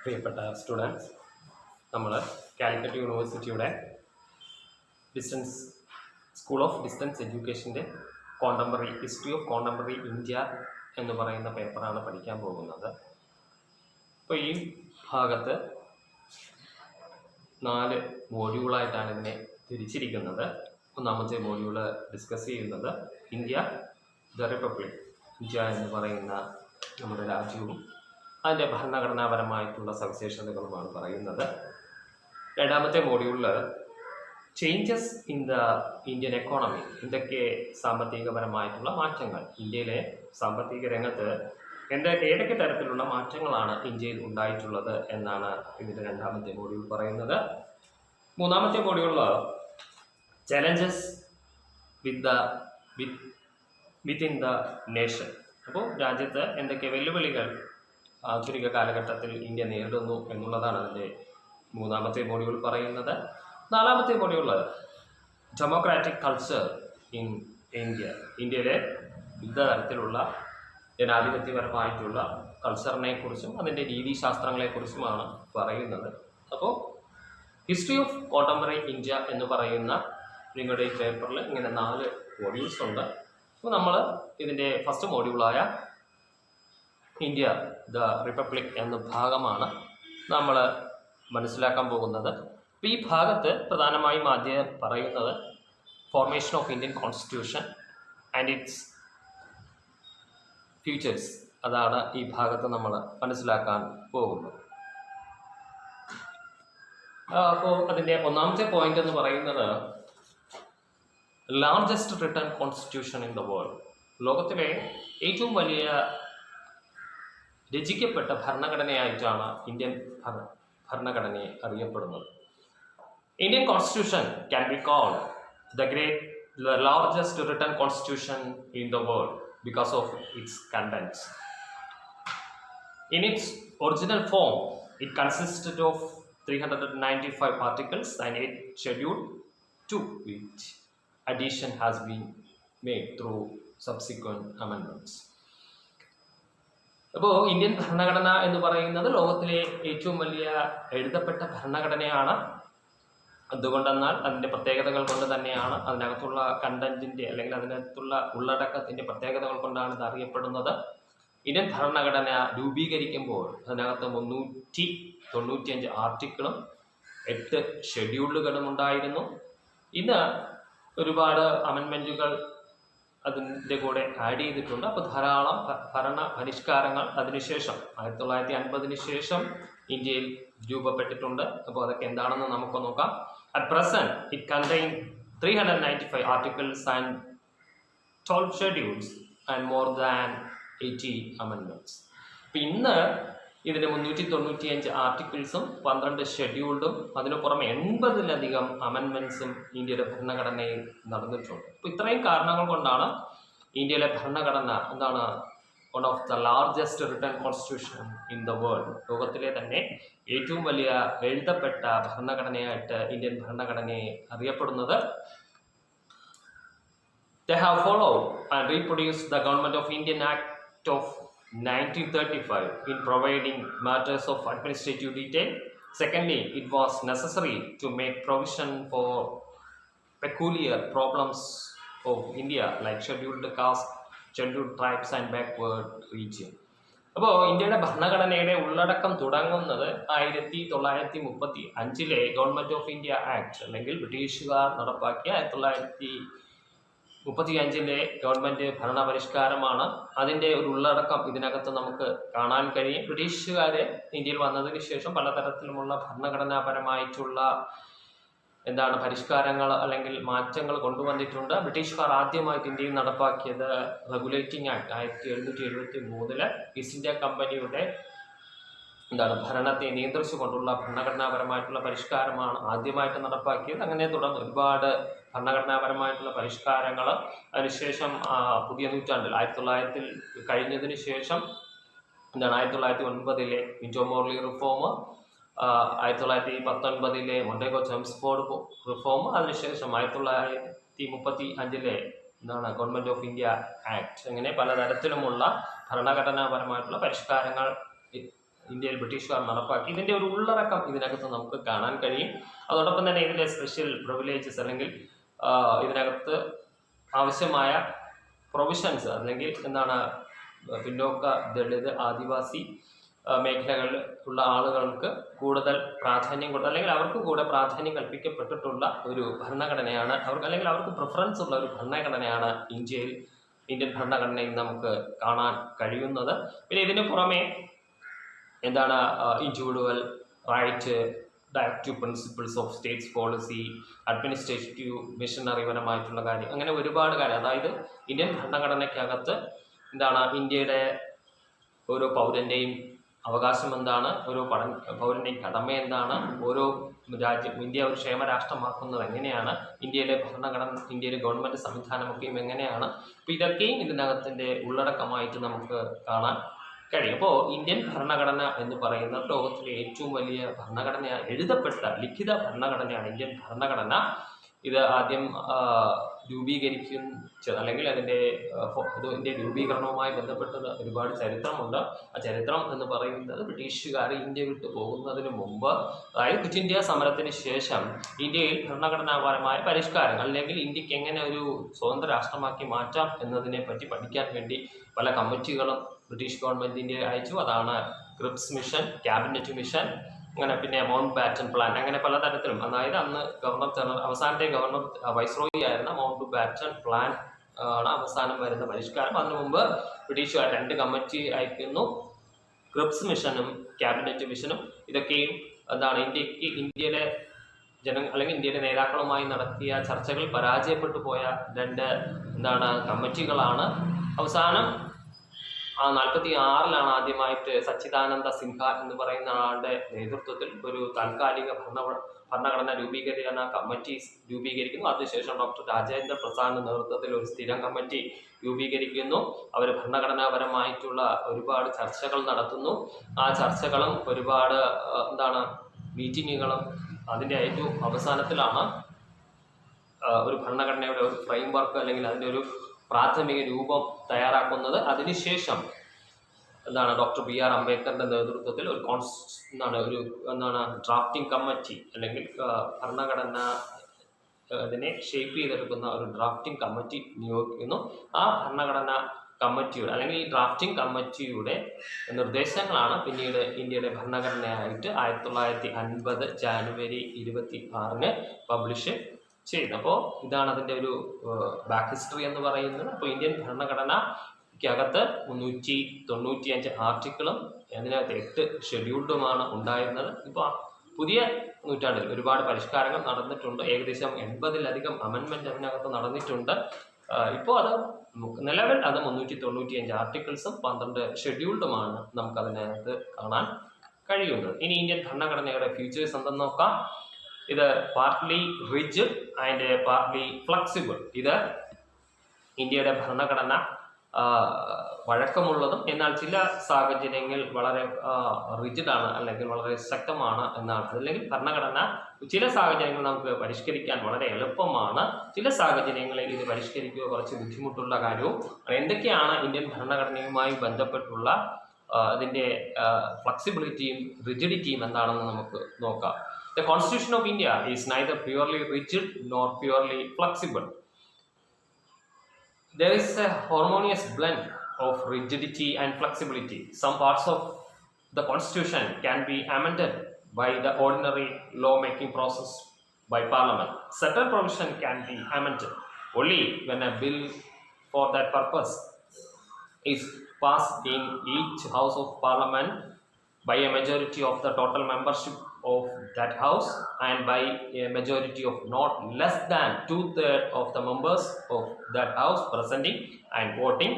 പ്രിയപ്പെട്ട സ്റ്റുഡൻസ്, നമ്മൾ കാലിക്കറ്റ് യൂണിവേഴ്സിറ്റിയുടെ ഡിസ്റ്റൻസ് സ്കൂൾ ഓഫ് ഡിസ്റ്റൻസ് എഡ്യൂക്കേഷൻ്റെ ഹിസ്റ്ററി ഓഫ് കോണ്ടംപററി ഇന്ത്യ എന്ന് പറയുന്ന പേപ്പറാണ് പഠിക്കാൻ പോകുന്നത്. അപ്പോൾ ഈ ഭാഗത്ത് 4 മോഡ്യൂളായിട്ടാണ് ഇതിനെ തിരിച്ചിരിക്കുന്നത്. ഒന്നാമത്തെ മോഡ്യൂള് ഡിസ്കസ് ചെയ്യുന്നത് ഇന്ത്യ ദ റിപ്പബ്ലിക്, ഇന്ത്യ എന്ന് പറയുന്ന നമ്മുടെ രാജ്യവും അതിൻ്റെ ഭരണഘടനാപരമായിട്ടുള്ള സവിശേഷതകളുമാണ് പറയുന്നത്. രണ്ടാമത്തെ മോഡ്യൂളിൽ changes in the Indian economy, എന്തൊക്കെ സാമ്പത്തികപരമായിട്ടുള്ള മാറ്റങ്ങൾ, ഇന്ത്യയിലെ സാമ്പത്തിക രംഗത്ത് ഏതൊക്കെ തരത്തിലുള്ള മാറ്റങ്ങളാണ് ഇന്ത്യയിൽ ഉണ്ടായിട്ടുള്ളത് എന്നാണ് ഇതിൻ്റെ രണ്ടാമത്തെ മോഡ്യൂൾ പറയുന്നത്. മൂന്നാമത്തെ മോഡ്യൂളിൽ ചലഞ്ചസ് വിത്തിൻ ദ നേഷൻ, അപ്പോൾ രാജ്യത്ത് എന്തൊക്കെ വെല്ലുവിളികൾ ആധുനിക കാലഘട്ടത്തിൽ ഇന്ത്യ നേരിടുന്നു എന്നുള്ളതാണ് അതിൻ്റെ മൂന്നാമത്തെ മോഡ്യൂൾ പറയുന്നത്. നാലാമത്തെ module democratic culture in India, ഇന്ത്യയിലെ വിവിധ തരത്തിലുള്ള ജനാധിപത്യപരമായിട്ടുള്ള കൾച്ചറിനെ കുറിച്ചും അതിൻ്റെ രീതിശാസ്ത്രങ്ങളെക്കുറിച്ചുമാണ് പറയുന്നത്. അപ്പോൾ ഹിസ്റ്ററി ഓഫ് കോണ്ടംപററി ഇന്ത്യ എന്ന് പറയുന്ന നിങ്ങളുടെ ഈ പേപ്പറിൽ ഇങ്ങനെ 4 മോഡ്യൂൾസ് ഉണ്ട്. അപ്പോൾ നമ്മൾ ഇതിൻ്റെ ഫസ്റ്റ് മോഡ്യൂളായ ഇന്ത്യ ദ റിപ്പബ്ലിക് എന്ന ഭാഗമാണ് നമ്മൾ മനസ്സിലാക്കാൻ പോകുന്നത്. അപ്പോൾ ഈ ഭാഗത്ത് പ്രധാനമായും ആദ്യം പറയുന്നത് formation of Indian constitution and it's futures, അതാണ് ഈ ഭാഗത്ത് നമ്മൾ മനസ്സിലാക്കാൻ പോകുന്നത്. അപ്പോൾ അതിൻ്റെ ഒന്നാമത്തെ പോയിന്റ് എന്ന് പറയുന്നത് largest written constitution in the world, ലോകത്തിലെ ഏറ്റവും വലിയ രചിക്കപ്പെട്ട ഭരണഘടനയായിട്ടാണ് ഇന്ത്യൻ ഭരണഘടനയെ അറിയപ്പെടുന്നത്. Indian constitution can be called the largest written constitution in the world because of its contents. In its original form, it consisted of 395 articles and 8 schedules, to which addition has been made through subsequent amendments. അപ്പോൾ Indian ഭരണഘടന എന്ന് പറയുന്നത് ലോകത്തിലെ ഏറ്റവും വലിയ എഴുതപ്പെട്ട ഭരണഘടനയാണ്. എന്തുകൊണ്ടെന്നാൽ അതിൻ്റെ പ്രത്യേകതകൾ കൊണ്ട് തന്നെയാണ്, അതിനകത്തുള്ള കണ്ടന്റിൻ്റെ അല്ലെങ്കിൽ അതിനകത്തുള്ള ഉള്ളടക്കത്തിൻ്റെ പ്രത്യേകതകൾ കൊണ്ടാണ് ഇത് അറിയപ്പെടുന്നത്. ഇന്ത്യൻ ഭരണഘടന രൂപീകരിക്കുമ്പോൾ അതിനകത്ത് 395 ആർട്ടിക്കിളും 8 ഷെഡ്യൂളുകളും ഉണ്ടായിരുന്നു. ഇന്ന് ഒരുപാട് അമെൻമെൻറ്റുകൾ അതിൻ്റെ കൂടെ ആഡ് ചെയ്തിട്ടുണ്ട്. അപ്പോൾ ധാരാളം ഭരണ പരിഷ്കാരങ്ങൾ അതിനുശേഷം 1950 ശേഷം ഇന്ത്യയിൽ രൂപപ്പെട്ടിട്ടുണ്ട്. അപ്പോൾ അതൊക്കെ എന്താണെന്ന് നമുക്ക് നോക്കാം. At present it contain 395 articles and 12 schedules and more than 80 amendments. അപ്പോൾ ഇന്ന് ഇതിന് 395 ആർട്ടിക്കിൾസും 12 ഷെഡ്യൂൾഡും അതിനു പുറമെ 80-ലധികം അമെൻമെൻറ്റ്സും ഇന്ത്യയുടെ ഭരണഘടനയിൽ നടന്നിട്ടുണ്ട്. അപ്പോൾ ഇത്രയും കാരണങ്ങൾ കൊണ്ടാണ് ഇന്ത്യയിലെ ഭരണഘടന എന്താണ് one of the largest written constitution in the world, ലോകത്തിലെ തന്നെ ഏറ്റവും വലിയ എഴുതപ്പെട്ട ഭരണഘടനയായിട്ട് ഇന്ത്യൻ ഭരണഘടനയെ അറിയപ്പെടുന്നത്. They have followed and reproduced the Government of Indian Act of 1935 in providing matters of administrative detail. Secondly, it was necessary to make provision for peculiar problems of India like scheduled caste, scheduled tribes and backward region. അപ്പോൾ ഇന്ത്യയുടെ ഭരണഘടനയുടെ ഉള്ളടക്കം തുടങ്ങുന്നത് 1935 government of India act അല്ലെങ്കിൽ ബ്രിട്ടീഷുകാർ നടപ്പാക്കിയ 1935 government ഭരണപരിഷ്കാരമാണ്. അതിൻ്റെ ഒരു ഉള്ളടക്കം ഇതിനകത്ത് നമുക്ക് കാണാൻ കഴിയും. ബ്രിട്ടീഷുകാർ ഇന്ത്യയിൽ വന്നതിന് ശേഷം പലതരത്തിലുമുള്ള ഭരണഘടനാപരമായിട്ടുള്ള പരിഷ്കാരങ്ങൾ അല്ലെങ്കിൽ മാറ്റങ്ങൾ കൊണ്ടുവന്നിട്ടുണ്ട്. ബ്രിട്ടീഷുകാർ ആദ്യമായിട്ട് ഇന്ത്യയിൽ നടപ്പാക്കിയത് റെഗുലേറ്റിംഗ് ആക്ട് 1773 ഈസ്റ്റ് ഇന്ത്യ കമ്പനിയുടെ ഭരണത്തെ നിയന്ത്രിച്ചുകൊണ്ടുള്ള ഭരണഘടനാപരമായിട്ടുള്ള പരിഷ്കാരമാണ് ആദ്യമായിട്ട് നടപ്പാക്കിയത്. അങ്ങനെ തുടർന്ന് ഒരുപാട് ഭരണഘടനാപരമായിട്ടുള്ള പരിഷ്കാരങ്ങൾ അതിനുശേഷം പുതിയ നൂറ്റാണ്ടിൽ 1900 കഴിഞ്ഞതിന് ശേഷം 1909 Minto Morley reform, 1919 Montagu Chelmsford reform, അതിനുശേഷം 1935 ഗവൺമെൻറ് ഓഫ് ഇന്ത്യ ആക്ട്. അങ്ങനെ പലതരത്തിലുമുള്ള ഭരണഘടനാപരമായിട്ടുള്ള പരിഷ്കാരങ്ങൾ ഇന്ത്യയിൽ ബ്രിട്ടീഷുകാർ നടപ്പാക്കി. ഇതിൻ്റെ ഒരു ഉള്ളടക്കം ഇതിനകത്ത് നമുക്ക് കാണാൻ കഴിയും. അതോടൊപ്പം തന്നെ ഇതിൻ്റെ സ്പെഷ്യൽ പ്രിവിലേജസ് അല്ലെങ്കിൽ ഇതിനകത്ത് ആവശ്യമായ പ്രൊവിഷൻസ് അല്ലെങ്കിൽ എന്താണ് പിന്നോക്ക ദളിത് ആദിവാസി മേഖലകളിൽ ഉള്ള ആളുകൾക്ക് കൂടുതൽ പ്രാധാന്യം കൊടുത്ത് അല്ലെങ്കിൽ അവർക്ക് കൂടെ പ്രാധാന്യം കൽപ്പിക്കപ്പെട്ടിട്ടുള്ള ഒരു ഭരണഘടനയാണ് അല്ലെങ്കിൽ അവർക്ക് പ്രിഫറൻസ് ഉള്ള ഒരു ഭരണഘടനയാണ് ഇന്ത്യൻ ഭരണഘടനയിൽ നമുക്ക് കാണാൻ കഴിയുന്നത്. പിന്നെ ഇതിന് പുറമെ എന്താണ് individual right, directive principles of states policy, administrative മിഷനറിപരമായിട്ടുള്ള കാര്യം, അങ്ങനെ ഒരുപാട് കാര്യം. അതായത് ഇന്ത്യൻ ഭരണഘടനയ്ക്കകത്ത് എന്താണ് ഇന്ത്യയുടെ ഓരോ പൗരൻ്റെയും അവകാശം എന്താണ്, ഓരോ പൗരൻ്റെയും കടമ എന്താണ്, ഓരോ ഇന്ത്യ ഒരു ക്ഷേമരാഷ്ട്രമാക്കുന്നത് എങ്ങനെയാണ്, ഇന്ത്യയിലെ ഗവൺമെൻറ് സംവിധാനമൊക്കെയും എങ്ങനെയാണ്. അപ്പോൾ ഇതൊക്കെയും ഇതിനകത്തിൻ്റെ ഉള്ളടക്കമായിട്ട് നമുക്ക് കാണാൻ കഴിയും. അപ്പോൾ ഇന്ത്യൻ ഭരണഘടന എന്ന് പറയുന്നത് ലോകത്തിലെ ഏറ്റവും വലിയ ഭരണഘടനയാണ്, എഴുതപ്പെട്ട ലിഖിത ഭരണഘടനയാണ് ഇന്ത്യൻ ഭരണഘടന. ഇത് ആദ്യം രൂപീകരിക്കുന്ന അല്ലെങ്കിൽ ഇതിൻ്റെ രൂപീകരണവുമായി ബന്ധപ്പെട്ടത് ഒരുപാട് ചരിത്രമുണ്ട്. ആ ചരിത്രം എന്ന് പറയുന്നത് ബ്രിട്ടീഷുകാർ ഇന്ത്യ വിട്ടു പോകുന്നതിന് മുമ്പ്, അതായത് ക്വിറ്റ് ഇന്ത്യ സമരത്തിന് ശേഷം ഇന്ത്യയിൽ ഭരണഘടനാപരമായ പരിഷ്കാരങ്ങൾ അല്ലെങ്കിൽ ഇന്ത്യക്ക് എങ്ങനെ ഒരു സ്വതന്ത്ര രാഷ്ട്രമാക്കി മാറ്റാം എന്നതിനെ പറ്റി പഠിക്കാൻ വേണ്ടി പല കമ്മിറ്റികളും ബ്രിട്ടീഷ് ഗവൺമെൻറ്റിൻ്റെ അയച്ചു. അതാണ് ക്രിപ്സ് മിഷൻ, ക്യാബിനറ്റ് മിഷൻ, അങ്ങനെ പിന്നെ മൗണ്ട് ബാറ്റൻ പ്ലാൻ, അങ്ങനെ പലതരത്തിലും. അതായത് അന്ന് അവസാനത്തെ ഗവർണർ വൈസ്രോയി ആയിരുന്ന മൗണ്ട് ബാറ്റൻ പ്ലാൻ ആണ് അവസാനം വരുന്ന പരിഷ്കാരം. അതിനു മുമ്പ് ബ്രിട്ടീഷുകാർ 2 കമ്മിറ്റി അയക്കുന്നു, ക്രിപ്സ് മിഷനും ക്യാബിനറ്റ് മിഷനും. ഇതൊക്കെയും എന്താണ് ഇന്ത്യയിലെ അല്ലെങ്കിൽ ഇന്ത്യയിലെ നേതാക്കളുമായി നടത്തിയ ചർച്ചകൾ പരാജയപ്പെട്ടു പോയ 2 കമ്മിറ്റികളാണ്. അവസാനം 1946 ആദ്യമായിട്ട് സച്ചിദാനന്ദ സിൻഹ എന്ന് പറയുന്ന ആളുടെ നേതൃത്വത്തിൽ ഒരു താൽക്കാലിക ഭരണഘടന രൂപീകരണ കമ്മിറ്റി രൂപീകരിക്കുന്നു. അതിനുശേഷം ഡോക്ടർ രാജേന്ദ്ര പ്രസാദിന്റെ നേതൃത്വത്തിൽ ഒരു സ്ഥിരം കമ്മിറ്റി രൂപീകരിക്കുന്നു. അവർ ഭരണഘടനാപരമായിട്ടുള്ള ഒരുപാട് ചർച്ചകൾ നടത്തുന്നു. ആ ചർച്ചകളും ഒരുപാട് മീറ്റിങ്ങുകളും അതിൻ്റെ ഏറ്റവും അവസാനത്തിലാണ് ഒരു ഭരണഘടനയുടെ ഒരു ഫ്രെയിം വർക്ക് അല്ലെങ്കിൽ അതിൻ്റെ ഒരു പ്രാഥമിക രൂപം തയ്യാറാക്കുന്നത്. അതിനുശേഷം ഡോക്ടർ BR അംബേദ്കറിന്റെ നേതൃത്വത്തിൽ ഒരു ഡ്രാഫ്റ്റിംഗ് കമ്മിറ്റി അല്ലെങ്കിൽ ഭരണഘടന അതിനെ ഷേപ്പ് ചെയ്തെടുക്കുന്ന ഒരു ഡ്രാഫ്റ്റിംഗ് കമ്മിറ്റി നിയോഗിക്കുന്നു. ആ ഭരണഘടന കമ്മിറ്റിയുടെ അല്ലെങ്കിൽ ഈ ഡ്രാഫ്റ്റിംഗ് കമ്മിറ്റിയുടെ നിർദ്ദേശങ്ങളാണ് പിന്നീട് ഇന്ത്യയുടെ ഭരണഘടനയായിട്ട് 1950 ജാനുവരി 26 പബ്ലിഷ് ചെയ്യുന്നത്. അപ്പോൾ ഇതാണ് അതിൻ്റെ ഒരു ബാക്ക് ഹിസ്റ്ററി എന്ന് പറയുന്നത്. അപ്പോൾ ഇന്ത്യൻ ഭരണഘടനയ്ക്കകത്ത് 395 ആർട്ടിക്കിളും അതിനകത്ത് 8 ഷെഡ്യൂൾഡുമാണ് ഉണ്ടായിരുന്നത്. ഇപ്പോൾ പുതിയ നൂറ്റാണ്ടിൽ ഒരുപാട് പരിഷ്കാരങ്ങൾ നടന്നിട്ടുണ്ട്. ഏകദേശം 80-ലധികം അമെൻമെൻറ്റ് അതിനകത്ത് നടന്നിട്ടുണ്ട്. ഇപ്പോൾ നിലവിൽ 395 ആർട്ടിക്കിൾസും 12 ഷെഡ്യൂൾഡുമാണ് നമുക്കതിനകത്ത് കാണാൻ കഴിയുന്നത്. ഇനി ഇന്ത്യൻ ഭരണഘടനയുടെ ഫീച്ചേഴ്സ് എന്തെന്ന് നോക്കാം. ഇത് partly rigid and partly flexible. ഇത് ഇന്ത്യയുടെ ഭരണഘടന വഴക്കമുള്ളതും എന്നാൽ ചില സാഹചര്യങ്ങളിൽ വളരെ റിജിഡാണ് അല്ലെങ്കിൽ വളരെ ശക്തമാണ് എന്നാണ്. അല്ലെങ്കിൽ ഭരണഘടന ചില സാഹചര്യങ്ങൾ നമുക്ക് പരിഷ്കരിക്കാൻ വളരെ എളുപ്പമാണ്, ചില സാഹചര്യങ്ങളിൽ ഇത് പരിഷ്കരിക്കുക കുറച്ച് ബുദ്ധിമുട്ടുള്ള കാര്യവും. എന്തൊക്കെയാണ് ഇന്ത്യൻ ഭരണഘടനയുമായി ബന്ധപ്പെട്ടുള്ള അതിൻ്റെ ഫ്ലെക്സിബിലിറ്റിയും റിജിഡിറ്റിയും എന്താണെന്ന് നമുക്ക് നോക്കാം. The Constitution of India is neither purely rigid nor purely flexible. There is a harmonious blend of rigidity and flexibility. Some parts of the Constitution can be amended by the ordinary law-making process by Parliament. Certain provision can be amended only when a bill for that purpose is passed in each House of Parliament by a majority of the total membership of that house and by a majority of not less than 2/3 of the members of that house presenting and voting.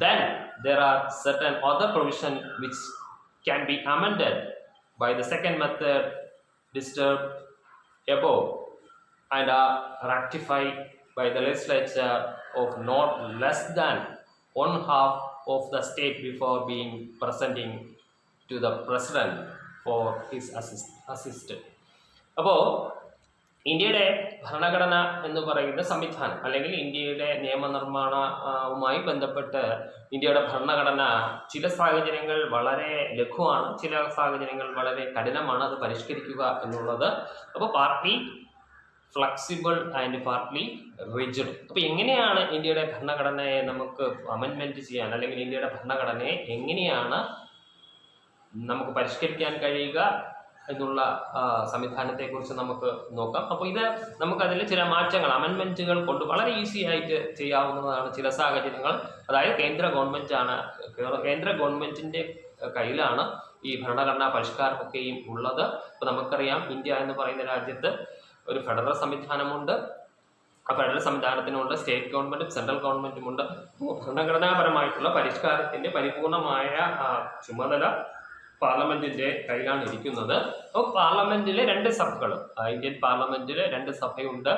Then there are certain other provisions which can be amended by the second method described above and are ratified by the legislature of not less than 1/2 of the state before being presenting to the president for his assistant. അപ്പോൾ ഇന്ത്യയുടെ ഭരണഘടന എന്ന് പറയുന്ന സംവിധാനം അല്ലെങ്കിൽ ഇന്ത്യയുടെ നിയമനിർമ്മാണവുമായി ബന്ധപ്പെട്ട് ഇന്ത്യയുടെ ഭരണഘടന ചില സാഹചര്യങ്ങൾ വളരെ ലഘുവാണ്, ചില സാഹചര്യങ്ങൾ വളരെ കഠിനമാണ് അത് പരിഷ്കരിക്കുക എന്നുള്ളത്. അപ്പോൾ partly flexible and partly rigid. അപ്പോൾ എങ്ങനെയാണ് ഇന്ത്യയുടെ ഭരണഘടനയെ നമുക്ക് അമെൻമെൻറ്റ് ചെയ്യാൻ, അല്ലെങ്കിൽ ഇന്ത്യയുടെ ഭരണഘടനയെ എങ്ങനെയാണ് നമുക്ക് പരിഷ്കരിക്കാൻ കഴിയുക എന്നുള്ള സംവിധാനത്തെക്കുറിച്ച് നമുക്ക് നോക്കാം. അപ്പോൾ ഇത് നമുക്കതിൽ ചില മാറ്റങ്ങൾ, അമെൻമെൻറ്റുകൾ കൊണ്ട് വളരെ ഈസി ആയിട്ട് ചെയ്യാവുന്നതാണ്. ചില സാഹചര്യങ്ങൾ, അതായത് കേന്ദ്ര ഗവൺമെൻറ്റിൻ്റെ കയ്യിലാണ് ഈ ഭരണഘടനാ പരിഷ്കാരമൊക്കെയും ഉള്ളത്. അപ്പോൾ നമുക്കറിയാം, ഇന്ത്യ എന്ന് പറയുന്ന രാജ്യത്ത് ഒരു ഫെഡറൽ സംവിധാനമുണ്ട്. ആ ഫെഡറൽ സംവിധാനത്തിനുണ്ട് സ്റ്റേറ്റ് ഗവൺമെൻറ്റും സെൻട്രൽ ഗവൺമെൻറ്റുമുണ്ട്. ഭരണഘടനാപരമായിട്ടുള്ള പരിഷ്കാരത്തിൻ്റെ പരിപൂർണമായ ചുമതല പാർലമെന്റിന്റെ കയ്യിലാണ് ഇരിക്കുന്നത്. അപ്പോൾ പാർലമെന്റിലെ രണ്ട് സഭകൾ, ഇന്ത്യൻ പാർലമെന്റിലെ രണ്ട് സഭയുണ്ട്,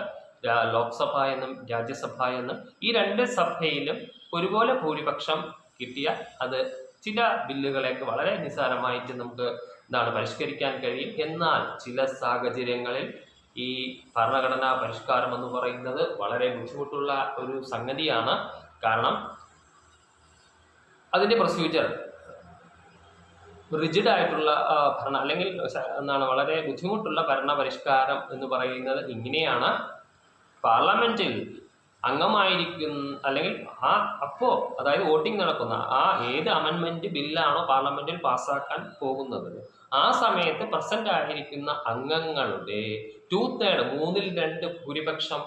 ലോക്സഭ എന്നും രാജ്യസഭ എന്നും. ഈ രണ്ട് സഭയിലും ഒരുപോലെ ഭൂരിപക്ഷം കിട്ടിയാൽ അത് ചില ബില്ലുകളെയൊക്കെ വളരെ നിസ്സാരമായിട്ട് നമുക്ക് പരിഷ്കരിക്കാൻ കഴിയും. എന്നാൽ ചില സാഹചര്യങ്ങളിൽ ഈ ഭരണഘടനാ പരിഷ്കാരം എന്ന് പറയുന്നത് വളരെ ബുദ്ധിമുട്ടുള്ള ഒരു സംഗതിയാണ്. കാരണം അതിൻ്റെ പ്രൊസീജിയർ റിജിഡ് ആയിട്ടുള്ള അല്ലെങ്കിൽ വളരെ ബുദ്ധിമുട്ടുള്ള ഭരണ പരിഷ്കാരം എന്ന് പറയുന്നത് ഇങ്ങനെയാണ്. പാർലമെന്റിൽ അംഗമായിരിക്കുന്ന, അല്ലെങ്കിൽ അതായത് വോട്ടിംഗ് നടക്കുന്ന ഏത് അമെൻമെന്റ് ബില്ലാണോ പാർലമെന്റിൽ പാസ്സാക്കാൻ പോകുന്നത്, ആ സമയത്ത് പ്രസന്റ് ആയിരിക്കുന്ന അംഗങ്ങളുടെ 2/3 2/3 ഭൂരിപക്ഷം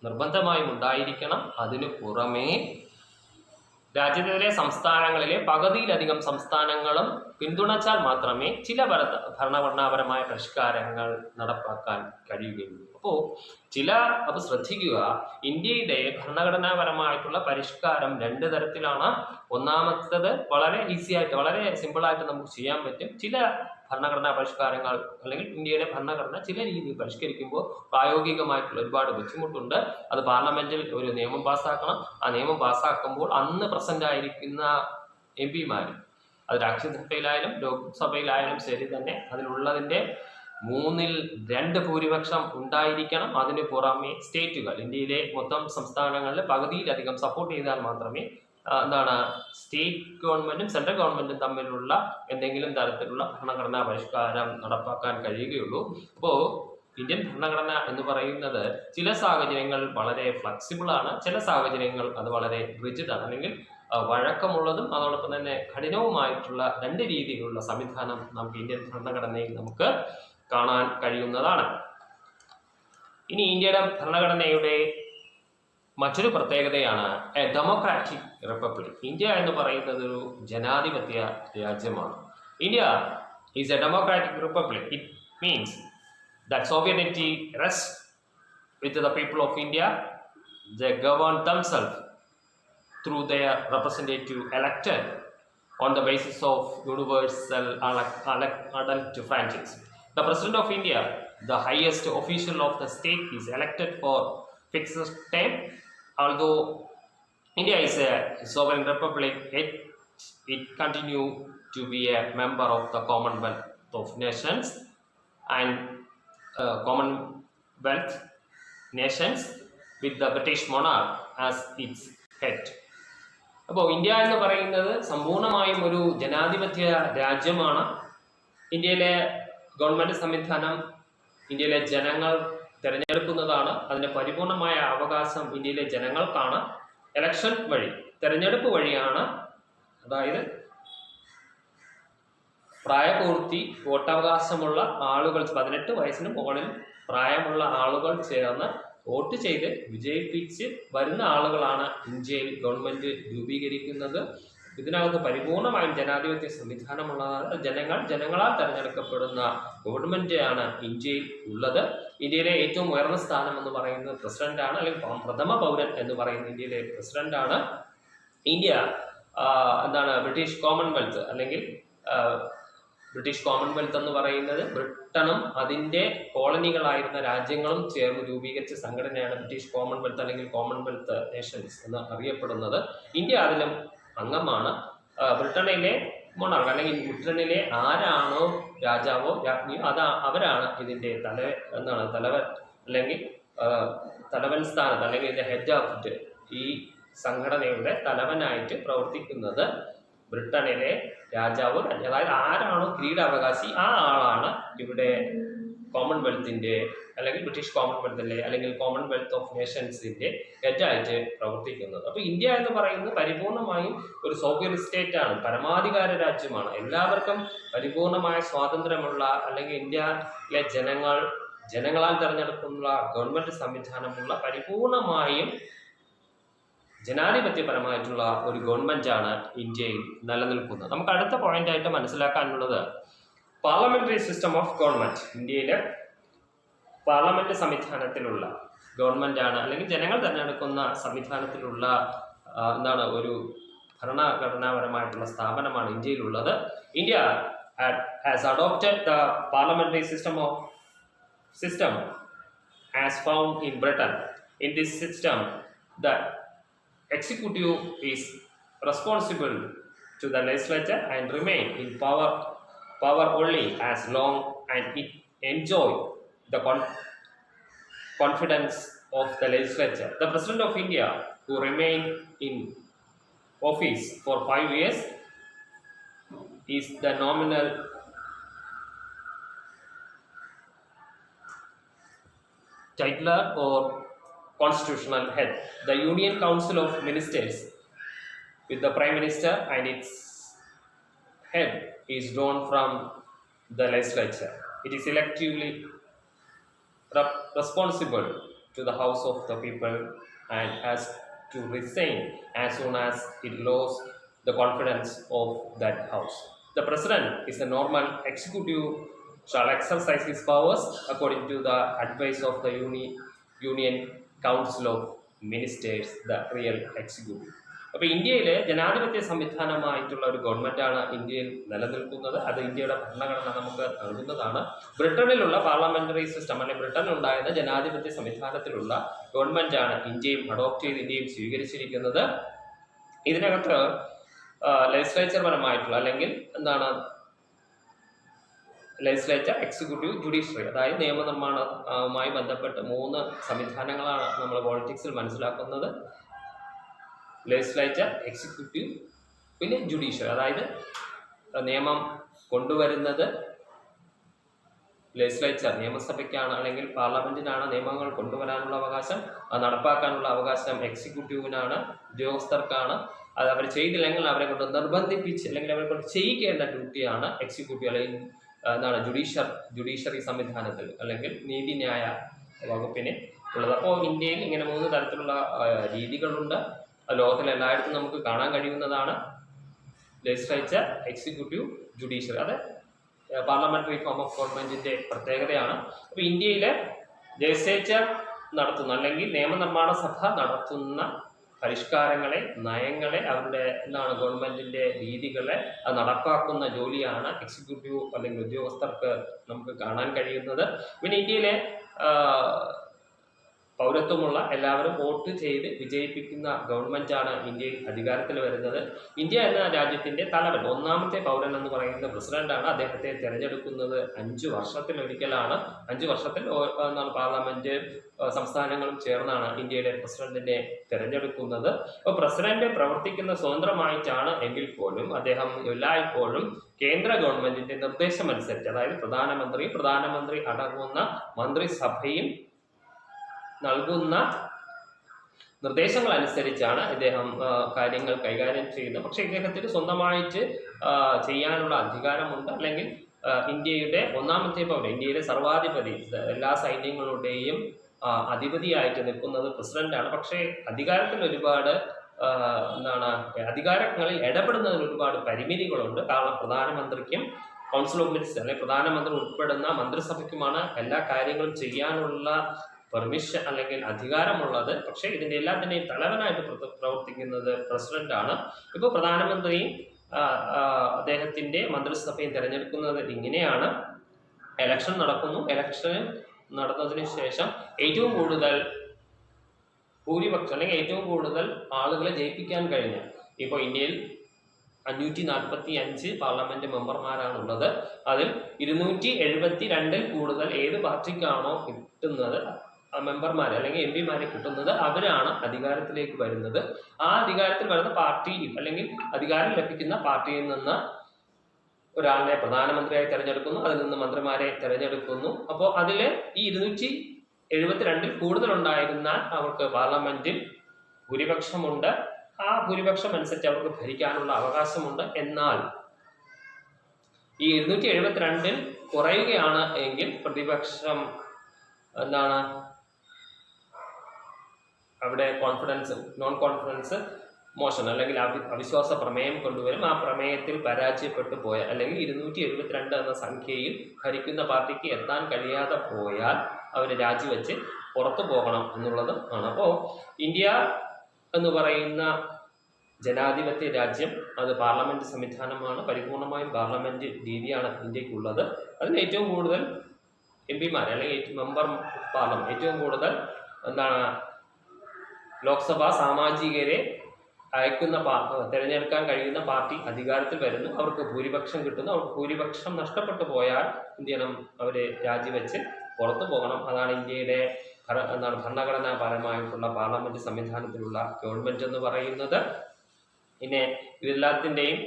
നിർബന്ധമായും ഉണ്ടായിരിക്കണം. അതിനു പുറമേ രാജ്യത്തിലെ സംസ്ഥാനങ്ങളിലെ പകുതിയിലധികം സംസ്ഥാനങ്ങളും പിന്തുണച്ചാൽ മാത്രമേ ചില ഭരണഘടനാപരമായ പരിഷ്കാരങ്ങൾ നടപ്പാക്കാൻ കഴിയുകയുള്ളൂ. അപ്പോൾ ശ്രദ്ധിക്കുക, ഇന്ത്യയുടെ ഭരണഘടനാപരമായിട്ടുള്ള പരിഷ്കാരം 2 തരത്തിലാണ്. ഒന്നാമത്തേത് വളരെ ഈസി ആയിട്ട്, വളരെ സിമ്പിളായിട്ട് നമുക്ക് ചെയ്യാൻ പറ്റും. ചില ഭരണഘടനാ പരിഷ്കാരങ്ങൾ അല്ലെങ്കിൽ ഇന്ത്യയുടെ ഭരണഘടന ചില രീതിയിൽ പരിഷ്കരിക്കുമ്പോൾ പ്രായോഗികമായിട്ടുള്ള ഒരുപാട് ബുദ്ധിമുട്ടുണ്ട്. അത് പാർലമെന്റിൽ ഒരു നിയമം പാസ്സാക്കണം. ആ നിയമം പാസ്സാക്കുമ്പോൾ അന്ന് പ്രസന്റ് ആയിരിക്കുന്ന MP-മാർ, അത് രാജ്യസഭയിലായാലും ലോക്സഭയിലായാലും ശരി തന്നെ, അതിലുള്ളതിൻ്റെ 3/2 ഭൂരിപക്ഷം ഉണ്ടായിരിക്കണം. അതിന് പുറമെ സ്റ്റേറ്റുകൾ, ഇന്ത്യയിലെ മൊത്തം സംസ്ഥാനങ്ങളിൽ പകുതിയിലധികം സപ്പോർട്ട് ചെയ്താൽ മാത്രമേ സ്റ്റേറ്റ് ഗവൺമെന്റും സെൻട്രൽ ഗവൺമെന്റും തമ്മിലുള്ള എന്തെങ്കിലും തരത്തിലുള്ള ഭരണഘടനാ പരിഷ്കാരം നടപ്പാക്കാൻ കഴിയുകയുള്ളൂ. അപ്പോൾ ഇന്ത്യൻ ഭരണഘടന എന്ന് പറയുന്നത് ചില സാഹചര്യങ്ങൾ വളരെ ഫ്ലെക്സിബിൾ ആണ്, ചില സാഹചര്യങ്ങൾ അത് വളരെ റിജിഡ് ആണ്, അല്ലെങ്കിൽ വഴക്കമുള്ളതും അതോടൊപ്പം തന്നെ കഠിനവുമായിട്ടുള്ള 2 രീതിയിലുള്ള സംവിധാനം നമുക്ക് ഇന്ത്യൻ ഭരണഘടനയിൽ നമുക്ക് കാണാൻ കഴിയുന്നതാണ്. ഇനി ഇന്ത്യയുടെ ഭരണഘടനയുടെ മറ്റൊരു പ്രത്യേകതയാണ് എ ഡെമോക്രാറ്റിക് റിപ്പബ്ലിക്. ഇന്ത്യ എന്ന് പറയുന്നത് ഒരു ജനാധിപത്യ രാജ്യമാണ്. India is A democratic republic. It means that sovereignty rests with the people of India. They govern themselves through their representative elected on the basis of universal adult franchise. The President of India, the highest official of the state, is elected for fixed term. Although India is a sovereign republic, it continues to be a member of the Commonwealth of Nations and Commonwealth Nations with the British monarch as its head. അപ്പോൾ India എന്ന് പറയുന്നത് സമ്പൂർണ്ണമായും ഒരു ജനാധിപത്യ രാജ്യമാണ്. ഇന്ത്യയിലെ government സംവിധാനം ഇന്ത്യയിലെ ജനങ്ങൾ തിരഞ്ഞെടുക്കുന്നതാണ്. അതിൻ്റെ പരിപൂർണമായ അവകാശം ഇന്ത്യയിലെ ജനങ്ങൾക്കാണ്. ഇലക്ഷൻ വഴി, തിരഞ്ഞെടുപ്പ് വഴിയാണ്, അതായത് പ്രായപൂർത്തി വോട്ടവകാശമുള്ള ആളുകൾ, 18 വയസ്സിന് മുകളിൽ പ്രായമുള്ള ആളുകൾ ചേർന്ന് വോട്ട് ചെയ്ത് വിജയിപ്പിച്ച് വരുന്ന ആളുകളാണ് ഇന്ത്യയിൽ ഗവൺമെൻറ് രൂപീകരിക്കുന്നത്. ഇതിനകത്ത് പരിപൂർണമായും ജനാധിപത്യ സംവിധാനമുള്ളതാണ്. ജനങ്ങളാൽ തിരഞ്ഞെടുക്കപ്പെടുന്ന ഗവൺമെൻറ്റാണ് ഇന്ത്യയിൽ ഉള്ളത്. ഇന്ത്യയിലെ ഏറ്റവും ഉയർന്ന സ്ഥാനം എന്ന് പറയുന്നത് പ്രസിഡന്റാണ്, അല്ലെങ്കിൽ പ്രഥമ പൗരൻ എന്ന് പറയുന്ന ഇന്ത്യയിലെ പ്രസിഡന്റാണ്. ഇന്ത്യ ബ്രിട്ടീഷ് കോമൺവെൽത്ത്, അല്ലെങ്കിൽ ബ്രിട്ടീഷ് കോമൺവെൽത്ത് എന്ന് പറയുന്നത് ബ്രിട്ടനും അതിൻ്റെ കോളനികളായിരുന്ന രാജ്യങ്ങളും ചേർന്ന് രൂപീകരിച്ച സംഘടനയാണ് ബ്രിട്ടീഷ് കോമൺവെൽത്ത്, അല്ലെങ്കിൽ കോമൺവെൽത്ത് നേഷൻസ് എന്ന് അറിയപ്പെടുന്നത്. ഇന്ത്യ അതിലും അംഗമാണ്. ബ്രിട്ടനിലെ മൊണാർക്ക്, അല്ലെങ്കിൽ ബ്രിട്ടനിലെ ആരാണോ രാജാവോ രാജ്ഞിയോ അവരാണ് ഇതിൻ്റെ തലവൻ അല്ലെങ്കിൽ തലവൻ സ്ഥാനത്ത് അല്ലെങ്കിൽ ഇതിന്റെ ഹെഡ് ഓഫ് ഇറ്റ്, ഈ സംഘടനയുടെ തലവനായിട്ട് പ്രവർത്തിക്കുന്നത് ബ്രിട്ടനിലെ രാജാവ്, അതായത് ആരാണോ കിരീടാവകാശി ആ ആളാണ് ഇവിടെ കോമൺവെൽത്തിന്റെ അല്ലെങ്കിൽ ബ്രിട്ടീഷ് കോമൺവെൽത്തിലെ അല്ലെങ്കിൽ കോമൺവെൽത്ത് ഓഫ് നേഷൻസിന്റെ ഹെഡായിട്ട് പ്രവർത്തിക്കുന്നത്. അപ്പോൾ ഇന്ത്യ എന്ന് പറയുന്നത് പരിപൂർണമായും ഒരു സോഷ്യലിസ്റ്റ് സ്റ്റേറ്റ് ആണ്, പരമാധികാര രാജ്യമാണ്. എല്ലാവർക്കും പരിപൂർണമായ സ്വാതന്ത്ര്യമുള്ള അല്ലെങ്കിൽ ഇന്ത്യയിലെ ജനങ്ങളാൽ തെരഞ്ഞെടുക്കുന്ന ഗവൺമെന്റ് സംവിധാനമുള്ള പരിപൂർണമായും ജനാധിപത്യപരമായിട്ടുള്ള ഒരു ഗവൺമെന്റാണ് ഇന്ത്യയിൽ നിലനിൽക്കുന്നത്. നമുക്ക് അടുത്ത പോയിന്റ് ആയിട്ട് മനസ്സിലാക്കാനുള്ളത് പാർലമെന്ററി സിസ്റ്റം ഓഫ് ഗവൺമെന്റ്. ഇന്ത്യയിലെ പാർലമെന്റ് സംവിധാനത്തിലുള്ള ഗവൺമെന്റ് ആണ് അല്ലെങ്കിൽ ജനങ്ങൾ തിരഞ്ഞെടുക്കുന്ന സംവിധാനത്തിലുള്ള ഒരു ഭരണഘടനാപരമായിട്ടുള്ള സ്ഥാപനമാണ് ഇന്ത്യയിലുള്ളത്. India has adopted the parliamentary system as found in Britain. In this system, the executive is responsible to the legislature and remain in power only as long as it enjoy the confidence of the legislature. The President of India, who remain in office for 5 years, is the nominal titular or constitutional head. The Union Council of Ministers with the Prime Minister and its head is drawn from the legislature. It is electively responsible to the House of the People and has to resign as soon as it loses the confidence of that House. The President is a normal executive, shall exercise his powers according to the advice of the Union Council of Ministers, the real executive. അപ്പോൾ ഇന്ത്യയിലെ ജനാധിപത്യ സംവിധാനമായിട്ടുള്ള ഒരു ഗവൺമെന്റാണ് ഇന്ത്യയിൽ നിലനിൽക്കുന്നത്. അത് ഇന്ത്യയുടെ ഭരണഘടന നമുക്ക് നൽകുന്നതാണ്. ബ്രിട്ടനിലുള്ള പാർലമെന്ററി സിസ്റ്റം അല്ലെങ്കിൽ ബ്രിട്ടനിലുണ്ടായിരുന്ന ജനാധിപത്യ സംവിധാനത്തിലുള്ള ഗവൺമെന്റാണ് ഇന്ത്യയും അഡോപ്റ്റ് ചെയ്ത് ഇന്ത്യയും സ്വീകരിച്ചിരിക്കുന്നത്. ഇതിനകത്ത് ലെജിസ്ലേച്ചർ പരമായിട്ടുള്ള അല്ലെങ്കിൽ ലെജിസ്ലേച്ചർ, എക്സിക്യൂട്ടീവ്, ജുഡീഷ്യറി, അതായത് നിയമനിർമ്മാണവുമായി ബന്ധപ്പെട്ട് 3 സംവിധാനങ്ങളാണ് നമ്മൾ പോളിറ്റിക്സിൽ മനസ്സിലാക്കുന്നത്. ലെജിസ്ലേച്ചർ, എക്സിക്യൂട്ടീവ്, പിന്നെ ജുഡീഷ്യറി. അതായത് നിയമം കൊണ്ടുവരുന്നത് ലെജിസ്ലേച്ചർ, നിയമസഭയ്ക്കാണ് അല്ലെങ്കിൽ പാർലമെന്റിനാണ് നിയമങ്ങൾ കൊണ്ടുവരാനുള്ള അവകാശം. അത് നടപ്പാക്കാനുള്ള അവകാശം എക്സിക്യൂട്ടീവിനാണ്, ഉദ്യോഗസ്ഥർക്കാണ്. അത് അവർ ചെയ്തില്ലെങ്കിൽ അവരെ കൊണ്ട് നിർബന്ധിപ്പിച്ച് അല്ലെങ്കിൽ അവരെ കൊണ്ട് ചെയ്യിക്കേണ്ട ഡ്യൂട്ടിയാണ് എക്സിക്യൂട്ടീവ് അല്ലെങ്കിൽ ജുഡീഷ്യറി സംവിധാനത്തിൽ അല്ലെങ്കിൽ നീതിന്യായ വകുപ്പിന് ഉള്ളത്. അപ്പോൾ ഇന്ത്യയിൽ ഇങ്ങനെ 3 തരത്തിലുള്ള രീതികളുണ്ട്. ലോകത്തിലെല്ലായിടത്തും നമുക്ക് കാണാൻ കഴിയുന്നതാണ്. Legislature, executive, judiciary. അത് പാർലമെന്ററി ഫോം ഓഫ് ഗവൺമെന്റിന്റെ പ്രത്യേകതയാണ്. അപ്പോൾ ഇന്ത്യയിലെ ലെജിസ്ലേച്ചർ നടത്തുന്ന അല്ലെങ്കിൽ നിയമനിർമ്മാണ സഭ നടത്തുന്ന പരിഷ്കാരങ്ങളെ, നയങ്ങളെ, അവരുടെ ഗവൺമെന്റിന്റെ രീതികളെ അത് നടപ്പാക്കുന്ന ജോലിയാണ് എക്സിക്യൂട്ടീവ് അല്ലെങ്കിൽ ഉദ്യോഗസ്ഥർക്ക് നമുക്ക് കാണാൻ കഴിയുന്നത്. പിന്നെ ഇന്ത്യയിലെ പൗരത്വമുള്ള എല്ലാവരും വോട്ട് ചെയ്ത് വിജയിപ്പിക്കുന്ന ഗവൺമെന്റാണ് ഇന്ത്യയിൽ അധികാരത്തിൽ വരുന്നത്. ഇന്ത്യ എന്ന രാജ്യത്തിന്റെ തലവൻ, 1ാമത്തെ പൗരൻ എന്ന് പറയുന്നത് പ്രസിഡന്റാണ്. അദ്ദേഹത്തെ തിരഞ്ഞെടുക്കുന്നത് 5 വർഷത്തിലൊരിക്കലാണ്. 5 വർഷത്തിൽ പാർലമെന്റ് സംസ്ഥാനങ്ങളും ചേർന്നാണ് ഇന്ത്യയിലെ പ്രസിഡന്റിനെ തിരഞ്ഞെടുക്കുന്നത്. അപ്പോൾ പ്രസിഡന്റ് പ്രവർത്തിക്കുന്ന സ്വതന്ത്രമായിട്ടാണ് എങ്കിൽ പോലും അദ്ദേഹം എല്ലായ്പ്പോഴും കേന്ദ്ര ഗവൺമെന്റിന്റെ നിർദ്ദേശമനുസരിച്ച്, അതായത് പ്രധാനമന്ത്രി അടങ്ങുന്ന മന്ത്രിസഭയും നൽകുന്ന നിർദ്ദേശങ്ങൾ അനുസരിച്ചാണ് ഇദ്ദേഹം കാര്യങ്ങൾ കൈകാര്യം ചെയ്യുന്നത്. പക്ഷേ ഇദ്ദേഹത്തിന് സ്വന്തമായിട്ട് ചെയ്യാനുള്ള അധികാരമുണ്ട്. അല്ലെങ്കിൽ ഇന്ത്യയുടെ 1ാമത്തെ പൗരൻ, ഇന്ത്യയിലെ സർവാധിപതി, എല്ലാ സൈന്യങ്ങളുടെയും അധിപതിയായിട്ട് നിൽക്കുന്നത് പ്രസിഡന്റാണ്. പക്ഷേ അധികാരത്തിൽ ഒരുപാട് അധികാരങ്ങളിൽ ഇടപെടുന്നതിന് ഒരുപാട് പരിമിതികളുണ്ട്. കാരണം പ്രധാനമന്ത്രിക്കും കൗൺസിൽ ഓഫ് മിനിസ്റ്റർ അല്ലെങ്കിൽ പ്രധാനമന്ത്രി ഉൾപ്പെടുന്ന മന്ത്രിസഭയ്ക്കുമാണ് എല്ലാ കാര്യങ്ങളും ചെയ്യാനുള്ള പെർമിഷൻ അല്ലെങ്കിൽ അധികാരമുള്ളത്. പക്ഷേ ഇതിൻ്റെ എല്ലാത്തിൻ്റെയും തലവനായിട്ട് പ്രവർത്തിക്കുന്നത് പ്രസിഡന്റാണ്. ഇപ്പോൾ പ്രധാനമന്ത്രി അദ്ദേഹത്തിൻ്റെ മന്ത്രിസഭയും തിരഞ്ഞെടുക്കുന്നത് ഇങ്ങനെയാണ്. എലക്ഷൻ നടക്കുന്നു. എലക്ഷൻ നടന്നതിന് ശേഷം ഏറ്റവും കൂടുതൽ ഭൂരിപക്ഷം അല്ലെങ്കിൽ ഏറ്റവും കൂടുതൽ ആളുകളെ ജയിപ്പിക്കാൻ കഴിഞ്ഞ, ഇപ്പോൾ ഇന്ത്യയിൽ 545 പാർലമെന്റ് മെമ്പർമാരാണുള്ളത്. അതിൽ 272 കൂടുതൽ ഏത് പാർട്ടിക്കാണോ കിട്ടുന്നത് മെമ്പർമാരെ അല്ലെങ്കിൽ എം പിമാരെ കിട്ടുന്നത് അവരാണ് അധികാരത്തിലേക്ക് വരുന്നത്. ആ അധികാരത്തിൽ വരുന്ന പാർട്ടിയിൽ അല്ലെങ്കിൽ അധികാരം ലഭിക്കുന്ന പാർട്ടിയിൽ നിന്ന് ഒരാളിനെ പ്രധാനമന്ത്രിയായി തെരഞ്ഞെടുക്കുന്നു, അതിൽ നിന്ന് മന്ത്രിമാരെ തെരഞ്ഞെടുക്കുന്നു. അപ്പോൾ അതിൽ ഈ 272 കൂടുതലുണ്ടായിരുന്നാൽ അവർക്ക് പാർലമെന്റിൽ ഭൂരിപക്ഷമുണ്ട്. ആ ഭൂരിപക്ഷം അനുസരിച്ച് അവർക്ക് ഭരിക്കാനുള്ള അവകാശമുണ്ട്. എന്നാൽ ഈ 272 കുറയുകയാണ് എങ്കിൽ പ്രതിപക്ഷം എന്താണ് അവിടെ നോൺ കോൺഫിഡൻസ് മോഷൻ അല്ലെങ്കിൽ അവിശ്വാസ പ്രമേയം കൊണ്ടുവരും. ആ പ്രമേയത്തിൽ പരാജയപ്പെട്ടു പോയാൽ അല്ലെങ്കിൽ 272 എന്ന സംഖ്യയിൽ ഭരിക്കുന്ന പാർട്ടിക്ക് എത്താൻ കഴിയാതെ പോയാൽ അവർ രാജിവെച്ച് പുറത്തു പോകണം എന്നുള്ളത് ആണ്. അപ്പോൾ ഇന്ത്യ എന്ന് പറയുന്ന ജനാധിപത്യ രാജ്യം, അത് പാർലമെന്റ് സംവിധാനമാണ്. പരിപൂർണമായും പാർലമെന്റ് രീതിയാണ് ഇന്ത്യക്കുള്ളത്. അതിൽ ഏറ്റവും കൂടുതൽ എം പിമാർ അല്ലെങ്കിൽ മെമ്പർ പാർലമെന്റ്, ഏറ്റവും കൂടുതൽ എന്താണ് ലോക്സഭാ സാമാജികരെ തിരഞ്ഞെടുക്കാൻ കഴിയുന്ന പാർട്ടി അധികാരത്തിൽ വരുന്നു. അവർക്ക് ഭൂരിപക്ഷം കിട്ടുന്നു. അവർക്ക് ഭൂരിപക്ഷം നഷ്ടപ്പെട്ടു പോയാൽ എന്ത് ചെയ്യണം? അവരെ രാജിവെച്ച് പുറത്തു പോകണം. അതാണ് ഇന്ത്യയുടെ ഭരണഘടനാപരമായിട്ടുള്ള പാർലമെന്റ് സംവിധാനത്തിലുള്ള ഗവൺമെന്റ് എന്ന് പറയുന്നത്. പിന്നെ ഇതെല്ലാത്തിൻ്റെയും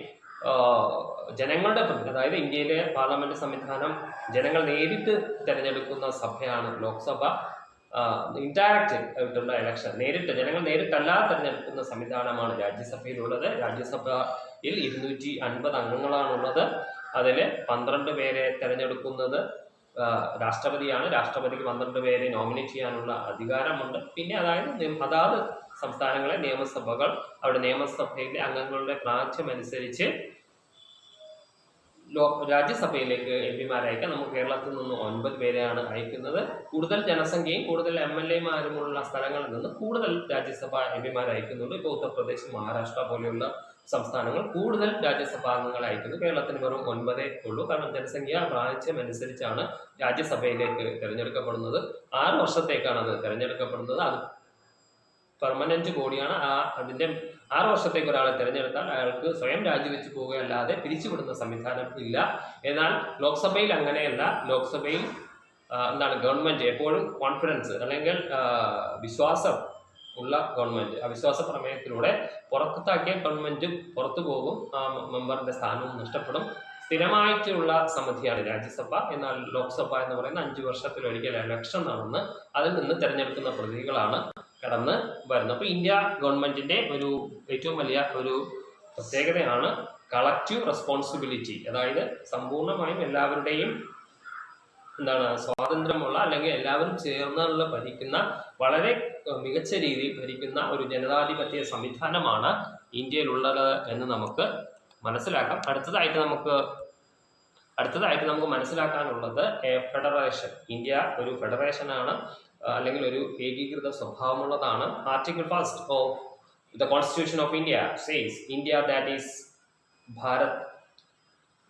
ജനങ്ങളുടെ അതായത് ഇന്ത്യയിലെ പാർലമെന്റ് സംവിധാനം ജനങ്ങൾ നേരിട്ട് തിരഞ്ഞെടുക്കുന്ന സഭയാണ് ലോക്സഭ. ഇൻഡയറക്റ്റ് ആയിട്ടുള്ള ഇലക്ഷൻ, ജനങ്ങൾ നേരിട്ടല്ലാതെ തിരഞ്ഞെടുക്കുന്ന സംവിധാനമാണ് രാജ്യസഭയിലുള്ളത്. രാജ്യസഭയിൽ 250 അംഗങ്ങളാണുള്ളത്. അതിൽ 12 പേരെ തിരഞ്ഞെടുക്കുന്നത് രാഷ്ട്രപതിയാണ്. രാഷ്ട്രപതിക്ക് 12 പേരെ നോമിനേറ്റ് ചെയ്യാനുള്ള അധികാരമുണ്ട്. പിന്നെ അതാത് സംസ്ഥാനങ്ങളെ നിയമസഭകൾ അവിടെ നിയമസഭയിലെ അംഗങ്ങളുടെ പ്രായമനുസരിച്ച് രാജ്യസഭയിലേക്ക് എം പിമാരെ അയക്കാൻ നമുക്ക് കേരളത്തിൽ നിന്ന് 9 പേരെയാണ് അയക്കുന്നത്. കൂടുതൽ ജനസംഖ്യയും കൂടുതൽ MLA-മാരുമുള്ള സ്ഥലങ്ങളിൽ നിന്ന് കൂടുതൽ രാജ്യസഭ എം പിമാരെ അയക്കുന്നുണ്ട്. ഇപ്പോൾ ഉത്തർപ്രദേശ്, മഹാരാഷ്ട്ര പോലെയുള്ള സംസ്ഥാനങ്ങൾ കൂടുതൽ രാജ്യസഭാ അംഗങ്ങളെ അയക്കുന്നു. കേരളത്തിന് വെറും 9 ഉള്ളൂ. കാരണം ജനസംഖ്യ പ്രായമനുസരിച്ചാണ് രാജ്യസഭയിലേക്ക് തിരഞ്ഞെടുക്കപ്പെടുന്നത്. 6 വർഷത്തേക്കാണ് അത് തിരഞ്ഞെടുക്കപ്പെടുന്നത്. അത് പെർമനന്റ് ബോഡിയാണ്. അതിന്റെ 6 വർഷത്തേക്ക് ഒരാളെ തിരഞ്ഞെടുത്താൽ അയാൾക്ക് സ്വയം രാജിവെച്ച് പോവുകയല്ലാതെ പിരിച്ചുവിടുന്ന സംവിധാനം ഇല്ല. എന്നാൽ ലോക്സഭയിൽ അങ്ങനെയല്ല. ലോക്സഭയിൽ ഗവൺമെന്റ് എപ്പോഴും കോൺഫിഡൻസ് അല്ലെങ്കിൽ വിശ്വാസം ഉള്ള ഗവൺമെന്റ്, അവിശ്വാസ പ്രമേയത്തിലൂടെ പുറത്താക്കിയ ഗവൺമെന്റ് പുറത്തു പോകും. ആ മെമ്പറിന്റെ സ്ഥാനവും നഷ്ടപ്പെടും. സ്ഥിരമായിട്ടുള്ള സമിതിയാണ് രാജ്യസഭ. എന്നാൽ ലോക്സഭ എന്ന് പറയുന്ന 5 വർഷത്തിലൊരിക്കൽ ഇലക്ഷൻ നടന്ന് അതിൽ നിന്ന് തിരഞ്ഞെടുക്കുന്ന പ്രതിനിധികളാണ് കടന്ന് വരുന്നത്. അപ്പോൾ ഇന്ത്യ ഗവൺമെന്റിന്റെ ഏറ്റവും വലിയ ഒരു പ്രത്യേകതയാണ് കളക്റ്റീവ് റെസ്പോൺസിബിലിറ്റി. അതായത് സമ്പൂർണമായും എല്ലാവരുടെയും സ്വാതന്ത്ര്യമുള്ള അല്ലെങ്കിൽ എല്ലാവരും ചേർന്നുള്ള ഭരിക്കുന്ന വളരെ മികച്ച രീതിയിൽ ഭരിക്കുന്ന ഒരു ജനാധിപത്യ സംവിധാനമാണ് ഇന്ത്യയിലുള്ളത് എന്ന് നമുക്ക് മനസ്സിലാക്കാം. അടുത്തതായിട്ട് നമുക്ക് മനസ്സിലാക്കാനുള്ളത് ഫെഡറേഷൻ. ഇന്ത്യ ഒരു ഫെഡറേഷനാണ് അല്ലെങ്കിൽ ഒരു ഏകീകൃത സ്വഭാവമുള്ളതാണ്. Article 1 of the constitution of India says India that is Bharat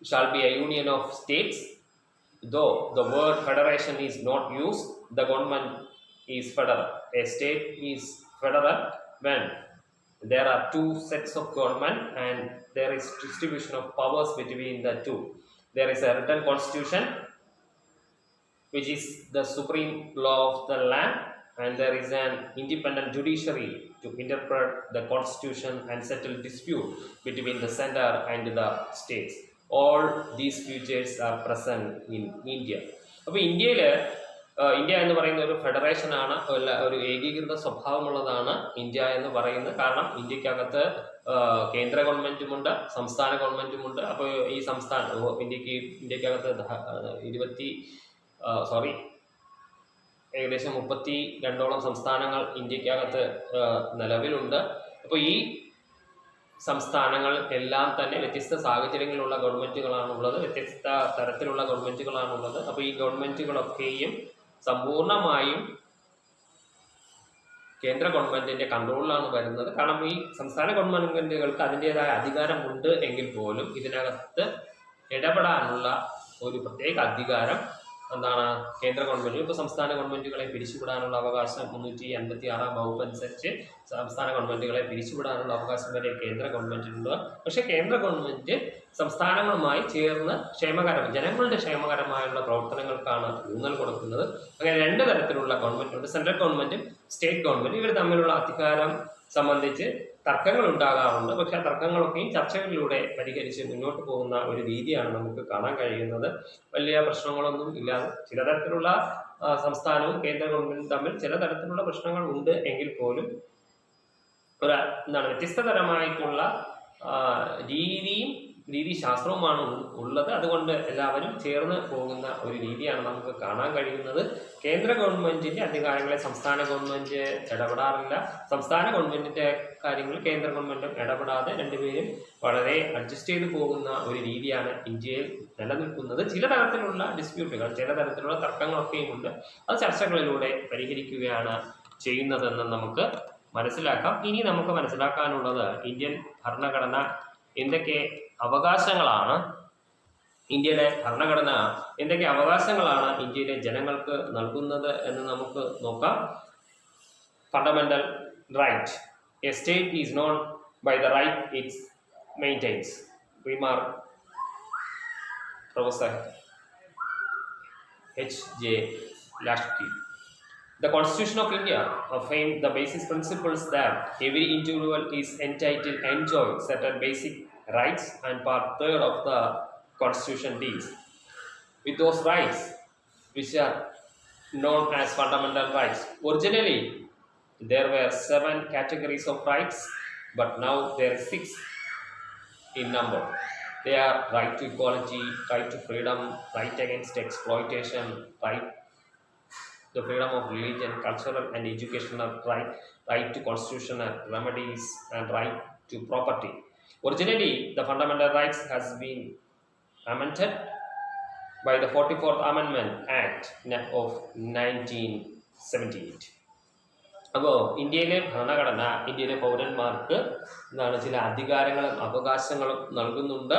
shall be a union of states. Though the word federation is not used, the government is federal. A state is federal when there are 2 sets of government and there is distribution of powers between the two. There is a written constitution which is the supreme law of the land, and there is an independent judiciary to interpret the constitution and settle dispute between the center and the states. All these features are present in India. അപ്പോൾ India എന്ന് പറയുന്ന ഒരു ഫെഡറേഷനാണ്, ഒരു ഏകീകൃത സ്വഭാവമുള്ളതാണ് India എന്ന് പറയുന്നത്. കാരണം ഇന്ത്യക്കകത്ത് കേന്ദ്ര ഗവൺമെന്റുമുണ്ട്, സംസ്ഥാന ഗവൺമെന്റുമുണ്ട്. അപ്പോൾ ഈ ഇന്ത്യക്കകത്ത് ഏകദേശം 32ഓളം സംസ്ഥാനങ്ങൾ ഇന്ത്യക്കകത്ത് നിലവിലുണ്ട്. അപ്പോൾ ഈ സംസ്ഥാനങ്ങൾ എല്ലാം തന്നെ വ്യത്യസ്ത സാഹചര്യങ്ങളിലുള്ള ഗവൺമെന്റുകളാണുള്ളത്, വ്യത്യസ്ത തരത്തിലുള്ള ഗവൺമെന്റുകളാണുള്ളത്. അപ്പോൾ ഈ ഗവൺമെന്റുകളൊക്കെയും സമ്പൂർണമായും കേന്ദ്ര ഗവൺമെന്റിന്റെ കൺട്രോളിലാണ് വരുന്നത്. കാരണം ഈ സംസ്ഥാന ഗവൺമെന്റുകൾക്ക് അതിൻ്റെതായ അധികാരമുണ്ട് എങ്കിൽ പോലും ഇതിനകത്ത് ഇടപെടാനുള്ള ഒരു പ്രത്യേക അധികാരം എന്താണ് കേന്ദ്ര ഗവൺമെൻറ് ഇപ്പോൾ സംസ്ഥാന ഗവൺമെൻറ്റുകളെ പിരിച്ചുവിടാനുള്ള അവകാശം 386 വകുപ്പ് അനുസരിച്ച് സംസ്ഥാന ഗവൺമെൻറ്റുകളെ പിരിച്ചുവിടാനുള്ള അവകാശം വരെ കേന്ദ്ര ഗവൺമെൻറ്റിനുണ്ട്. പക്ഷേ കേന്ദ്ര ഗവൺമെൻറ് സംസ്ഥാനങ്ങളുമായി ചേർന്ന് ജനങ്ങളുടെ ക്ഷേമകരമായുള്ള പ്രവർത്തനങ്ങൾക്കാണ് ഊന്നൽ കൊടുക്കുന്നത്. അങ്ങനെ രണ്ട് തരത്തിലുള്ള ഗവൺമെൻറ്റുണ്ട്. സെൻട്രൽ ഗവൺമെൻറ്റും സ്റ്റേറ്റ് ഗവൺമെൻറ്റും ഇവർ തമ്മിലുള്ള അധികാരം സംബന്ധിച്ച് തർക്കങ്ങൾ ഉണ്ടാകാറുണ്ട്. പക്ഷെ ആ തർക്കങ്ങളൊക്കെയും ചർച്ചകളിലൂടെ പരിഹരിച്ച് മുന്നോട്ട് പോകുന്ന ഒരു രീതിയാണ് നമുക്ക് കാണാൻ കഴിയുന്നത്. വലിയ പ്രശ്നങ്ങളൊന്നും ഇല്ലാതെ ചില തരത്തിലുള്ള സംസ്ഥാനവും കേന്ദ്ര ഗവൺമെന്റും തമ്മിൽ ചില തരത്തിലുള്ള പ്രശ്നങ്ങൾ ഉണ്ട് എങ്കിൽ പോലും വ്യത്യസ്ത തരമായിട്ടുള്ള രീതിശാസ്ത്രവുമാണ് ഉള്ളത്. അതുകൊണ്ട് എല്ലാവരും ചേർന്ന് പോകുന്ന ഒരു രീതിയാണ് നമുക്ക് കാണാൻ കഴിയുന്നത്. കേന്ദ്ര ഗവൺമെന്റിന്റെ അധികാരങ്ങളെ സംസ്ഥാന ഗവൺമെന്റ് ഇടപെടാറില്ല. സംസ്ഥാന ഗവൺമെന്റിന്റെ കാര്യങ്ങളിൽ കേന്ദ്ര ഗവൺമെന്റും ഇടപെടാതെ രണ്ടുപേരും വളരെ അഡ്ജസ്റ്റ് ചെയ്ത് പോകുന്ന ഒരു രീതിയാണ് ഇന്ത്യയിൽ നിലനിൽക്കുന്നത്. ചില തരത്തിലുള്ള ഡിസ്പ്യൂട്ടുകൾ, ചില തരത്തിലുള്ള തർക്കങ്ങളൊക്കെയും ഉണ്ട്. അത് ചർച്ചകളിലൂടെ പരിഹരിക്കുകയാണ് ചെയ്യുന്നതെന്ന് നമുക്ക് മനസ്സിലാക്കാം. ഇനി നമുക്ക് മനസ്സിലാക്കാനുള്ളത് ഇന്ത്യൻ ഭരണഘടന എന്തൊക്കെ അവകാശങ്ങളാണ് ഇന്ത്യയുടെ ഭരണഘടന എന്തൊക്കെ അവകാശങ്ങളാണ് ഇന്ത്യയിലെ ജനങ്ങൾക്ക് നൽകുന്നത് എന്ന് നമുക്ക് നോക്കാം. Fundamental right. A state is known by the right its maintains. Remark professor H.J. Lasky. The Constitution of India affirms the basic principles that every individual is entitled to enjoy certain basic rights, and part 3 of the Constitution deals with those rights which are known as fundamental rights. Originally, there were 7 categories of rights, but now there are 6 in number. They are right to equality, right to freedom, right against exploitation, right the freedom of religion, cultural and educational right to constitutional remedies, and right to property. Originally, the fundamental rights has been amended by the 44th Amendment Act of 1978. അപ്പോൾ ഇന്ത്യയിലെ ഭരണഘടന ഇന്ത്യയിലെ പൗരന്മാർക്ക് ചില അധികാരങ്ങളും അവകാശങ്ങളും നൽകുന്നുണ്ട്.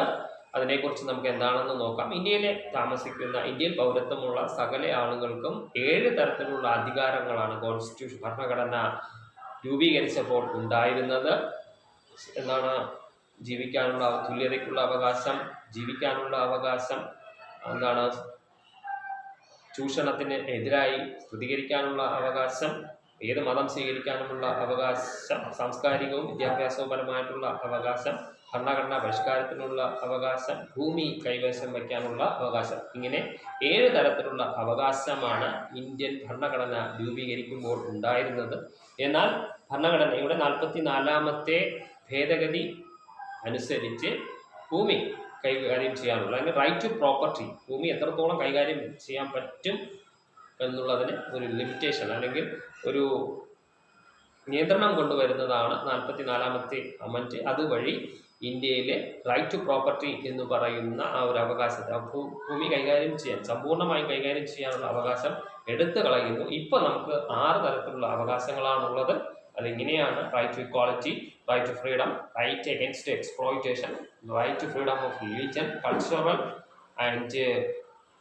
അതിനെക്കുറിച്ച് നമുക്ക് എന്താണെന്ന് നോക്കാം. ഇന്ത്യയിൽ പൗരത്വമുള്ള സകല ആളുകൾക്കും 7 തരത്തിലുള്ള അധികാരങ്ങളാണ് കോൺസ്റ്റിറ്റ്യൂഷൻ ഭരണഘടന രൂപീകരിച്ചപ്പോൾ ഉണ്ടായിരുന്നത്. ജീവിക്കാനുള്ള തുല്യതയ്ക്കുള്ള അവകാശം, ജീവിക്കാനുള്ള അവകാശം, ചൂഷണത്തിന് എതിരായി പ്രതികരിക്കാനുള്ള അവകാശം, ഏത് മതം സ്വീകരിക്കാനുമുള്ള അവകാശം, സാംസ്കാരികവും വിദ്യാഭ്യാസപരമായിട്ടുള്ള അവകാശം, ഭരണഘടനാ പരിഷ്കാരത്തിനുള്ള അവകാശം, ഭൂമി കൈവശം വയ്ക്കാനുള്ള അവകാശം. ഇങ്ങനെ 7 തരത്തിലുള്ള അവകാശമാണ് ഇന്ത്യൻ ഭരണഘടന രൂപീകരിക്കുമ്പോൾ ഉണ്ടായിരുന്നത്. എന്നാൽ ഭരണഘടനയുടെ 44ാമത്തെ ഭേദഗതി അനുസരിച്ച് ഭൂമി കൈകാര്യം ചെയ്യാനുള്ള, അല്ലെങ്കിൽ റൈറ്റ് ടു പ്രോപ്പർട്ടി, ഭൂമി എത്രത്തോളം കൈകാര്യം ചെയ്യാൻ പറ്റും എന്നുള്ളതിന് ഒരു ലിമിറ്റേഷൻ അല്ലെങ്കിൽ ഒരു നിയന്ത്രണം കൊണ്ടുവരുന്നതാണ് 44ാമത്തെ അമൻറ്റ്. അതുവഴി ഇന്ത്യയിലെ റൈറ്റ് ടു പ്രോപ്പർട്ടി എന്ന് പറയുന്ന ആ ഒരു അവകാശത്തെ, ഭൂമി കൈകാര്യം ചെയ്യാൻ, സമ്പൂർണ്ണമായും കൈകാര്യം ചെയ്യാനുള്ള അവകാശം എടുത്തു കളയുന്നു. ഇപ്പോൾ നമുക്ക് 6 തരത്തിലുള്ള അവകാശങ്ങളാണുള്ളത്. അതിങ്ങനെയാണ്: right to equality, right to freedom, right against exploitation, right to freedom of religion, cultural and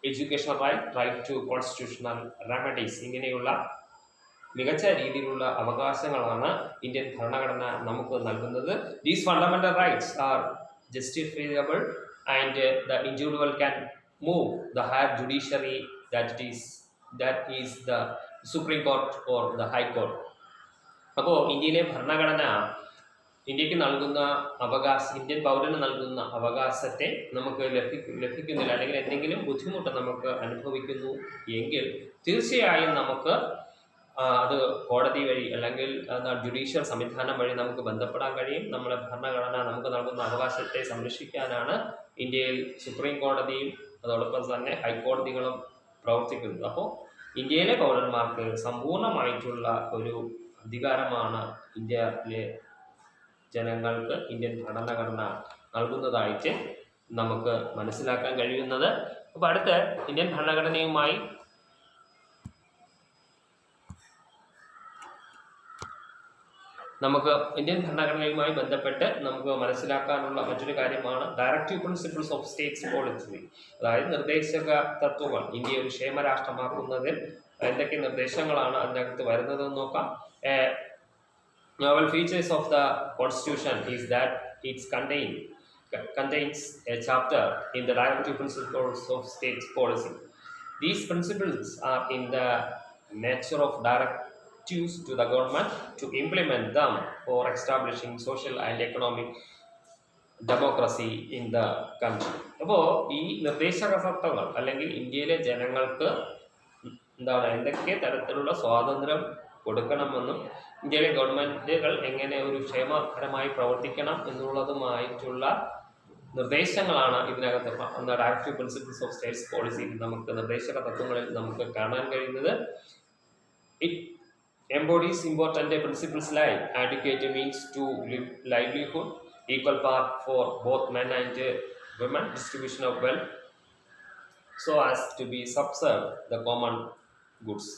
educational right, right to constitutional remedies. ഇങ്ങനെയുള്ള മികച്ച രീതിയിലുള്ള അവകാശങ്ങളാണ് ഇന്ത്യൻ ഭരണഘടന നമുക്ക് നൽകുന്നത്. These fundamental rights are justifiable and the individual can move the higher judiciary, that is the supreme court or the high court. അപ്പോൾ ഇന്ത്യയിലെ ഭരണഘടന ഇന്ത്യക്ക് നൽകുന്ന ഇന്ത്യൻ പൗരന് നൽകുന്ന അവകാശത്തെ നമുക്ക് ലഭിക്കുന്നില്ല, അല്ലെങ്കിൽ എന്തെങ്കിലും ബുദ്ധിമുട്ട് നമുക്ക് അനുഭവിക്കുന്നു എങ്കിൽ തീർച്ചയായും നമുക്ക് അത് കോടതി വഴി അല്ലെങ്കിൽ ജുഡീഷ്യൽ സംവിധാനം വഴി നമുക്ക് ബന്ധപ്പെടാൻ കഴിയും. നമ്മുടെ ഭരണഘടന നമുക്ക് നൽകുന്ന അവകാശത്തെ സംരക്ഷിക്കാനാണ് ഇന്ത്യയിൽ സുപ്രീം കോടതിയും അതോടൊപ്പം തന്നെ ഹൈക്കോടതികളും പ്രവർത്തിക്കുന്നത്. അപ്പോൾ ഇന്ത്യയിലെ പൗരന്മാർക്ക് സമ്പൂർണ്ണമായിട്ടുള്ള ഒരു അധികാരമാണ് ഇന്ത്യയിലെ ജനങ്ങൾക്ക് ഇന്ത്യൻ ഭരണഘടന നൽകുന്നതായിട്ട് നമുക്ക് മനസ്സിലാക്കാൻ കഴിയുന്നത്. അപ്പോൾ അടുത്ത ഇന്ത്യൻ ഭരണഘടനയുമായി നമുക്ക് ഇന്ത്യൻ ഭരണഘടനയുമായി ബന്ധപ്പെട്ട് നമുക്ക് മനസ്സിലാക്കാനുള്ള മറ്റൊരു കാര്യമാണ് directive principles of states policy. അതായത് നിർദ്ദേശക തത്വങ്ങൾ. ഇന്ത്യയെ ഒരു ക്ഷേമരാഷ്ട്രമാക്കുന്നതിൽ എന്തൊക്കെ നിർദ്ദേശങ്ങളാണ് അതിനകത്ത് വരുന്നതെന്ന് നോക്കാം. Novel features of the Constitution is that it contains a chapter in the directive principles of states policy. These principles are in the nature of directives to the government to implement them for establishing social and economic democracy in the country. അപ്പോൾ ഈ നിർദ്ദേശക തത്വങ്ങൾ അല്ലെങ്കിൽ ഇന്ത്യയിലെ ജനങ്ങൾക്ക് എന്തൊക്കെ തരത്തിലുള്ള സ്വാതന്ത്ര്യം കൊടുക്കണമെന്നും ഇന്ത്യയിലെ ഗവൺമെൻറ്റുകൾ എങ്ങനെ ഒരു ക്ഷേമകരമായി പ്രവർത്തിക്കണം എന്നുള്ളതുമായിട്ടുള്ള നിർദ്ദേശങ്ങളാണ് ഇതിനകത്ത് directive principles of states policy നമുക്ക് നിർദ്ദേശക തത്വങ്ങളിൽ നമുക്ക് കാണാൻ കഴിയുന്നത്. It embodies important principles like adequate means to livelihood, equal part for both men and women, distribution of wealth so as to be subserve the common goods,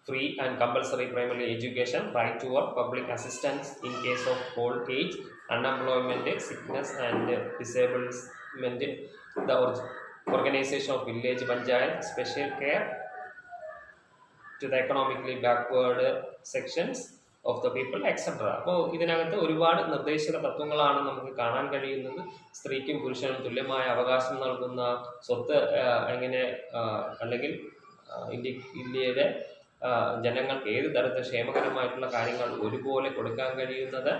free and compulsory primary education, right to work, public assistance in case of old age, unemployment, sickness and disablement, the organization of village panchayat, special care to the economically backward sections of the people etcetera. അപ്പോൾ ഇതിനകത്ത് ഒരുപാട് നിർദ്ദേശക തത്വങ്ങളാണ് നമുക്ക് കാണാൻ കഴിയുന്നത്. സ്ത്രീക്കും പുരുഷനും തുല്യമായ അവകാശം നൽകുന്ന സ്വത്ത് എങ്ങനെ അല്ലെങ്കിൽ ഇന്ത്യയിലെ ജനങ്ങൾക്ക് ഏത് തരത്തിൽ ക്ഷേമകരമായിട്ടുള്ള കാര്യങ്ങൾ ഒരുപോലെ കൊടുക്കാൻ കഴിയുന്നത്,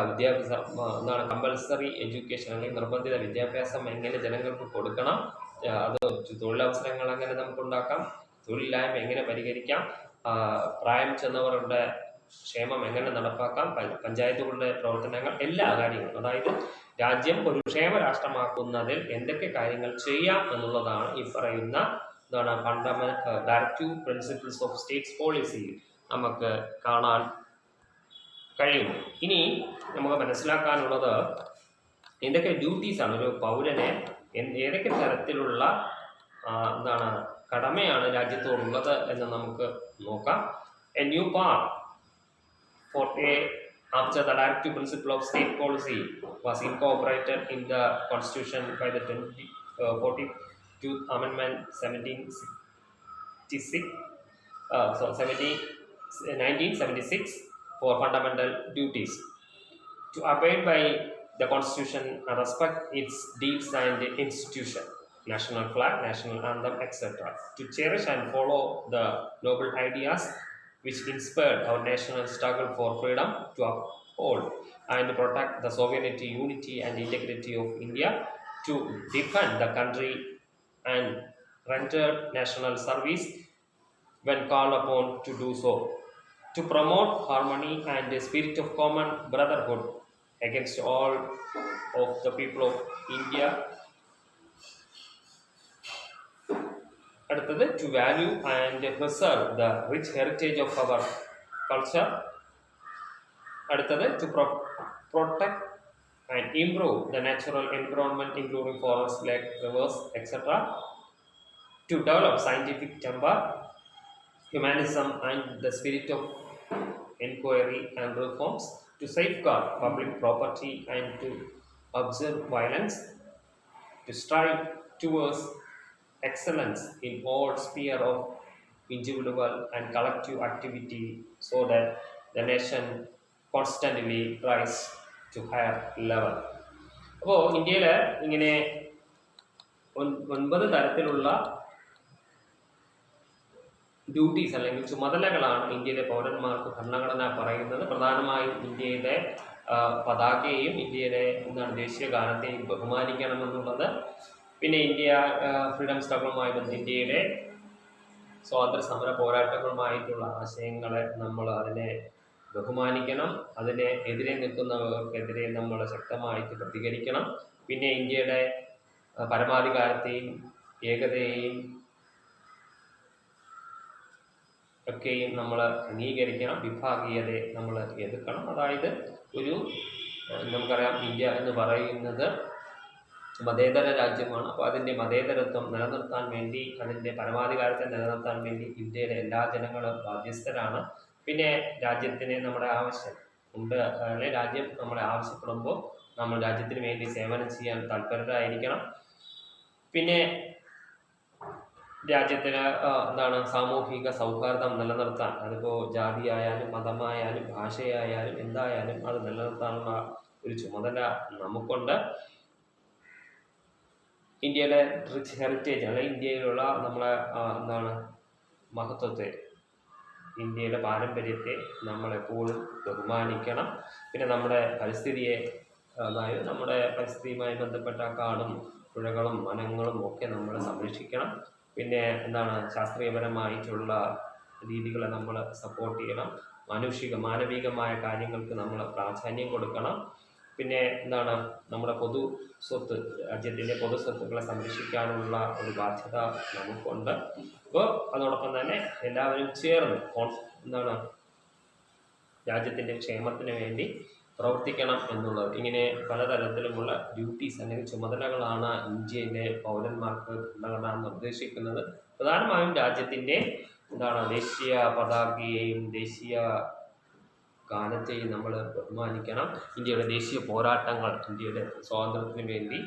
വിദ്യാഭ്യാസം കമ്പൽസറി എഡ്യൂക്കേഷൻ അല്ലെങ്കിൽ നിർബന്ധിത വിദ്യാഭ്യാസം എങ്ങനെ ജനങ്ങൾക്ക് കൊടുക്കണം, അത് തൊഴിലവസരങ്ങൾ എങ്ങനെ നമുക്ക് ഉണ്ടാക്കാം, തൊഴിലില്ലായ്മ എങ്ങനെ പരിഹരിക്കാം, പ്രായം ചെന്നവരുടെ ക്ഷേമം എങ്ങനെ നടപ്പാക്കാം, പഞ്ചായത്തുകളുടെ പ്രവർത്തനങ്ങൾ, എല്ലാ കാര്യങ്ങളും. അതായത് രാജ്യം ഒരു ക്ഷേമ രാഷ്ട്രമാക്കുന്നതിൽ എന്തൊക്കെ കാര്യങ്ങൾ ചെയ്യാം എന്നുള്ളതാണ് ഈ പറയുന്ന ഡയറക്റ്റീവ് പ്രിൻസിപ്പിൾസ് ഓഫ് സ്റ്റേറ്റ്സ് പോളിസിയിൽ നമുക്ക് കാണാൻ കഴിയുന്നു. ഇനി നമുക്ക് മനസ്സിലാക്കാനുള്ളത് എന്തൊക്കെ ഡ്യൂട്ടീസാണ് ഒരു പൗരനെ ഏതൊക്കെ തരത്തിലുള്ള കടമയാണ് രാജ്യത്തോടുള്ളത് എന്ന് നമുക്ക് നോക്കാം. A new part after the directive principle of state policy was incorporated in the constitution by the 42th amendment 1976 for fundamental duties to abide by the constitution and respect its deeds and institution, national flag, national anthem, etc., to cherish and follow the noble ideas which inspired our national struggle for freedom, to uphold and protect the sovereignty, unity and integrity of India, to defend the country and render national service when called upon to do so, to promote harmony and the spirit of common brotherhood against all of the people of India. അടുത്തത് to value and preserve the rich heritage of our culture. അടുത്തത് to protect and improve the natural environment including forests, lakes, rivers, etc. To develop scientific temper, humanism and the spirit of inquiry and reforms, to safeguard public property and to observe violence, to strive towards excellence in all sphere of individual and collective activity so that the nation constantly rise to higher level. അപ്പോൾ ഇന്ത്യയിൽ ഇങ്ങനെ 9 തരത്തിലുള്ള duties അല്ലെങ്കിൽ ചുമതലകളാണ് ഇന്ത്യയിലെ പൗരന്മാർക്ക് ഭരണഘടന പറയുന്നത്. പ്രധാനമായും ഇന്ത്യയുടെ പതാകയെയും ഇന്ത്യയിലെ ദേശീയ ഗാനത്തെയും ബഹുമാനിക്കണമെന്നുള്ളത്. പിന്നെ ഇന്ത്യ ഫ്രീഡം സ്ട്രഗിളുമായി ഇന്ത്യയുടെ സ്വാതന്ത്ര്യ സമര പോരാട്ടങ്ങളുമായിട്ടുള്ള ആശയങ്ങളെ നമ്മൾ അതിനെ ബഹുമാനിക്കണം. അതിനെ എതിരെ നിൽക്കുന്നവർക്കെതിരെ നമ്മൾ ശക്തമായിട്ട് പ്രതികരിക്കണം. പിന്നെ ഇന്ത്യയുടെ പരമാധികാരത്തെയും ഏകതയെയും ഒക്കെയും നമ്മൾ അംഗീകരിക്കണം. വിഭാഗീയതയെ നമ്മൾ എതിർക്കണം. അതായത് നമുക്കറിയാം ഇന്ത്യ എന്ന് പറയുന്നത് മതേതര രാജ്യമാണ്. അപ്പോൾ അതിൻ്റെ മതേതരത്വം നിലനിർത്താൻ വേണ്ടി, അതിൻ്റെ പരമാധികാരത്തെ നിലനിർത്താൻ വേണ്ടി ഇന്ത്യയിലെ എല്ലാ ജനങ്ങളും ബാധ്യസ്ഥരാണ്. പിന്നെ രാജ്യത്തിന് നമ്മുടെ ആവശ്യം ഉണ്ട്. അല്ലെങ്കിൽ രാജ്യം നമ്മളെ ആവശ്യപ്പെടുമ്പോൾ നമ്മൾ രാജ്യത്തിന് വേണ്ടി സേവനം ചെയ്യാൻ തൽപരരായിരിക്കണം. പിന്നെ രാജ്യത്തിന് സാമൂഹിക സൗഹാർദ്ദം നിലനിർത്താൻ, അതിപ്പോൾ ജാതിയായാലും മതമായാലും ഭാഷയായാലും എന്തായാലും അത് നിലനിർത്താനുള്ള ഒരു ചുമതല നമുക്കുണ്ട്. ഇന്ത്യയിലെ റിച്ച് ഹെറിറ്റേജ് അല്ലെങ്കിൽ ഇന്ത്യയിലുള്ള നമ്മളെ മഹത്വത്തെ, ഇന്ത്യയുടെ പാരമ്പര്യത്തെ നമ്മളെപ്പോഴും ബഹുമാനിക്കണം. പിന്നെ നമ്മുടെ പരിസ്ഥിതിയെ, അതായത് നമ്മുടെ പരിസ്ഥിതിയുമായി ബന്ധപ്പെട്ട കാടും പുഴകളും വനങ്ങളും ഒക്കെ നമ്മൾ സംരക്ഷിക്കണം. പിന്നെ ശാസ്ത്രീയപരമായിട്ടുള്ള രീതികളെ നമ്മൾ സപ്പോർട്ട് ചെയ്യണം. മാനവികമായ കാര്യങ്ങൾക്ക് നമ്മൾ പ്രാധാന്യം കൊടുക്കണം. പിന്നെ നമ്മുടെ പൊതു സ്വത്ത്, രാജ്യത്തിൻ്റെ പൊതു സ്വത്തുക്കളെ സംരക്ഷിക്കാനുള്ള ഒരു ബാധ്യത നമുക്കുണ്ട്. അപ്പോൾ അതോടൊപ്പം തന്നെ എല്ലാവരും ചേർന്ന് രാജ്യത്തിൻ്റെ ക്ഷേമത്തിന് വേണ്ടി പ്രവർത്തിക്കണം എന്നുള്ളത്. ഇങ്ങനെ പലതരത്തിലുമുള്ള ഡ്യൂട്ടീസ് അല്ലെങ്കിൽ ചുമതലകളാണ് ഇന്ത്യയിലെ പൗരന്മാർക്ക് ഭരണഘടന നിർദ്ദേശിക്കുന്നത്. പ്രധാനമായും രാജ്യത്തിൻ്റെ ദേശീയ പതാകയെയും ദേശീയ ഗാനത്തെയും നമ്മൾ ബഹുമാനിക്കണം. ഇന്ത്യയുടെ ദേശീയ പോരാട്ടങ്ങൾ, ഇന്ത്യയുടെ സ്വാതന്ത്ര്യത്തിന് വേണ്ടി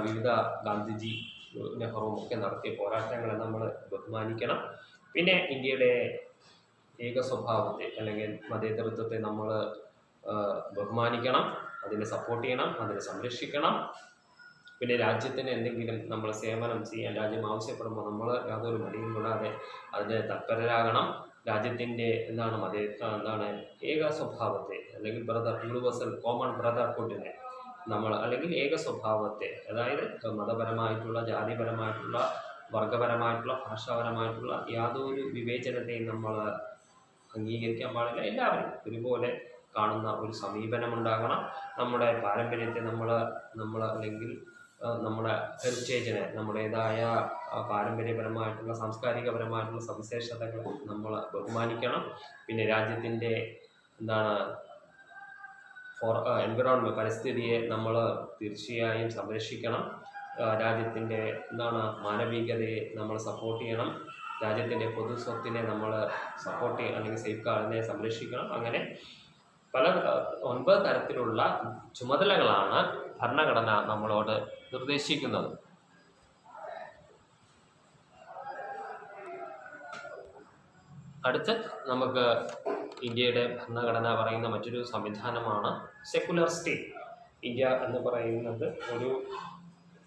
വിവിധ ഗാന്ധിജി, നെഹ്റുവും ഒക്കെ നടത്തിയ പോരാട്ടങ്ങളെ നമ്മൾ ബഹുമാനിക്കണം. പിന്നെ ഇന്ത്യയുടെ ഏക സ്വഭാവത്തെ അല്ലെങ്കിൽ മതേതരത്വത്തെ നമ്മൾ ബഹുമാനിക്കണം, അതിനെ സപ്പോർട്ട് ചെയ്യണം, അതിനെ സംരക്ഷിക്കണം. പിന്നെ രാജ്യത്തിന് എന്തെങ്കിലും നമ്മൾ സേവനം ചെയ്യാൻ രാജ്യം ആവശ്യപ്പെടുമ്പോൾ നമ്മൾ യാതൊരു മടിയും കൂടാതെ അതിന് തൽപരരാകണം. രാജ്യത്തിൻ്റെ ഏക സ്വഭാവത്തെ അല്ലെങ്കിൽ യൂണിവേഴ്സൽ കോമൺ ബ്രദർഹുഡിനെ നമ്മൾ, അല്ലെങ്കിൽ ഏക സ്വഭാവത്തെ, അതായത് മതപരമായിട്ടുള്ള, ജാതിപരമായിട്ടുള്ള, വർഗപരമായിട്ടുള്ള, ഭാഷാപരമായിട്ടുള്ള യാതൊരു വിവേചനത്തെയും നമ്മൾ അംഗീകരിക്കാൻ പാടില്ല. എല്ലാവരും ഒരുപോലെ കാണുന്ന ഒരു സമീപനമുണ്ടാകണം. നമ്മുടെ പാരമ്പര്യത്തെ നമ്മൾ അല്ലെങ്കിൽ നമ്മുടെ ഹെറിറ്റേജിനെ, നമ്മുടേതായ പാരമ്പര്യപരമായിട്ടുള്ള സാംസ്കാരികപരമായിട്ടുള്ള സവിശേഷതകൾ നമ്മൾ ബഹുമാനിക്കണം. പിന്നെ രാജ്യത്തിൻ്റെ എൻവിറോൺമെൻറ്റ്, പരിസ്ഥിതിയെ നമ്മൾ തീർച്ചയായും സംരക്ഷിക്കണം. രാജ്യത്തിൻ്റെ മാനവികതയെ നമ്മൾ സപ്പോർട്ട് ചെയ്യണം. രാജ്യത്തിൻ്റെ പൊതു സ്വത്തിനെ നമ്മൾ സപ്പോർട്ട് അല്ലെങ്കിൽ സേഫ് ഗാർഡിനെ സംരക്ഷിക്കണം. അങ്ങനെ 9 തരത്തിലുള്ള ചുമതലകളാണ് ഭരണഘടന നമ്മളോട് നിർദ്ദേശിക്കുന്നത്. അടുത്ത് നമുക്ക് ഇന്ത്യയുടെ ഭരണഘടന പറയുന്ന മറ്റൊരു സംവിധാനമാണ് സെക്കുലർ സ്റ്റേറ്റ്. ഇന്ത്യ എന്ന് പറയുന്നത് ഒരു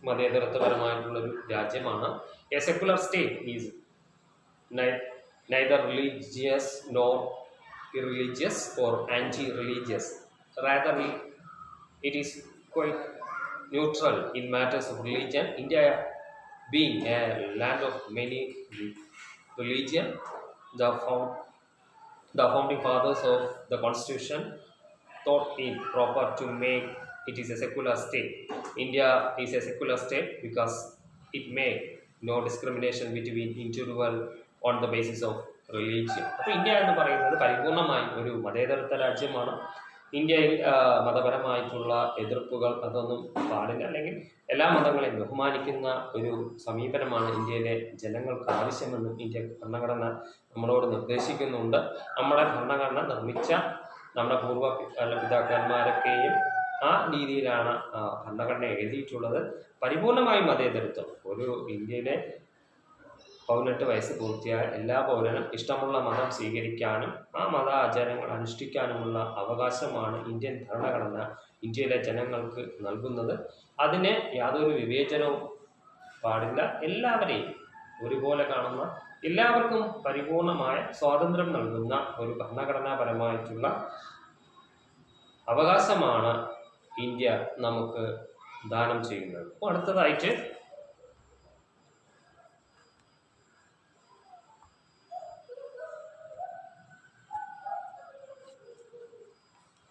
മതേതരത്വപരമായിട്ടുള്ളൊരു രാജ്യമാണ്. A secular state is neither religious nor irreligious or anti-religious. Rather, it is quite neutral in matters of religion. India being a land of many religions, the founding fathers of the constitution thought it proper to make it is a secular state. India is a secular state because it made no discrimination between individual on the basis of religion. അപ്പോൾ India എന്ന് പറയുന്നത് പരിപൂർണമായി ഒരു മതേതരത്വ രാജ്യമാണ്. ഇന്ത്യയിൽ മതപരമായിട്ടുള്ള എതിർപ്പുകൾ അതൊന്നും പാടില്ല, അല്ലെങ്കിൽ എല്ലാ മതങ്ങളെയും ബഹുമാനിക്കുന്ന ഒരു സമീപനമാണ് ഇന്ത്യയിലെ ജനങ്ങൾക്ക് ആവശ്യമെന്നും ഇന്ത്യ ഭരണഘടന നമ്മളോട് നിർദ്ദേശിക്കുന്നുണ്ട്. നമ്മുടെ ഭരണഘടന നിർമ്മിച്ച നമ്മുടെ പിതാക്കന്മാരൊക്കെയും ആ രീതിയിലാണ് ഭരണഘടന എഴുതിയിട്ടുള്ളത്. പരിപൂർണമായും മതേതരത്വം. ഒരു ഇന്ത്യയിലെ 18 വയസ്സ് പൂർത്തിയായ എല്ലാ പൗരനും ഇഷ്ടമുള്ള മതം സ്വീകരിക്കാനും ആ മത ആചാരങ്ങൾ അനുഷ്ഠിക്കാനുമുള്ള അവകാശമാണ് ഇന്ത്യൻ ഭരണഘടന ഇന്ത്യയിലെ ജനങ്ങൾക്ക് നൽകുന്നത്. അതിന് യാതൊരു വിവേചനവും പാടില്ല. എല്ലാവരെയും ഒരുപോലെ കാണുന്ന, എല്ലാവർക്കും പരിപൂർണമായ സ്വാതന്ത്ര്യം നൽകുന്ന ഒരു ഭരണഘടനാപരമായിട്ടുള്ള അവകാശമാണ് ഇന്ത്യ നമുക്ക് ദാനം ചെയ്യുന്നത്. അപ്പോൾ അടുത്തതായിട്ട്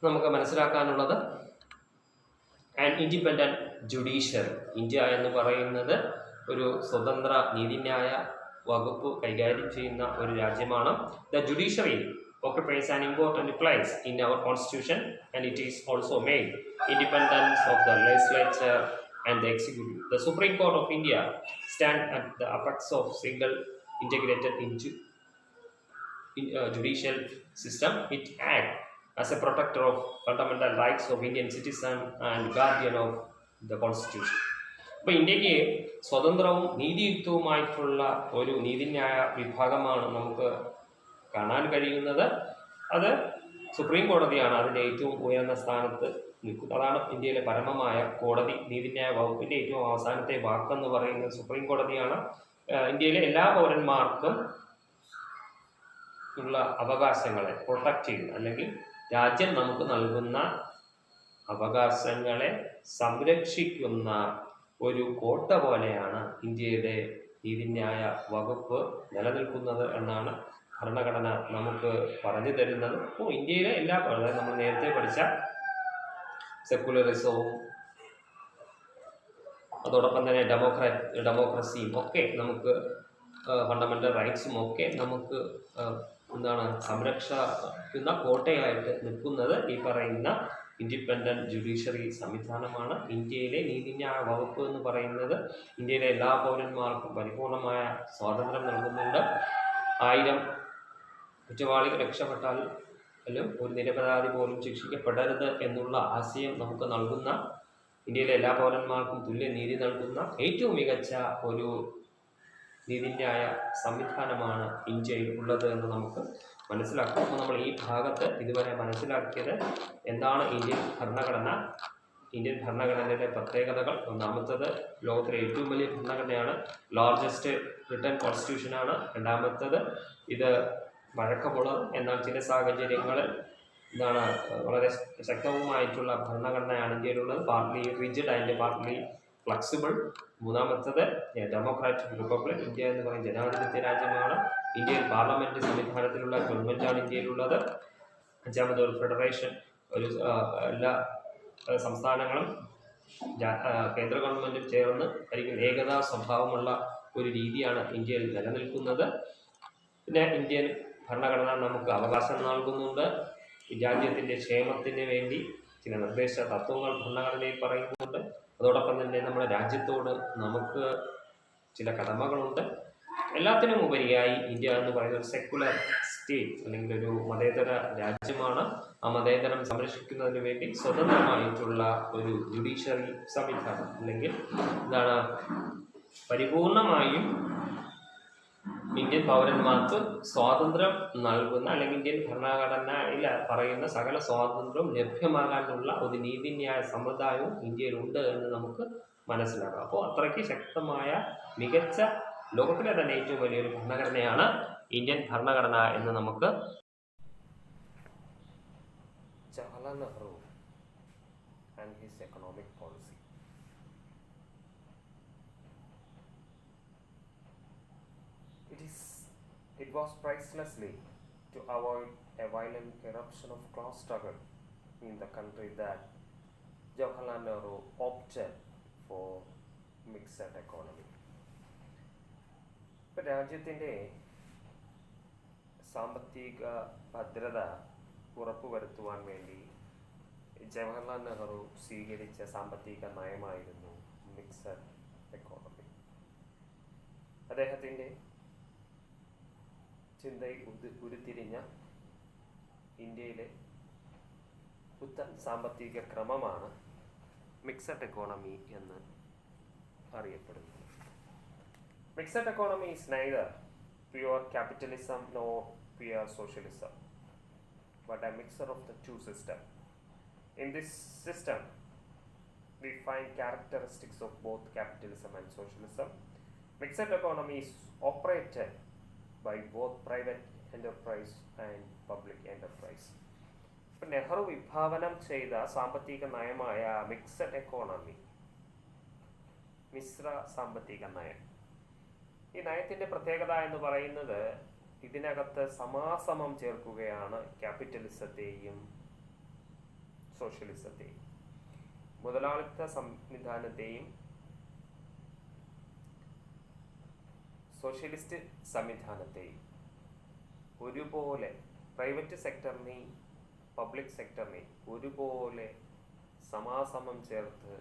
നമുക്ക് മനസ്സിലാക്കാനുള്ളത് ആൻഡ് ഇൻഡിപെൻഡൻറ്റ് ജുഡീഷ്യറി. ഇന്ത്യ എന്ന് പറയുന്നത് ഒരു സ്വതന്ത്ര നീതിന്യായ വകുപ്പ് കൈകാര്യം ചെയ്യുന്ന ഒരു രാജ്യമാണ്. The judiciary occupies an important place in our constitution, and it is also made independent of the legislature and the executive. The Supreme Court of India stands at the apex of single integrated judicial system. It acts as a protector of fundamental rights of Indian citizen and guardian of the constitution. അപ്പോൾ ഇന്ത്യക്ക് സ്വതന്ത്രവും നീതിയുക്തവുമായിട്ടുള്ള ഒരു നീതിന്യായ വിഭാഗമാണ് നമുക്ക് കാണാൻ കഴിയുന്നത്. അത് സുപ്രീം കോടതിയാണ് അതിൻ്റെ ഏറ്റവും ഉയർന്ന സ്ഥാനത്ത് നിൽക്കുന്നത്. അതാണ് ഇന്ത്യയിലെ പരമമായ കോടതി. നീതിന്യായ വകുപ്പിൻ്റെ ഏറ്റവും അവസാനത്തെ വാക്കെന്ന് പറയുന്നത് സുപ്രീം കോടതിയാണ്. ഇന്ത്യയിലെ എല്ലാ പൗരന്മാർക്കും ഉള്ള അവകാശങ്ങളെ പ്രൊട്ടക്റ്റ് ചെയ്യുന്ന, അല്ലെങ്കിൽ രാജ്യം നമുക്ക് നൽകുന്ന അവകാശങ്ങളെ സംരക്ഷിക്കുന്ന ഒരു കോട്ട പോലെയാണ് ഇന്ത്യയുടെ നീതിന്യായ വകുപ്പ് നിലനിൽക്കുന്നത് എന്നാണ് ഭരണഘടന നമുക്ക് പറഞ്ഞു തരുന്നത്. അപ്പോൾ ഇന്ത്യയിലെ എല്ലാ, അതായത് നമ്മൾ നേരത്തെ പഠിച്ച സെക്കുലറിസവും അതോടൊപ്പം തന്നെ ഡെമോക്രസിയും ഒക്കെ നമുക്ക്, ഫണ്ടമെൻ്റൽ റൈറ്റ്സും ഒക്കെ നമുക്ക് സംരക്ഷിക്കുന്ന കോട്ടയായിട്ട് നിൽക്കുന്നത് ഈ പറയുന്ന ഇൻഡിപെൻഡൻറ്റ് ജുഡീഷ്യറി സംവിധാനമാണ്. ഇന്ത്യയിലെ നീതിന്യായ വകുപ്പ് എന്ന് പറയുന്നത് ഇന്ത്യയിലെ എല്ലാ പൗരന്മാർക്കും പരിപൂർണമായ സ്വാതന്ത്ര്യം നൽകുന്നുണ്ട്. 1000 കുറ്റവാളികൾ രക്ഷപ്പെട്ടാലും ഒരു നിരപരാധി പോലും ശിക്ഷിക്കപ്പെടരുത് എന്നുള്ള ആശയം നമുക്ക് നൽകുന്ന, ഇന്ത്യയിലെ എല്ലാ പൗരന്മാർക്കും തുല്യ നീതി നൽകുന്ന ഏറ്റവും മികച്ച ഒരു നീതിന്യായ സംവിധാനമാണ് ഇന്ത്യയിൽ ഉള്ളത് എന്ന് നമുക്ക് മനസ്സിലാക്കാം. അപ്പോൾ നമ്മൾ ഈ ഭാഗത്ത് ഇതുവരെ മനസ്സിലാക്കിയത് എന്താണ് ഇന്ത്യൻ ഭരണഘടനയുടെ പ്രത്യേകതകൾ. ഒന്നാമത്തത് ലോകത്തിലെ ഏറ്റവും വലിയ ഭരണഘടനയാണ്, ലാർജസ്റ്റ് റിട്ടൺ കോൺസ്റ്റിറ്റ്യൂഷനാണ്. രണ്ടാമത്തത് ഇത് വഴക്കമുള്ളത്, എന്നാൽ ചില സാഹചര്യങ്ങളിൽ വളരെ ശക്തവുമായിട്ടുള്ള ഭരണഘടനയാണ് ഇന്ത്യയിലുള്ളത്. Partly rigid and partly flexible. മൂന്നാമത്തത് ഡെമോക്രാറ്റിക് റിപ്പബ്ലിക്. ഇന്ത്യ എന്ന് പറയുന്ന ജനാധിപത്യ രാജ്യമാണ്. ഇന്ത്യയിൽ പാർലമെന്റ് സംവിധാനത്തിലുള്ള ഗവൺമെൻറ്റാണ് ഇന്ത്യയിലുള്ളത്. അഞ്ചാമത് ഒരു ഫെഡറേഷൻ, എല്ലാ സംസ്ഥാനങ്ങളും കേന്ദ്ര ഗവൺമെൻറ്റും ചേർന്ന് ഭരിക്കുന്ന ഏകതാ സ്വഭാവമുള്ള ഒരു രീതിയാണ് ഇന്ത്യയിൽ നിലനിൽക്കുന്നത്. പിന്നെ ഇന്ത്യൻ ഭരണഘടന നമുക്ക് അവകാശം നൽകുന്നുണ്ട്. രാജ്യത്തിൻ്റെ ക്ഷേമത്തിന് വേണ്ടി ചില നിർദ്ദേശ തത്വങ്ങൾ ഭരണഘടനയിൽ പറയുന്നുണ്ട്. അതോടൊപ്പം തന്നെ നമ്മുടെ രാജ്യത്തോട് നമുക്ക് ചില കടമകളുണ്ട്. എല്ലാത്തിനും ഉപരിയായി ഇന്ത്യ എന്ന് പറയുന്ന ഒരു സെക്കുലർ സ്റ്റേറ്റ്, അല്ലെങ്കിൽ ഒരു മതേതര രാജ്യമാണ്. ആ മതേതരം സംരക്ഷിക്കുന്നതിന് വേണ്ടി സ്വതന്ത്രമായിട്ടുള്ള ഒരു ജുഡീഷ്യറി സംവിധാനം, അല്ലെങ്കിൽ പരിപൂർണമായും ഇന്ത്യൻ പൗരന്മാർക്ക് സ്വാതന്ത്ര്യം നൽകുന്ന, അല്ലെങ്കിൽ ഇന്ത്യൻ ഭരണഘടനയിൽ പറയുന്ന സകല സ്വാതന്ത്ര്യവും ലഭ്യമാകാനുള്ള ഒരു നീതിന്യായ സമ്പ്രദായവും ഇന്ത്യയിലുണ്ട് എന്ന് നമുക്ക് മനസ്സിലാക്കാം. അപ്പോൾ അത്രയ്ക്ക് ശക്തമായ, മികച്ച, ലോകത്തിലെ തന്നെ ഏറ്റവും വലിയൊരു ഭരണഘടനയാണ് ഇന്ത്യൻ ഭരണഘടന എന്ന് നമുക്ക്. Jawaharlal Nehru and his economic policy. It was pricelessly to avoid a violent eruption of class struggle in the country that Jawaharlal Nehru opted for mixed economy. ഇപ്പോൾ രാജ്യത്തിൻ്റെ സാമ്പത്തിക ഭദ്രത ഉറപ്പുവരുത്തുവാൻ വേണ്ടി ജവഹർലാൽ നെഹ്റു സ്വീകരിച്ച സാമ്പത്തിക നയമായിരുന്നു മിക്സഡ് എക്കോണമി. അദ്ദേഹത്തിൻ്റെ ചിന്തയിൽ ഉരുത്തിരിഞ്ഞ ഇന്ത്യയിലെ പുത്തൻ സാമ്പത്തിക ക്രമമാണ് മിക്സഡ് എക്കോണമി എന്ന് അറിയപ്പെടുന്നത്. Mixed economy is neither pure capitalism nor pure socialism, but a mixture of the two systems. In this system, we find characteristics of both capitalism and socialism. Mixed economy is operated by both private enterprise and public enterprise. ഇപ്പോൾ നെഹ്റു വിഭാവനം ചെയ്ത സാമ്പത്തിക നയമായ mixed economy, Mishra സാമ്പത്തിക നയം, ഈ നയത്തിൻ്റെ പ്രത്യേകത എന്ന് പറയുന്നത് ഇതിനകത്ത് സമാസമം ചേർക്കുകയാണ് ക്യാപിറ്റലിസത്തെയും സോഷ്യലിസത്തെയും, മുതലാളിത്ത സംവിധാനത്തെയും സോഷ്യലിസ്റ്റ് സംവിധാനത്തെയും ഒരുപോലെ, പ്രൈവറ്റ് സെക്ടറിനെയും പബ്ലിക് സെക്ടറിനെയും ഒരുപോലെ സമാസമം ചേർത്ത്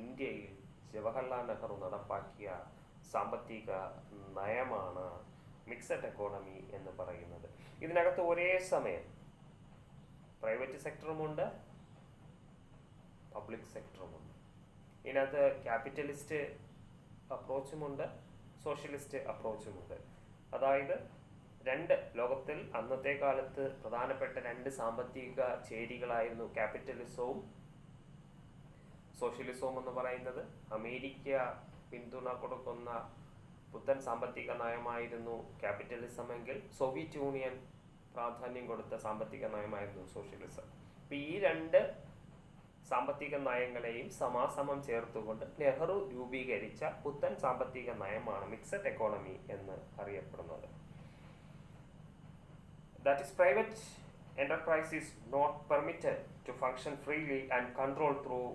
ഇന്ത്യയിൽ ജവഹർലാൽ നെഹ്റു നടപ്പാക്കിയ സാമ്പത്തിക നയമാണ് മിക്സഡ് എക്കോണമി എന്ന് പറയുന്നത്. ഇതിനകത്ത് ഒരേ സമയം പ്രൈവറ്റ് സെക്ടറുമുണ്ട്, പബ്ലിക് സെക്ടറുമുണ്ട്. ഇതിനകത്ത് ക്യാപിറ്റലിസ്റ്റ് അപ്രോച്ചുമുണ്ട്, സോഷ്യലിസ്റ്റ് അപ്രോച്ചുമുണ്ട്. അതായത് ലോകത്തിൽ അന്നത്തെ കാലത്ത് പ്രധാനപ്പെട്ട 2 സാമ്പത്തിക ചേരികളായിരുന്നു ക്യാപിറ്റലിസവും സോഷ്യലിസവും എന്ന് പറയുന്നത്. അമേരിക്ക പിന്തുണ കൊടുക്കുന്ന പുത്തൻ സാമ്പത്തിക നയമായിരുന്നു ക്യാപിറ്റലിസം എങ്കിൽ സോവിയറ്റ് യൂണിയൻ പ്രാധാന്യം കൊടുത്ത സാമ്പത്തിക നയമായിരുന്നു സോഷ്യലിസം. അപ്പൊ ഈ 2 സാമ്പത്തിക നയങ്ങളെയും സമാസമം ചേർത്തുകൊണ്ട് നെഹ്റു രൂപീകരിച്ച പുത്തൻ സാമ്പത്തിക നയമാണ് മിക്സഡ് എക്കോണമി എന്ന് അറിയപ്പെടുന്നത്. That is, private enterprise is not permitted to function freely and control through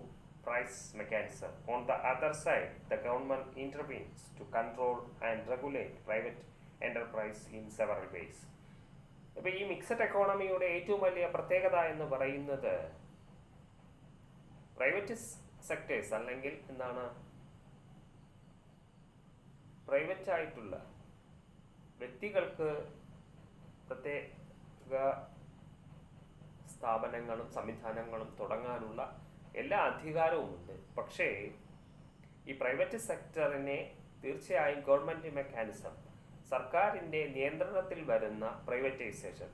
price mechanism. On the other side, the government intervenes to control and regulate private enterprise in several ways. അപ്പോൾ ഈ mixed എക്കോണമിയുടെ ഏറ്റവും വലിയ പ്രത്യേകത എന്ന് പറയുന്നത് private sectors അല്ലെങ്കിൽ private ആയിട്ടുള്ള വ്യക്തികൾക്ക് പ്രത്യേക സ്ഥാപനങ്ങളും സംവിധാനങ്ങളും തുടങ്ങാനുള്ള എല്ലാ അധികാരവുമുണ്ട്. പക്ഷേ ഈ പ്രൈവറ്റ് സെക്ടറിനെ തീർച്ചയായും ഗവൺമെന്റ് മെക്കാനിസം, സർക്കാരിൻ്റെ നിയന്ത്രണത്തിൽ വരുന്ന പ്രൈവറ്റൈസേഷൻ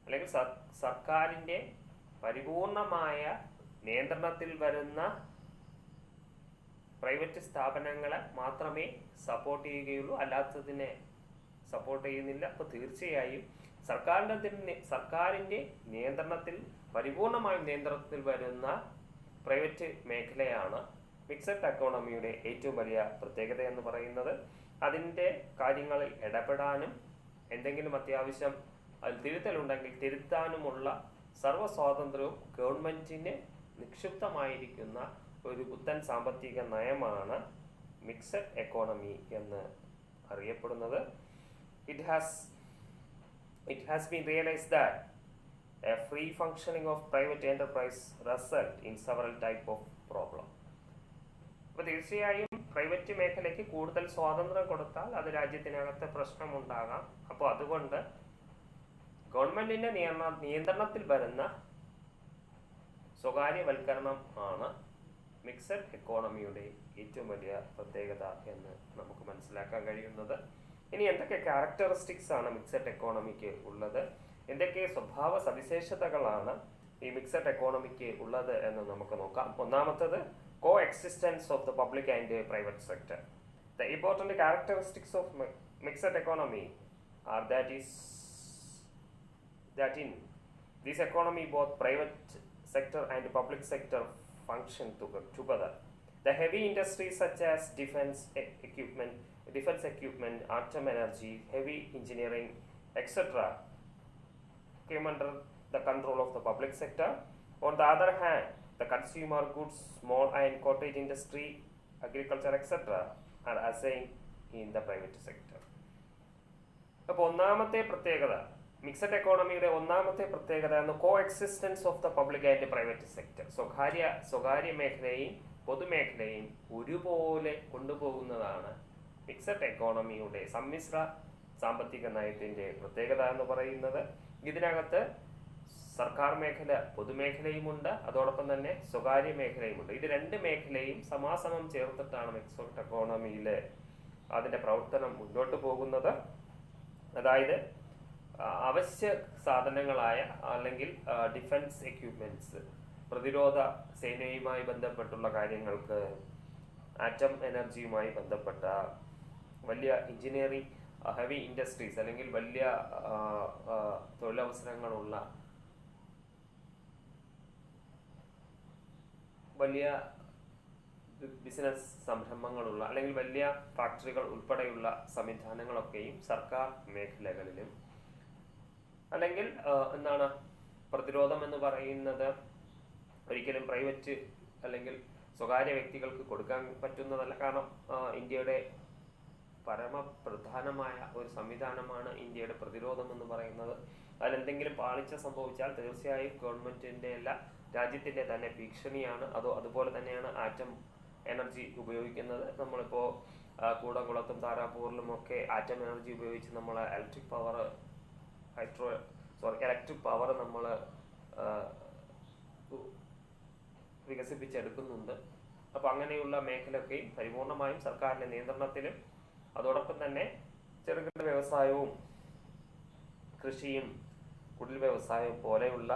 അല്ലെങ്കിൽ സർക്കാരിൻ്റെ പരിപൂർണമായ നിയന്ത്രണത്തിൽ വരുന്ന പ്രൈവറ്റ് സ്ഥാപനങ്ങളെ മാത്രമേ സപ്പോർട്ട് ചെയ്യുകയുള്ളൂ, അല്ലാത്തതിനെ സപ്പോർട്ട് ചെയ്യുന്നില്ല. അപ്പോൾ തീർച്ചയായും സർക്കാരിൻ്റെ നിയന്ത്രണത്തിൽ പരിപൂർണമായും നിയന്ത്രണത്തിൽ വരുന്ന പ്രൈവറ്റ് മേഖലയാണ് മിക്സഡ് എക്കോണമിയുടെ ഏറ്റവും വലിയ പ്രത്യേകത എന്ന് പറയുന്നത്. അതിൻ്റെ കാര്യങ്ങളിൽ ഇടപെടാനും എന്തെങ്കിലും അത്യാവശ്യം അതിൽ തിരുത്തലുണ്ടെങ്കിൽ തിരുത്താനുമുള്ള സർവ്വ സ്വാതന്ത്ര്യവും ഗവൺമെന്റിന് നിക്ഷിപ്തമായിരിക്കുന്ന ഒരു പുത്തൻ സാമ്പത്തിക നയമാണ് മിക്സഡ് എക്കോണമി എന്ന് അറിയപ്പെടുന്നത്. It has been realized that a free functioning of private enterprise result in several type of problem. അപ്പോൾ തീർച്ചയായും പ്രൈവറ്റ് മേഖലയ്ക്ക് കൂടുതൽ സ്വാതന്ത്ര്യം കൊടുത്താൽ അത് രാജ്യത്തിനകത്ത് പ്രശ്നമുണ്ടാകാം. അപ്പോൾ അതുകൊണ്ട് ഗവൺമെന്റിന്റെ നിയന്ത്രണത്തിൽ വരുന്ന സ്വകാര്യവൽക്കരണം ആണ് മിക്സഡ് എക്കോണമിയുടെ ഏറ്റവും വലിയ പ്രത്യേകത എന്ന് നമുക്ക് മനസ്സിലാക്കാൻ കഴിയുന്നത്. ഇനി എന്തൊക്കെ ക്യാരക്ടറിസ്റ്റിക്സ് ആണ് മിക്സഡ് എക്കോണമിക്ക് ഉള്ളത്, എന്തൊക്കെ സ്വഭാവ സവിശേഷതകളാണ് ഈ മിക്സഡ് എക്കോണമിക്ക് ഉള്ളത് എന്ന് നമുക്ക് നോക്കാം. ഒന്നാമത്തത് coexistence of the public and private sector. The important characteristics of mixed economy are that in this economy both private sector and public sector function together. The heavy industries such as defense equipment, atom energy, heavy engineering, etc. came under the control of the public sector. On the other hand, the consumer goods, small and cottage industry, agriculture, etc. are assigned in the private sector. അപ്പോൾ ഒന്നാമത്തെ പ്രത്യേകത, mixed എക്കോണമിയുടെ ഒന്നാമത്തെ പ്രത്യേകത എന്ന് coexistence of the public and private sector. സ്വകാര്യ മേഖലയും പൊതുമേഖലയും ഒരുപോലെ കൊണ്ടുപോകുന്നതാണ് mixed എക്കോണമിയുടെ സമ്മിശ്ര സാമ്പത്തിക നയത്തിൻ്റെ പ്രത്യേകത എന്ന് പറയുന്നത്. ഇതിനകത്ത് സർക്കാർ മേഖല, പൊതുമേഖലയുമുണ്ട്, അതോടൊപ്പം തന്നെ സ്വകാര്യ മേഖലയുമുണ്ട്. ഇത് 2 മേഖലയും സമാസമം ചേർത്തിട്ടാണ് മിക്സഡ് എക്കോണമിയിൽ അതിൻ്റെ പ്രവർത്തനം മുന്നോട്ട് പോകുന്നത്. അതായത് അവശ്യ സാധനങ്ങളായ അല്ലെങ്കിൽ ഡിഫൻസ് എക്യുപ്മെന്റ്സ്, പ്രതിരോധ സേനയുമായി ബന്ധപ്പെട്ടുള്ള കാര്യങ്ങൾക്ക്, ആറ്റം എനർജിയുമായി ബന്ധപ്പെട്ട വലിയ എഞ്ചിനീയറിംഗ്, ഹെവി ഇൻഡസ്ട്രീസ് അല്ലെങ്കിൽ വലിയ തൊഴിലവസരങ്ങളുള്ള വലിയ ബിസിനസ് സംരംഭങ്ങളുള്ള അല്ലെങ്കിൽ വലിയ ഫാക്ടറികൾ ഉൾപ്പെടെയുള്ള സംവിധാനങ്ങളൊക്കെയും സർക്കാർ മേഖലകളിലും, അല്ലെങ്കിൽ പ്രതിരോധം എന്ന് പറയുന്നത് ഒരിക്കലും പ്രൈവറ്റ് അല്ലെങ്കിൽ സ്വകാര്യ വ്യക്തികൾക്ക് കൊടുക്കാൻ പറ്റുന്നതല്ല. കാരണം ഇന്ത്യയുടെ പരമപ്രധാനമായ ഒരു സംവിധാനമാണ് ഇന്ത്യയുടെ പ്രതിരോധം എന്ന് പറയുന്നത്. അതിലെന്തെങ്കിലും പാളിച്ച സംഭവിച്ചാൽ തീർച്ചയായും ഗവൺമെന്റിന്റെ അല്ല, രാജ്യത്തിന്റെ തന്നെ ഭീഷണിയാണ്. അതുപോലെ തന്നെയാണ് ആറ്റം എനർജി ഉപയോഗിക്കുന്നത്. നമ്മളിപ്പോൾ കൂടംകുളത്തും താരാപൂരിലും ഒക്കെ ആറ്റം എനർജി ഉപയോഗിച്ച് നമ്മൾ ഇലക്ട്രിക് പവർ നമ്മൾ വികസിപ്പിച്ചെടുക്കുന്നുണ്ട്. അപ്പോൾ അങ്ങനെയുള്ള മേഖലയൊക്കെയും പരിപൂർണമായും സർക്കാരിൻ്റെ നിയന്ത്രണത്തിലും അതോടൊപ്പം തന്നെ ചെറുകിട വ്യവസായവും കൃഷിയും കുടിൽ വ്യവസായവും പോലെയുള്ള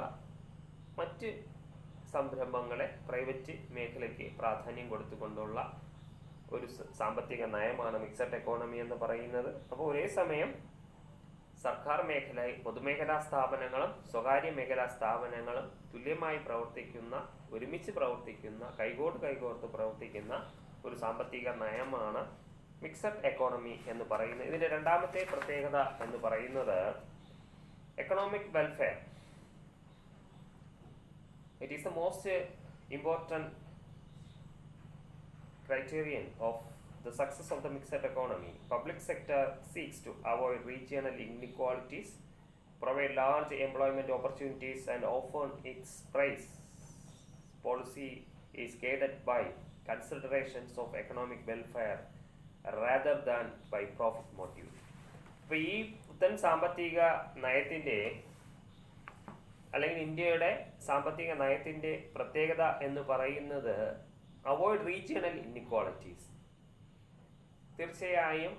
മറ്റ് സംരംഭങ്ങളെ പ്രൈവറ്റ് മേഖലയ്ക്ക് പ്രാധാന്യം കൊടുത്തുകൊണ്ടുള്ള ഒരു സാമ്പത്തിക നയമാണ് മിക്സഡ് എക്കോണമി എന്ന് പറയുന്നത്. അപ്പോൾ ഒരേ സമയം സർക്കാർ മേഖല, പൊതുമേഖലാ സ്ഥാപനങ്ങളും സ്വകാര്യ മേഖലാ സ്ഥാപനങ്ങളും തുല്യമായി പ്രവർത്തിക്കുന്ന, ഒരുമിച്ച് പ്രവർത്തിക്കുന്ന, കൈകോർത്ത് പ്രവർത്തിക്കുന്ന ഒരു സാമ്പത്തിക നയമാണ് മിക്സഡ് എക്കോണമി എന്ന് പറയുന്നത്. ഇതിൻ്റെ രണ്ടാമത്തെ പ്രത്യേകത എന്ന് പറയുന്നത് economic welfare. It is the most important criterion of the success of the mixed economy. Public sector seeks to avoid regional inequalities, provide large employment opportunities, and often its price policy is guided by considerations of economic welfare rather than by profit motive. അപ്പോൾ ഈ പുത്തൻ സാമ്പത്തിക നയത്തിൻ്റെ അല്ലെങ്കിൽ ഇന്ത്യയുടെ സാമ്പത്തിക നയത്തിൻ്റെ പ്രത്യേകത എന്ന് പറയുന്നത് അവോയ്ഡ് റീജിയണൽ ഇൻഇക്വാളിറ്റീസ്. തീർച്ചയായും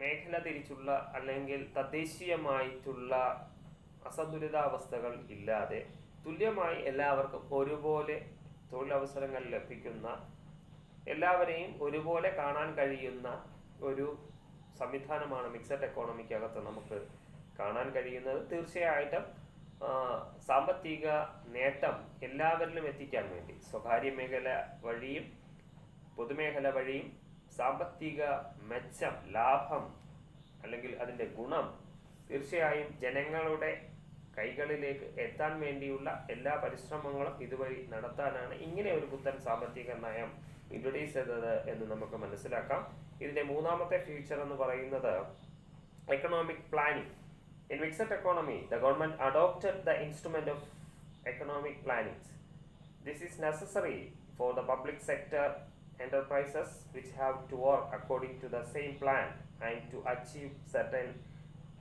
മേഖല തിരിച്ചുള്ള അല്ലെങ്കിൽ തദ്ദേശീയമായിട്ടുള്ള അസന്തുലിതാവസ്ഥകൾ ഇല്ലാതെ തുല്യമായി എല്ലാവർക്കും ഒരുപോലെ തൊഴിലവസരങ്ങൾ ലഭിക്കുന്ന, എല്ലാവരെയും ഒരുപോലെ കാണാൻ കഴിയുന്ന ഒരു സംവിധാനമാണ് മിക്സഡ് എക്കോണമിക്കകത്ത് നമുക്ക് കാണാൻ കഴിയുന്നത്. തീർച്ചയായിട്ടും സാമ്പത്തിക നേട്ടം എല്ലാവരിലും എത്തിക്കാൻ വേണ്ടി സ്വകാര്യ മേഖല വഴിയും പൊതുമേഖല വഴിയും സാമ്പത്തിക മെച്ചം, ലാഭം അല്ലെങ്കിൽ അതിൻ്റെ ഗുണം തീർച്ചയായും ജനങ്ങളുടെ കൈകളിലേക്ക് എത്താൻ വേണ്ടിയുള്ള എല്ലാ പരിശ്രമങ്ങളും ഇതുവഴി നടത്താനാണ് ഇങ്ങനെ ഒരു പുത്തൻ സാമ്പത്തിക നയം ഇൻട്രൊഡ്യൂസ് ചെയ്തത് എന്ന് നമുക്ക് മനസ്സിലാക്കാം. ഇതിൻ്റെ മൂന്നാമത്തെ ഫീച്ചർ എന്ന് പറയുന്നത് economic planning. In mixed economy, the government adopted the instrument of economic planning. This is necessary for the public sector enterprises which have to work according to the same plan and to achieve certain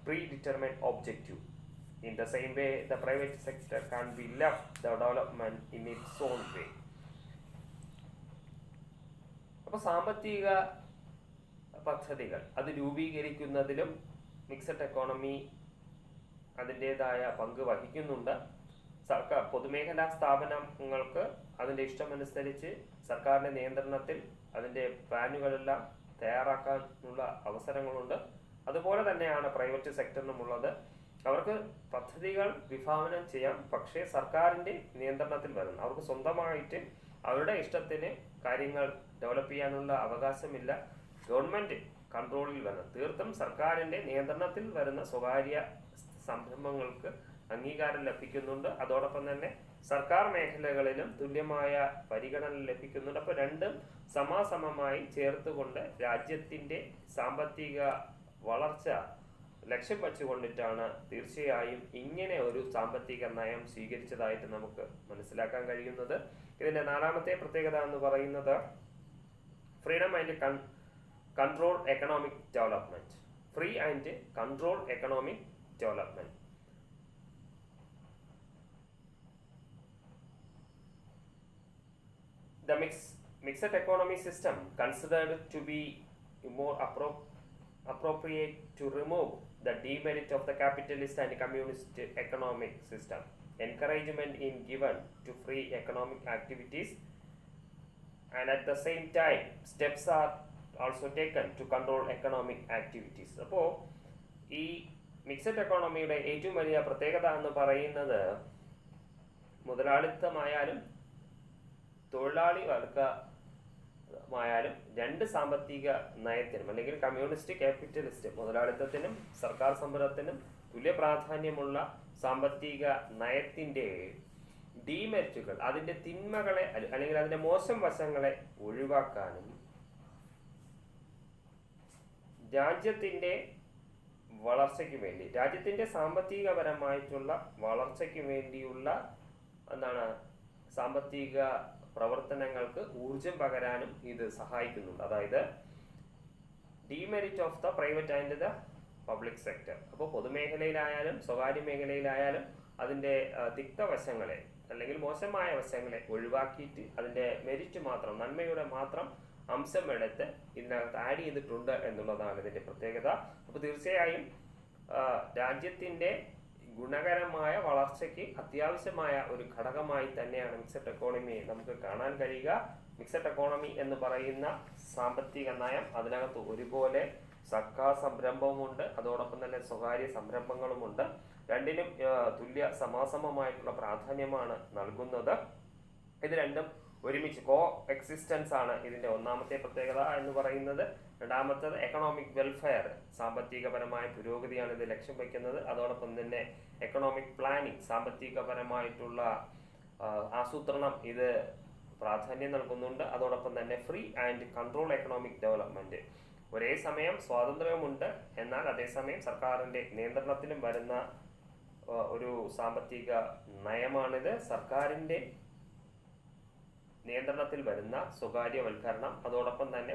predetermined objective. In the same way, the private sector can be left the development in its own way. അപ്പോൾ സാമ്പത്തിക പദ്ധതികൾ അത് രൂപീകരിക്കുന്നതിലും mixed economy അതിൻ്റേതായ പങ്ക് വഹിക്കുന്നുണ്ട്. സർക്കാർ പൊതുമേഖലാ സ്ഥാപനങ്ങൾക്ക് അതിൻ്റെ ഇഷ്ടമനുസരിച്ച് സർക്കാരിൻ്റെ നിയന്ത്രണത്തിൽ അതിൻ്റെ പ്ലാനുകളെല്ലാം തയ്യാറാക്കാനുള്ള അവസരങ്ങളുണ്ട്. അതുപോലെ തന്നെയാണ് പ്രൈവറ്റ് സെക്ടറിനുമുള്ളത്. അവർക്ക് പദ്ധതികൾ വിഭാവനം ചെയ്യാം, പക്ഷേ സർക്കാരിൻ്റെ നിയന്ത്രണത്തിൽ വരുന്നു. അവർക്ക് സ്വന്തമായിട്ട് അവരുടെ ഇഷ്ടത്തിന് കാര്യങ്ങൾ ഡെവലപ്പ് ചെയ്യാനുള്ള അവകാശമില്ല. ഗവൺമെൻറ് കൺട്രോളിൽ വരുന്ന, തീർത്തും സർക്കാരിൻ്റെ നിയന്ത്രണത്തിൽ വരുന്ന സ്വകാര്യ സംരംഭങ്ങൾക്ക് അംഗീകാരം ലഭിക്കുന്നുണ്ട്. അതോടൊപ്പം തന്നെ സർക്കാർ മേഖലകളിലും തുല്യമായ പരിഗണന ലഭിക്കുന്നുണ്ട്. അപ്പോൾ രണ്ടും സമാസമമായി ചേർത്തുകൊണ്ട് രാജ്യത്തിൻ്റെ സാമ്പത്തിക വളർച്ച ലക്ഷ്യം വച്ചുകൊണ്ടിട്ടാണ് തീർച്ചയായും ഇങ്ങനെ ഒരു സാമ്പത്തിക നയം സ്വീകരിച്ചതായിട്ട് നമുക്ക് മനസ്സിലാക്കാൻ കഴിയുന്നത്. ഇതിൻ്റെ നാലാമത്തെ പ്രത്യേകത എന്ന് പറയുന്നത് freedom and control economic development. Free and control economic development. The mixed economy system considered to be more appropriate to remove the demerit of the capitalist and communist economic system. Encouragement is given to free economic activities, and at the same time steps are also taken to control economic activities. അപ്പോൾ ഈ mixed എക്കോണമിയുടെ ഏറ്റവും വലിയ പ്രത്യേകത എന്ന് പറയുന്നത് മുതലാളിത്തമായാലും തൊഴിലാളി വർഗമായാലും രണ്ട് സാമ്പത്തിക നയത്തിനും അല്ലെങ്കിൽ കമ്മ്യൂണിസ്റ്റ് ക്യാപിറ്റലിസ്റ്റ് മുതലാളിത്തത്തിനും സർക്കാർ സംരംഭത്തിനും തുല്യ പ്രാധാന്യമുള്ള സാമ്പത്തിക നയത്തിൻ്റെ ഡീമെറിറ്റുകൾ, അതിൻ്റെ തിന്മകളെ അല്ലെങ്കിൽ അതിൻ്റെ മോശം വശങ്ങളെ ഒഴിവാക്കാനും രാജ്യത്തിൻ്റെ വളർച്ചയ്ക്ക് വേണ്ടി, രാജ്യത്തിൻ്റെ സാമ്പത്തികപരമായിട്ടുള്ള വളർച്ചയ്ക്ക് വേണ്ടിയുള്ള സാമ്പത്തിക പ്രവർത്തനങ്ങൾക്ക് ഊർജം പകരാനും ഇത് സഹായിക്കുന്നുണ്ട്. അതായത് demerit of the private and the public sector. അപ്പോൾ പൊതുമേഖലയിലായാലും സ്വകാര്യ മേഖലയിലായാലും അതിൻ്റെ തിക്തവശങ്ങളെ അല്ലെങ്കിൽ മോശമായ വശങ്ങളെ ഒഴിവാക്കിയിട്ട് അതിൻ്റെ മെരിറ്റ് മാത്രം, നന്മയുടെ മാത്രം അംശം എടുത്ത് ഇതിനകത്ത് ആഡ് ചെയ്തിട്ടുണ്ട് എന്നുള്ളതാണ് ഇതിൻ്റെ പ്രത്യേകത. അപ്പോൾ തീർച്ചയായും രാജ്യത്തിൻ്റെ ഗുണകരമായ വളർച്ചയ്ക്ക് അത്യാവശ്യമായ ഒരു ഘടകമായി തന്നെയാണ് മിക്സഡ് എക്കോണമിയെ നമുക്ക് കാണാൻ കഴിയുക. മിക്സഡ് എക്കോണമി എന്ന് പറയുന്ന സാമ്പത്തിക നയം അതിനകത്ത് ഒരുപോലെ സർക്കാർ സംരംഭവുമുണ്ട്, അതോടൊപ്പം തന്നെ സ്വകാര്യ സംരംഭങ്ങളുമുണ്ട്. രണ്ടിനും തുല്യ സമാസമമായിട്ടുള്ള പ്രാധാന്യമാണ് നൽകുന്നത്. ഇത് രണ്ടും ഒരുമിച്ച് കോ എക്സിസ്റ്റൻസ് ആണ് ഇതിന്റെ ഒന്നാമത്തെ പ്രത്യേകത എന്ന് പറയുന്നത്. രണ്ടാമത്തേത് എക്കണോമിക് വെൽഫെയർ, സാമ്പത്തികപരമായ പുരോഗതിയാണ് ഇത് ലക്ഷ്യം വയ്ക്കുന്നത്. അതോടൊപ്പം തന്നെ എക്കണോമിക് പ്ലാനിങ്, സാമ്പത്തികപരമായിട്ടുള്ള ആസൂത്രണം ഇത് പ്രാധാന്യം നൽകുന്നുണ്ട്. അതോടൊപ്പം തന്നെ free and control economic development, ഒരേ സമയം സ്വാതന്ത്ര്യമുണ്ട് എന്നാൽ അതേസമയം സർക്കാരിന്റെ നിയന്ത്രണത്തിലും വരുന്ന ഒരു സാമ്പത്തിക നയമാണിത്. സർക്കാരിന്റെ നിയന്ത്രണത്തിൽ വരുന്ന സ്വകാര്യവൽക്കരണം, അതോടൊപ്പം തന്നെ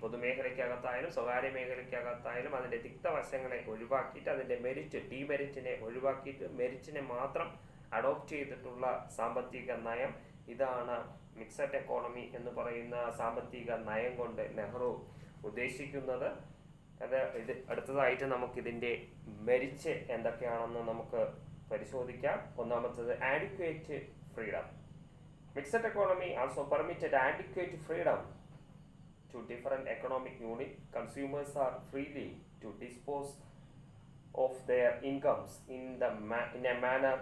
പൊതുമേഖലയ്ക്കകത്തായാലും സ്വകാര്യ മേഖലയ്ക്കകത്തായാലും അതിന്റെ തിക്തവശങ്ങളെ ഒഴിവാക്കിയിട്ട് അതിന്റെ മെരിറ്റ്, ഡീമെരിറ്റിനെ ഒഴിവാക്കിയിട്ട് മെരിറ്റിനെ മാത്രം അഡോപ്റ്റ് ചെയ്തിട്ടുള്ള സാമ്പത്തിക നയം, ഇതാണ് മിക്സഡ് എക്കോണമി എന്ന് പറയുന്ന സാമ്പത്തിക നയം കൊണ്ട് നെഹ്റു ഉദ്ദേശിക്കുന്നത്. ഇത് അടുത്തതായിട്ട് നമുക്കിതിൻ്റെ മെരിറ്റ് എന്തൊക്കെയാണെന്ന് നമുക്ക് പരിശോധിക്കാം. ഒന്നാമത്തത് adequate freedom. Mixed economy also permitted adequate freedom to different economic units. Consumers are freely to dispose of their incomes in a manner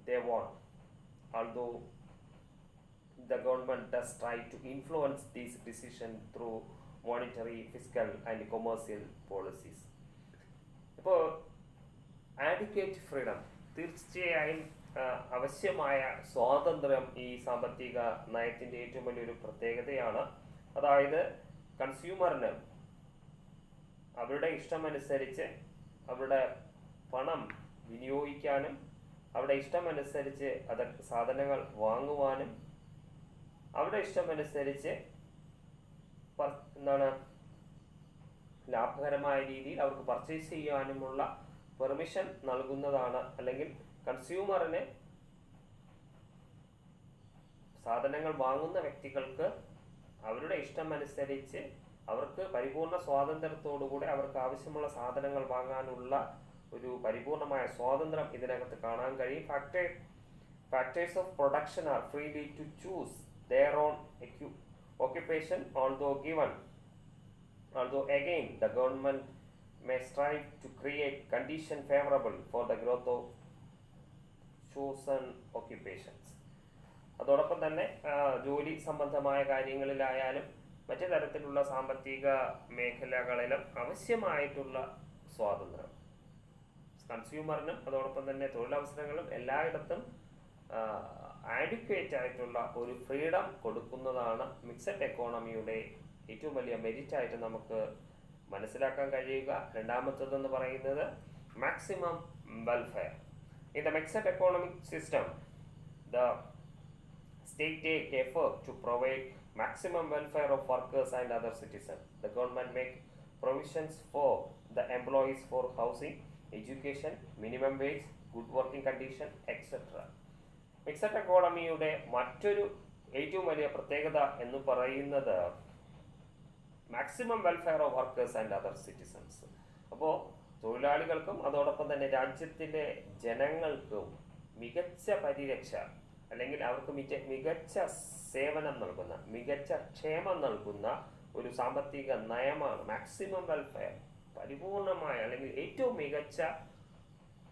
they want, although the government does try to influence these decisions through monetary, fiscal and commercial policies. ഇപ്പോൾ adequate freedom, തീർച്ചയായും ആവശ്യമായ സ്വാതന്ത്ര്യം ഈ സാമ്പത്തിക നയത്തിൻ്റെ ഏറ്റവും വലിയൊരു പ്രത്യേകതയാണ്. അതായത് കൺസ്യൂമറിന് അവരുടെ ഇഷ്ടമനുസരിച്ച് അവരുടെ പണം വിനിയോഗിക്കാനും അവരുടെ ഇഷ്ടമനുസരിച്ച് അതൊക്കെ സാധനങ്ങൾ വാങ്ങുവാനും അവരുടെ ഇഷ്ടമനുസരിച്ച് ലാഭകരമായ രീതിയിൽ അവർക്ക് പർച്ചേസ് ചെയ്യാനുമുള്ള പെർമിഷൻ നൽകുന്നതാണ്. അല്ലെങ്കിൽ കൺസ്യൂമറിന്, സാധനങ്ങൾ വാങ്ങുന്ന വ്യക്തികൾക്ക് അവരുടെ ഇഷ്ടമനുസരിച്ച് അവർക്ക് പരിപൂർണ സ്വാതന്ത്ര്യത്തോടുകൂടി അവർക്ക് ആവശ്യമുള്ള സാധനങ്ങൾ വാങ്ങാനുള്ള ഒരു പരിപൂർണമായ സ്വാതന്ത്ര്യം ഇതിനകത്ത് കാണാൻ കഴിയും. Factors of production are freely to choose their own occupation, although again the government may strive to create conditions favorable for the growth of chosen occupations. അതോടൊപ്പം തന്നെ ജോലി സംബന്ധമായ കാര്യങ്ങളിലായാലും മറ്റു തരത്തിലുള്ള സാമ്പത്തിക മേഖലകളിലും ആവശ്യമായിട്ടുള്ള സ്വാതന്ത്ര്യം കൺസ്യൂമറിനും അതോടൊപ്പം തന്നെ തൊഴിലവസരങ്ങളും എല്ലായിടത്തും ആഡിക്വേറ്റ് ആയിട്ടുള്ള ഒരു ഫ്രീഡം കൊടുക്കുന്നതാണ് മിക്സഡ് എക്കോണമിയുടെ ഏറ്റവും വലിയ മെരിറ്റ് ആയിട്ട് നമുക്ക് മനസ്സിലാക്കാൻ കഴിയുക. രണ്ടാമത്തേതെന്ന് പറയുന്നത് maximum welfare. In the mixed economic system, the state take effort to provide maximum welfare of workers and other citizens. The government make provisions for the employees for housing, education, minimum wage, good working condition, etc. Mixed എക്കോണമിയുടെ മറ്റൊരു ഏറ്റവും വലിയ പ്രത്യേകത എന്ന് പറയുന്നത് maximum welfare of workers and other citizens. അപ്പോൾ തൊഴിലാളികൾക്കും അതോടൊപ്പം തന്നെ രാജ്യത്തിലെ ജനങ്ങൾക്കും മികച്ച പരിരക്ഷ അല്ലെങ്കിൽ അവർക്ക് മികച്ച സേവനം നൽകുന്ന, മികച്ച ക്ഷേമം നൽകുന്ന ഒരു സാമ്പത്തിക നയമാണ് മാക്സിമം വെൽഫെയർ. പരിപൂർണമായ അല്ലെങ്കിൽ ഏറ്റവും മികച്ച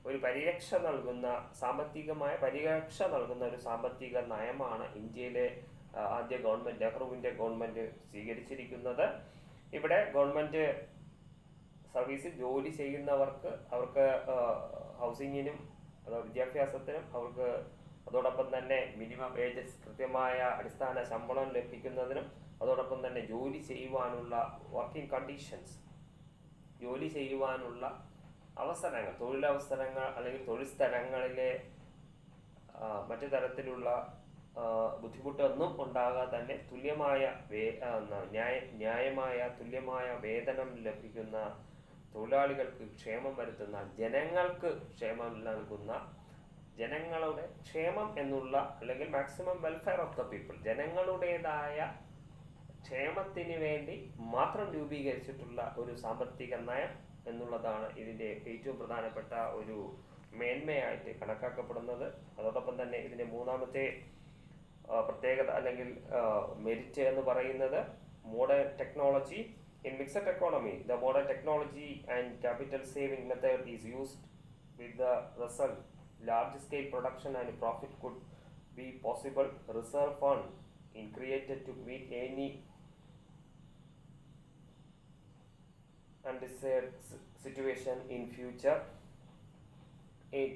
ഒരു പരിരക്ഷ നൽകുന്ന, സാമ്പത്തികമായ പരിരക്ഷ നൽകുന്ന ഒരു സാമ്പത്തിക നയമാണ് ഇന്ത്യയിലെ ആദ്യ ഗവൺമെന്റ്, നെഹ്റുവിന്റെ ഗവൺമെന്റ് സ്വീകരിച്ചിരിക്കുന്നത്. ഇവിടെ ഗവൺമെന്റ് സർവീസിൽ ജോലി ചെയ്യുന്നവർക്ക് അവർക്ക് ഹൗസിങ്ങിനും വിദ്യാഭ്യാസത്തിനും അവർക്ക് അതോടൊപ്പം തന്നെ മിനിമം വേജസ്, കൃത്യമായ അടിസ്ഥാന ശമ്പളം ലഭിക്കുന്നതിനും അതോടൊപ്പം തന്നെ ജോലി ചെയ്യുവാനുള്ള വർക്കിംഗ് കണ്ടീഷൻസ്, ജോലി ചെയ്യുവാനുള്ള അവസരങ്ങൾ, തൊഴിലവസരങ്ങൾ അല്ലെങ്കിൽ തൊഴിൽ സ്ഥലങ്ങളിലെ മറ്റു തരത്തിലുള്ള ബുദ്ധിമുട്ടൊന്നും ഉണ്ടാകാതെ തന്നെ ന്യായമായ തുല്യമായ വേതനം ലഭിക്കുന്ന, തൊഴിലാളികൾക്ക് ക്ഷേമം വരുത്തുന്ന, ജനങ്ങൾക്ക് ക്ഷേമം നൽകുന്ന ജനങ്ങളുടെ ക്ഷേമം എന്നുള്ള അല്ലെങ്കിൽ maximum welfare of the people, ജനങ്ങളുടേതായ ക്ഷേമത്തിന് വേണ്ടി മാത്രം രൂപീകരിച്ചിട്ടുള്ള ഒരു സാമ്പത്തിക നയം എന്നുള്ളതാണ് ഇതിൻ്റെ ഏറ്റവും പ്രധാനപ്പെട്ട ഒരു മേന്മയായിട്ട് കണക്കാക്കപ്പെടുന്നത്. അതോടൊപ്പം തന്നെ ഇതിൻ്റെ മൂന്നാമത്തെ പ്രത്യേകത അല്ലെങ്കിൽ മെരിറ്റ് എന്ന് പറയുന്നത് modern technology. In mixed economy, the modern technology and capital saving method is used with the result large scale production and profit could be possible. Reserve fund is created to meet any undesired situation in future. It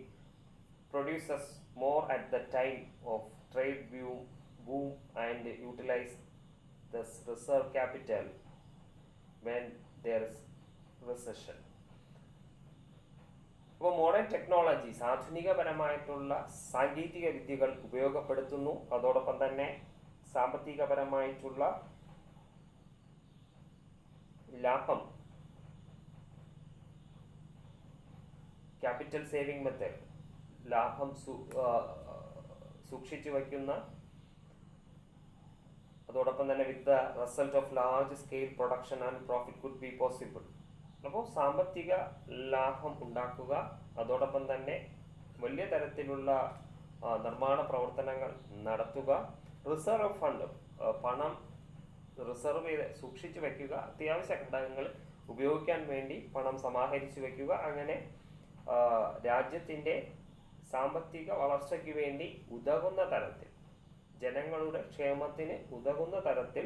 produces more at the time of trade boom and utilize this reserve capital when there is recession. അപ്പോൾ modern technologies, ആധുനികപരമായിട്ടുള്ള സാങ്കേതിക വിദ്യകൾ ഉപയോഗപ്പെടുത്തുന്നു. അതോടൊപ്പം തന്നെ സാമ്പത്തികപരമായിട്ടുള്ള ലാഭം, capital saving method, ലാഭം സൂക്ഷിച്ചു വയ്ക്കുന്ന, അതോടൊപ്പം തന്നെ with the result of large scale production and profit could be possible. അപ്പോൾ സാമ്പത്തിക ലാഭം ഉണ്ടാക്കുക, അതോടൊപ്പം തന്നെ വലിയ തരത്തിലുള്ള നിർമ്മാണ പ്രവർത്തനങ്ങൾ നടത്തുക, റിസർവ് ഫണ്ട്, പണം റിസർവ് ചെയ്ത് സൂക്ഷിച്ചു വയ്ക്കുക, അത്യാവശ്യ ഘടകങ്ങൾ ഉപയോഗിക്കാൻ വേണ്ടി പണം സമാഹരിച്ചു വയ്ക്കുക. അങ്ങനെ രാജ്യത്തിൻ്റെ സാമ്പത്തിക വളർച്ചയ്ക്ക് വേണ്ടി ഉതകുന്ന തരത്തിൽ, ജനങ്ങളുടെ ക്ഷേമത്തിന് ഉതകുന്ന തരത്തിൽ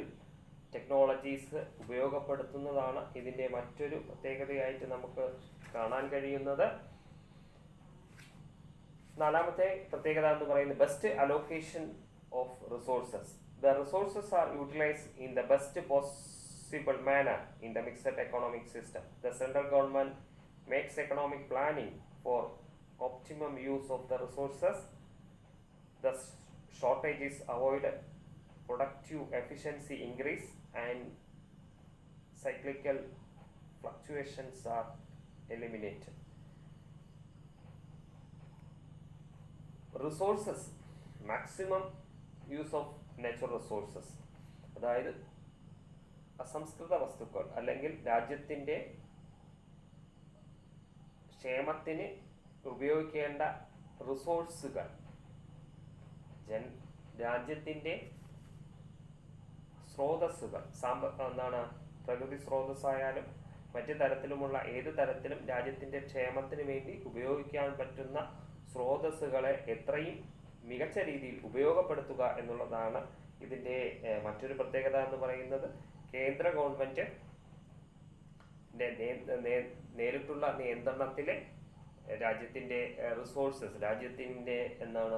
ടെക്നോളജീസ് ഉപയോഗപ്പെടുത്തുന്നതാണ് ഇതിൻ്റെ മറ്റൊരു പ്രത്യേകതയായിട്ട് നമുക്ക് കാണാൻ കഴിയുന്നത്. നാലാമത്തെ പ്രത്യേകത എന്ന് പറയുന്നത് best allocation of resources. The resources are utilised in the best possible manner in the mixed economic system. The central government makes economic planning for optimum use of the resources. The shortages avoided, productive efficiency increase, and cyclical fluctuations are eliminated. Resources, maximum use of natural resources, അതായത് അസംസ്കൃത വസ്തുക്കൾ അല്ലെങ്കിൽ രാജ്യത്തിൻ്റെ ക്ഷേമത്തിന് ഉപയോഗിക്കേണ്ട റിസോഴ്സുകൾ, രാജ്യത്തിൻ്റെ സ്രോതസ്സുകൾ, എന്താണ്, പ്രകൃതി സ്രോതസ്സായാലും മറ്റു തരത്തിലുമുള്ള ഏത് തരത്തിലും രാജ്യത്തിൻ്റെ ക്ഷേമത്തിന് വേണ്ടി ഉപയോഗിക്കാൻ പറ്റുന്ന സ്രോതസ്സുകളെ എത്രയും മികച്ച രീതിയിൽ ഉപയോഗപ്പെടുത്തുക എന്നുള്ളതാണ് ഇതിൻ്റെ മറ്റൊരു പ്രത്യേകത എന്ന് പറയുന്നത്. കേന്ദ്ര ഗവൺമെൻറ് നേരിട്ടുള്ള നിയന്ത്രണത്തിലെ രാജ്യത്തിൻ്റെ റിസോഴ്സസ്, രാജ്യത്തിൻ്റെ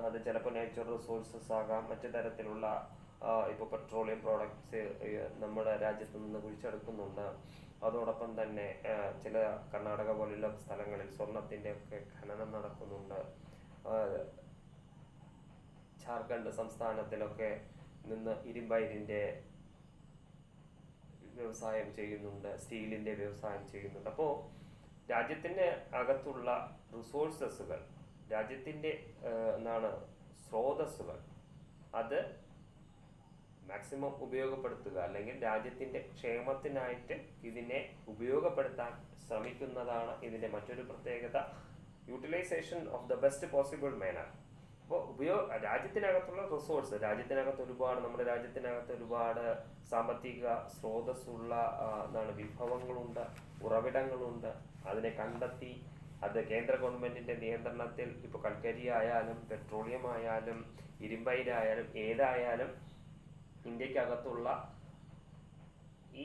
അത് ചിലപ്പോൾ നാച്ചുറൽ റിസോഴ്സസ് ആകാം, മറ്റു തരത്തിലുള്ള ഇപ്പോൾ പെട്രോളിയം പ്രോഡക്ട്സ് നമ്മുടെ രാജ്യത്ത് നിന്ന് കുഴിച്ചെടുക്കുന്നുണ്ട്. അതോടൊപ്പം തന്നെ ചില കർണാടക പോലുള്ള സ്ഥലങ്ങളിൽ സ്വർണത്തിൻ്റെ ഒക്കെ ഖനനം നടക്കുന്നുണ്ട്. ജാർഖണ്ഡ് സംസ്ഥാനത്തിലൊക്കെ നിന്ന് ഇരുമ്പയിരിൻ്റെ വ്യവസായം ചെയ്യുന്നുണ്ട്, സ്റ്റീലിൻ്റെ വ്യവസായം ചെയ്യുന്നുണ്ട്. അപ്പോൾ രാജ്യത്തിൻ്റെ അകത്തുള്ള റിസോഴ്സസുകൾ, രാജ്യത്തിൻ്റെ സ്രോതസ്സുകൾ, അത് മാക്സിമം ഉപയോഗപ്പെടുത്തുക അല്ലെങ്കിൽ രാജ്യത്തിൻ്റെ ക്ഷേമത്തിനായിട്ട് ഇതിനെ ഉപയോഗപ്പെടുത്താൻ ശ്രമിക്കുന്നതാണ് ഇതിൻ്റെ മറ്റൊരു പ്രത്യേകത. Utilisation of the best possible manner. അപ്പോൾ രാജ്യത്തിനകത്തുള്ള റിസോഴ്സ്, നമ്മുടെ രാജ്യത്തിനകത്ത് ഒരുപാട് സാമ്പത്തിക സ്രോതസ്സുള്ള വിഭവങ്ങളുണ്ട്, ഉറവിടങ്ങളുണ്ട്. അതിനെ കണ്ടെത്തി അത് കേന്ദ്ര ഗവൺമെന്റിന്റെ നിയന്ത്രണത്തിൽ, ഇപ്പോൾ കൽക്കരി ആയാലും പെട്രോളിയം ആയാലും ഇരുമ്പയിരായാലും ഏതായാലും ഇന്ത്യക്കകത്തുള്ള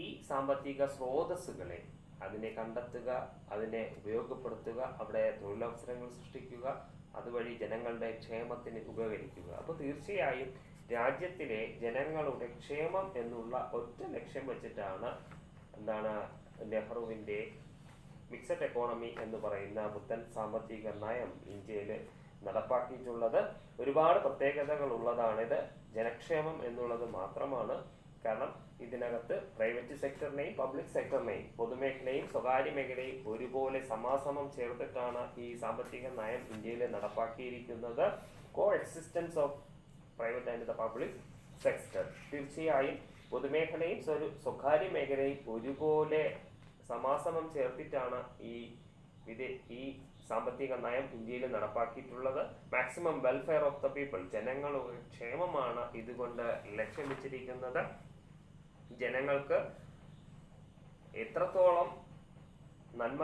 ഈ സാമ്പത്തിക സ്രോതസ്സുകളെ അതിനെ കണ്ടെത്തുക, അതിനെ ഉപയോഗപ്പെടുത്തുക, അവിടെ തൊഴിലവസരങ്ങൾ സൃഷ്ടിക്കുക, അതുവഴി ജനങ്ങളുടെ ക്ഷേമത്തിന് ഉപകരിക്കുക. അപ്പോൾ തീർച്ചയായും രാജ്യത്തിലെ ജനങ്ങളുടെ ക്ഷേമം എന്നുള്ള ഒറ്റ ലക്ഷ്യം വെച്ചിട്ടാണ് നെഹ്റുവിൻ്റെ മിക്സഡ് എക്കോണമി എന്ന് പറയുന്ന പുത്തൻ സാമ്പത്തിക നയം ഇന്ത്യയിൽ നടപ്പാക്കിയിട്ടുള്ളത്. ഒരുപാട് പ്രത്യേകതകൾ ഉള്ളതാണിത്. ജനക്ഷേമം എന്നുള്ളത് മാത്രമാണ്. കാരണം ഇതിനകത്ത് പ്രൈവറ്റ് സെക്ടറിനെയും പബ്ലിക് സെക്ടറിനെയും പൊതുമേഖലയും സ്വകാര്യ മേഖലയും ഒരുപോലെ സമാസമം ചേർത്തിട്ടാണ് ഈ സാമ്പത്തിക നയം ഇന്ത്യയിൽ നടപ്പാക്കിയിരിക്കുന്നത്. Coexistence of private and the public sector. തീർച്ചയായും പൊതുമേഖലയും സ്വകാര്യ മേഖലയും ഒരുപോലെ സമാസമം ചേർത്തിട്ടാണ് ഈ സാമ്പത്തിക നയം ഇന്ത്യയിൽ നടപ്പാക്കിയിട്ടുള്ളത്. Maximum welfare of the people, ജനങ്ങളുടെ ക്ഷേമമാണ് ഇതുകൊണ്ട് ലക്ഷ്യം വെച്ചിരിക്കുന്നത്. ജനങ്ങൾക്ക് എത്രത്തോളം നന്മ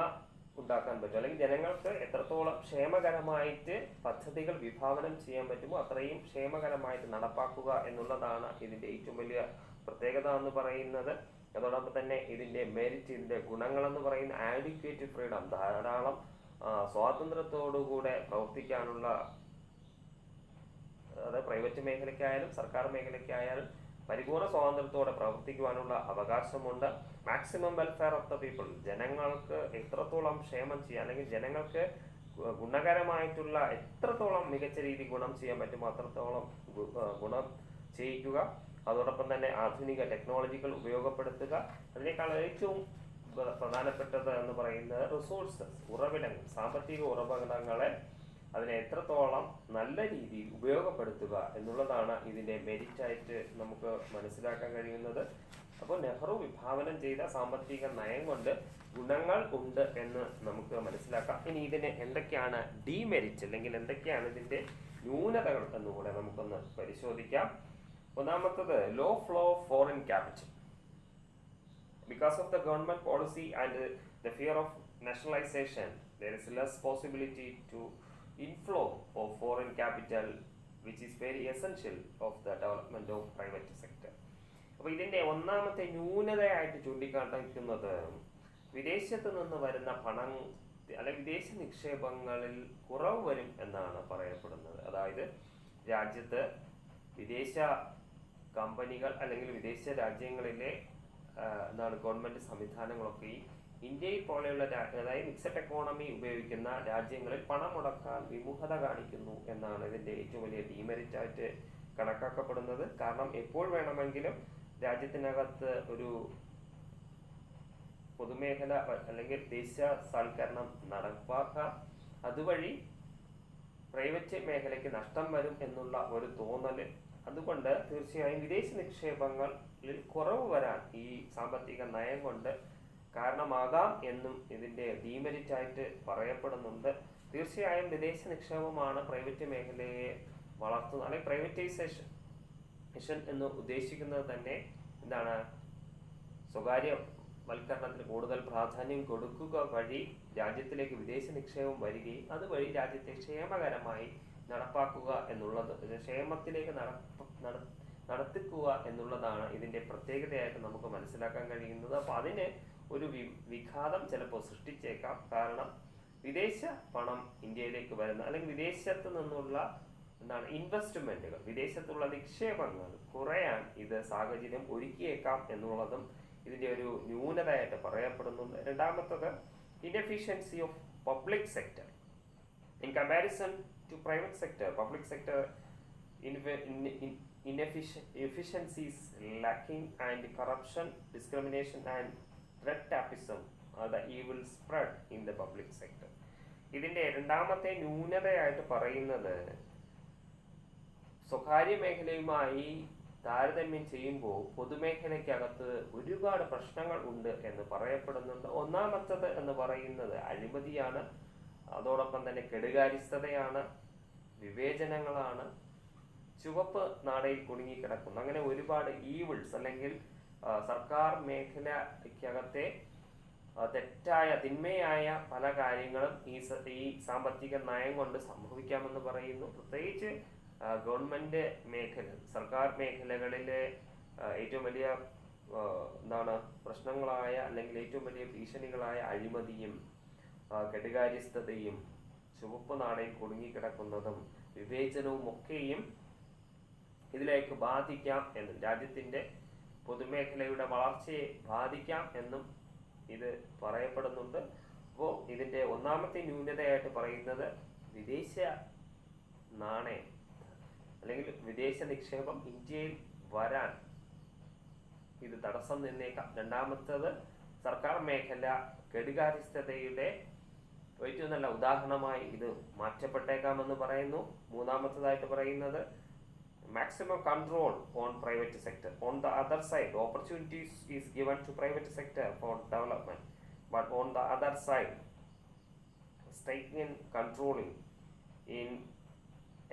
ഉണ്ടാക്കാൻ പറ്റും, അല്ലെങ്കിൽ ജനങ്ങൾക്ക് എത്രത്തോളം ക്ഷേമകരമായിട്ട് പദ്ധതികൾ വിഭാവനം ചെയ്യാൻ പറ്റുമോ അത്രയും ക്ഷേമകരമായിട്ട് നടപ്പാക്കുക എന്നുള്ളതാണ് ഇതിന്റെ ഏറ്റവും വലിയ പ്രത്യേകത എന്ന് പറയുന്നത്. അതോടൊപ്പം തന്നെ ഇതിന്റെ മെരിറ്റ്, ഇതിന്റെ ഗുണങ്ങൾ എന്ന് പറയുന്ന ആഡിക്വേറ്റ് ഫ്രീഡം, ധാരാളം സ്വാതന്ത്ര്യത്തോടുകൂടെ പ്രവർത്തിക്കാനുള്ള, അതായത് പ്രൈവറ്റ് മേഖലയ്ക്കായാലും സർക്കാർ മേഖലയ്ക്കായാലും പരിപൂർണ സ്വാതന്ത്ര്യത്തോടെ പ്രവർത്തിക്കുവാനുള്ള അവകാശമുണ്ട്. Maximum welfare of the people, ജനങ്ങൾക്ക് എത്രത്തോളം ക്ഷേമം ചെയ്യാൻ, അല്ലെങ്കിൽ ജനങ്ങൾക്ക് ഗുണകരമായിട്ടുള്ള എത്രത്തോളം മികച്ച രീതി ഗുണം ചെയ്യാൻ പറ്റുമോ അത്രത്തോളം ഗുണം ചെയ്യിക്കുക. അതോടൊപ്പം തന്നെ ആധുനിക ടെക്നോളജികൾ ഉപയോഗപ്പെടുത്തുക. അതിനേക്കാൾ ഏറ്റവും പ്രധാനപ്പെട്ടത് എന്ന് പറയുന്നത് റിസോഴ്സസ്, ഉറവിടങ്ങൾ, സാമ്പത്തിക ഉറവിടങ്ങളെ അതിനെ എത്രത്തോളം നല്ല രീതിയിൽ ഉപയോഗപ്പെടുത്തുക എന്നുള്ളതാണ് ഇതിന്റെ മെരിറ്റായിട്ട് നമുക്ക് മനസ്സിലാക്കാൻ കഴിയുന്നത്. അപ്പോൾ നെഹ്റു വിഭാവനം ചെയ്ത സാമ്പത്തിക നയം കൊണ്ട് ഗുണങ്ങൾ ഉണ്ട് എന്ന് നമുക്ക് മനസ്സിലാക്കാം. ഇനി ഇതിന് എന്തൊക്കെയാണ് ഡിമെരിറ്റ്, അല്ലെങ്കിൽ എന്തൊക്കെയാണ് ഇതിന്റെ ന്യൂനതകൾ എന്നുകൂടെ നമുക്കൊന്ന് പരിശോധിക്കാം. ഒന്നാമത്തത് low flow of foreign capital. Because of the government policy and the fear of nationalization, there is less possibility to inflow of foreign capital, which is very essential of the development of private sector. അപ്പോൾ ഇതിന്റെ ഒന്നാമത്തെ ന്യൂനതയായിട്ട് ചൂണ്ടിക്കാണിക്കുന്നത് വിദേശത്ത് നിന്ന് വരുന്ന പണം, അല്ലെങ്കിൽ വിദേശ നിക്ഷേപങ്ങളിൽ കുറവ് വരും എന്നാണ് പറയപ്പെടുന്നത്. അതായത് രാജ്യത്ത് വിദേശ കമ്പനികൾ അല്ലെങ്കിൽ വിദേശ രാജ്യങ്ങളിലെ ഗവൺമെന്റ് സംവിധാനങ്ങളൊക്കെ ഇന്ത്യയിൽ പോലെയുള്ള, അതായത് മിക്സഡ് എക്കോണമി ഉപയോഗിക്കുന്ന രാജ്യങ്ങളിൽ പണം മുടക്കാൻ വിമുഖത കാണിക്കുന്നു എന്നാണ് ഇതിന്റെ ഏറ്റവും വലിയ ഡീമെറിറ്റ് ആയിട്ട് കണക്കാക്കപ്പെടുന്നത്. കാരണം എപ്പോൾ വേണമെങ്കിലും രാജ്യത്തിനകത്ത് ഒരു പൊതുമേഖല അല്ലെങ്കിൽ ദേശസാൽക്കരണം നടപ്പാക്കാം, അതുവഴി പ്രൈവറ്റ് മേഖലയ്ക്ക് നഷ്ടം വരും എന്നുള്ള ഒരു തോന്നല്. അതുകൊണ്ട് തീർച്ചയായും വിദേശ നിക്ഷേപങ്ങളിൽ കുറവ് വരാൻ ഈ സാമ്പത്തിക നയം കൊണ്ട് കാരണമാകാം എന്നും ഇതിന്റെ ഡീമെരിറ്റ് ആയിട്ട് പറയപ്പെടുന്നുണ്ട്. തീർച്ചയായും വിദേശ നിക്ഷേപമാണ് പ്രൈവറ്റ് മേഖലയെ വളർത്തുന്നത്, അല്ലെങ്കിൽ പ്രൈവറ്റൈസേഷൻ എന്ന് ഉദ്ദേശിക്കുന്നത് തന്നെ എന്താണ്, സ്വകാര്യവൽക്കരണത്തിന് കൂടുതൽ പ്രാധാന്യം കൊടുക്കുക വഴി രാജ്യത്തിലേക്ക് വിദേശ നിക്ഷേപം വരികയും അതുവഴി രാജ്യത്തെ ക്ഷേമകരമായി നടപ്പാക്കുക എന്നുള്ളത്, ക്ഷേമത്തിലേക്ക് നടത്തിക്കുക എന്നുള്ളതാണ് ഇതിന്റെ പ്രത്യേകതയായിട്ട് നമുക്ക് മനസ്സിലാക്കാൻ കഴിയുന്നത്. അപ്പൊ അതിന് ഒരു വിഘാതം ചിലപ്പോൾ സൃഷ്ടിച്ചേക്കാം. കാരണം വിദേശ പണം ഇന്ത്യയിലേക്ക് വരുന്ന, അല്ലെങ്കിൽ വിദേശത്ത് നിന്നുള്ള ഇൻവെസ്റ്റ്മെന്റുകൾ, വിദേശത്തുള്ള നിക്ഷേപങ്ങൾ കുറയാൻ ഇത് സാഹചര്യം ഒരുക്കിയേക്കാം എന്നുള്ളതും ഇതിന്റെ ഒരു ന്യൂനതയായിട്ട് പറയപ്പെടുന്നുണ്ട്. രണ്ടാമത്തത് inefficiency of public sector in comparison to private sector. Public sector inefficiencies, lacking and corruption, discrimination and threat tapism are the evil spread in the public sector. ഇതിന്റെ രണ്ടാമത്തെ ന്യൂനതയായിട്ട് പറയുന്നത് സ്വകാര്യ മേഖലയുമായി താരതമ്യം ചെയ്യുമ്പോൾ പൊതുമേഖലയ്ക്കകത്ത് ഒരുപാട് പ്രശ്നങ്ങൾ ഉണ്ട് എന്ന് പറയപ്പെടുന്നുണ്ട്. ഒന്നാമത്തത് എന്ന് പറയുന്നത് അഴിമതിയാണ്, അതോടൊപ്പം തന്നെ കെടുകാര്യസ്ഥതയാണ്, വിവേചനങ്ങളാണ്, ചുവപ്പ് നാടയിൽ കുടുങ്ങിക്കിടക്കുന്നു. അങ്ങനെ ഒരുപാട് ഈവിൾസ്, അല്ലെങ്കിൽ സർക്കാർ മേഖലയ്ക്കകത്തെ തെറ്റായ തിന്മയായ പല കാര്യങ്ങളും ഈ സാമ്പത്തിക നയം കൊണ്ട് സംഭവിക്കാമെന്ന് പറയുന്നു. പ്രത്യേകിച്ച് ഗവൺമെന്റ് മേഖല, സർക്കാർ മേഖലകളിലെ ഏറ്റവും വലിയ പ്രശ്നങ്ങളായ, അല്ലെങ്കിൽ ഏറ്റവും വലിയ ഭീഷണികളായ അഴിമതിയും കെടുകാര്യസ്ഥതയും ചുവപ്പ് നാടയിൽ കുടുങ്ങിക്കിടക്കുന്നതും വിവേചനവും ഒക്കെയും ഇതിലേക്ക് ബാധിക്കാം എന്നും, രാജ്യത്തിന്റെ പൊതുമേഖലയുടെ വളർച്ചയെ ബാധിക്കാം എന്നും ഇത് പറയപ്പെടുന്നുണ്ട്. അപ്പോൾ ഇതിന്റെ ഒന്നാമത്തെ ന്യൂനതയായിട്ട് പറയുന്നത് വിദേശ നാണയം അല്ലെങ്കിൽ വിദേശ നിക്ഷേപം ഇന്ത്യയിൽ വരാൻ ഇത് തടസ്സം നിന്നേക്കാം. രണ്ടാമത്തത്, സർക്കാർ മേഖല ഘടികാരസ്ഥതയുടെ ഏറ്റവും നല്ല ഉദാഹരണമായി ഇത് മാറ്റപ്പെട്ടേക്കാമെന്ന് പറയുന്നു. മൂന്നാമത്തതായിട്ട് പറയുന്നത് maximum control on private sector. On the other side, opportunities is given to private sector for development, but on the other side, stagnant controlling in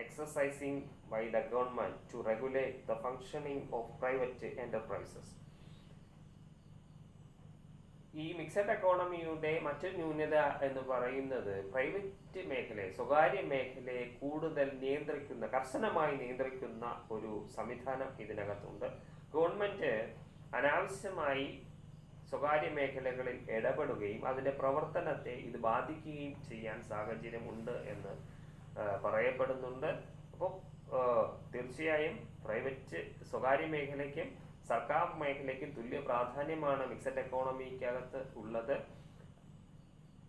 exercising by the government to regulate the functioning of private enterprises. ഈ mixed എക്കോണമിയുടെ മറ്റൊരു ന്യൂനത എന്ന് പറയുന്നത് private മേഖലയെ, സ്വകാര്യ മേഖലയെ കൂടുതൽ നിയന്ത്രിക്കുന്ന, കർശനമായി നിയന്ത്രിക്കുന്ന ഒരു സംവിധാനം ഇതിനകത്തുണ്ട്. ഗവൺമെന്റ് അനാവശ്യമായി സ്വകാര്യ മേഖലകളിൽ ഇടപെടുകയും അതിന്റെ പ്രവർത്തനത്തെ ഇത് ബാധിക്കുകയും ചെയ്യാൻ സാഹചര്യമുണ്ട് എന്ന് പറയപ്പെടുന്നുണ്ട്. അപ്പോൾ തീർച്ചയായും സ്വകാര്യ മേഖലയ്ക്കും സർക്കാർ മേഖലയ്ക്കും തുല്യ പ്രാധാന്യമാണ് മിക്സഡ് എക്കോണമിക്കകത്ത് ഉള്ളത്.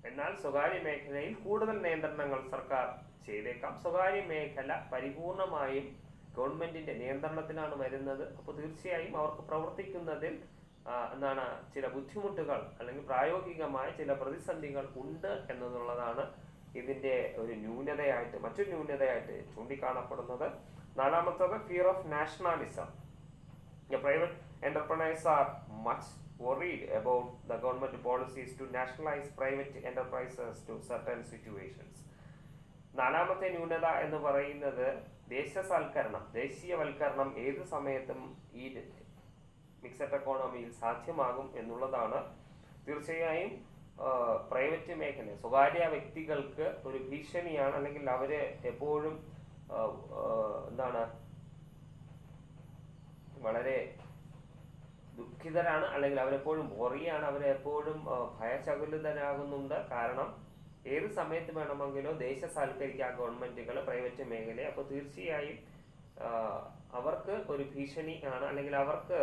എന്നാൽ സ്വകാര്യ മേഖലയിൽ കൂടുതൽ നിയന്ത്രണങ്ങൾ സർക്കാർ ചെയ്തേക്കാം. സ്വകാര്യ മേഖല പരിപൂർണമായും ഗവൺമെന്റിന്റെ നിയന്ത്രണത്തിലാണ് വരുന്നത്. അപ്പോൾ തീർച്ചയായും അവർക്ക് പ്രവർത്തിക്കുന്നതിൽ ചില ബുദ്ധിമുട്ടുകൾ അല്ലെങ്കിൽ പ്രായോഗികമായ ചില പ്രതിസന്ധികൾ ഉണ്ട് എന്നുള്ളതാണ് ഇതിന്റെ ഒരു മറ്റൊരു ന്യൂനതയായിട്ട് ചൂണ്ടിക്കാണപ്പെടുന്നത്. നാലാമത്തത്, fear of nationalism. The private enterprises are much worried about the government policies to nationalize private enterprises to certain situations. നാലാമത്തെ ന്യൂനത എന്ന് പറയുന്നത് ദേശീയവൽക്കരണം ഏത് സമയത്തും ഈ മിക്സഡ് എക്കോണമിയിൽ സാധ്യമാകും എന്നുള്ളതാണ്. തീർച്ചയായും പ്രൈവറ്റ് മേഖല സ്വകാര്യ വ്യക്തികൾക്ക് ഒരു ഭീഷണിയാണ്, അല്ലെങ്കിൽ അവര് എപ്പോഴും വളരെ ദുഃഖിതരാണ്, അല്ലെങ്കിൽ അവരെപ്പോഴും വറിയാണ്, അവരെപ്പോഴും ഭയചകുലിതരാകുന്നുണ്ട്. കാരണം ഏത് സമയത്ത് വേണമെങ്കിലോ ദേശസാൽക്കരിക്കാം ഗവൺമെന്റുകൾ പ്രൈവറ്റ് മേഖലയെ. അപ്പോൾ തീർച്ചയായും അവർക്ക് ഒരു ഭീഷണി ആണ്, അല്ലെങ്കിൽ അവർക്ക്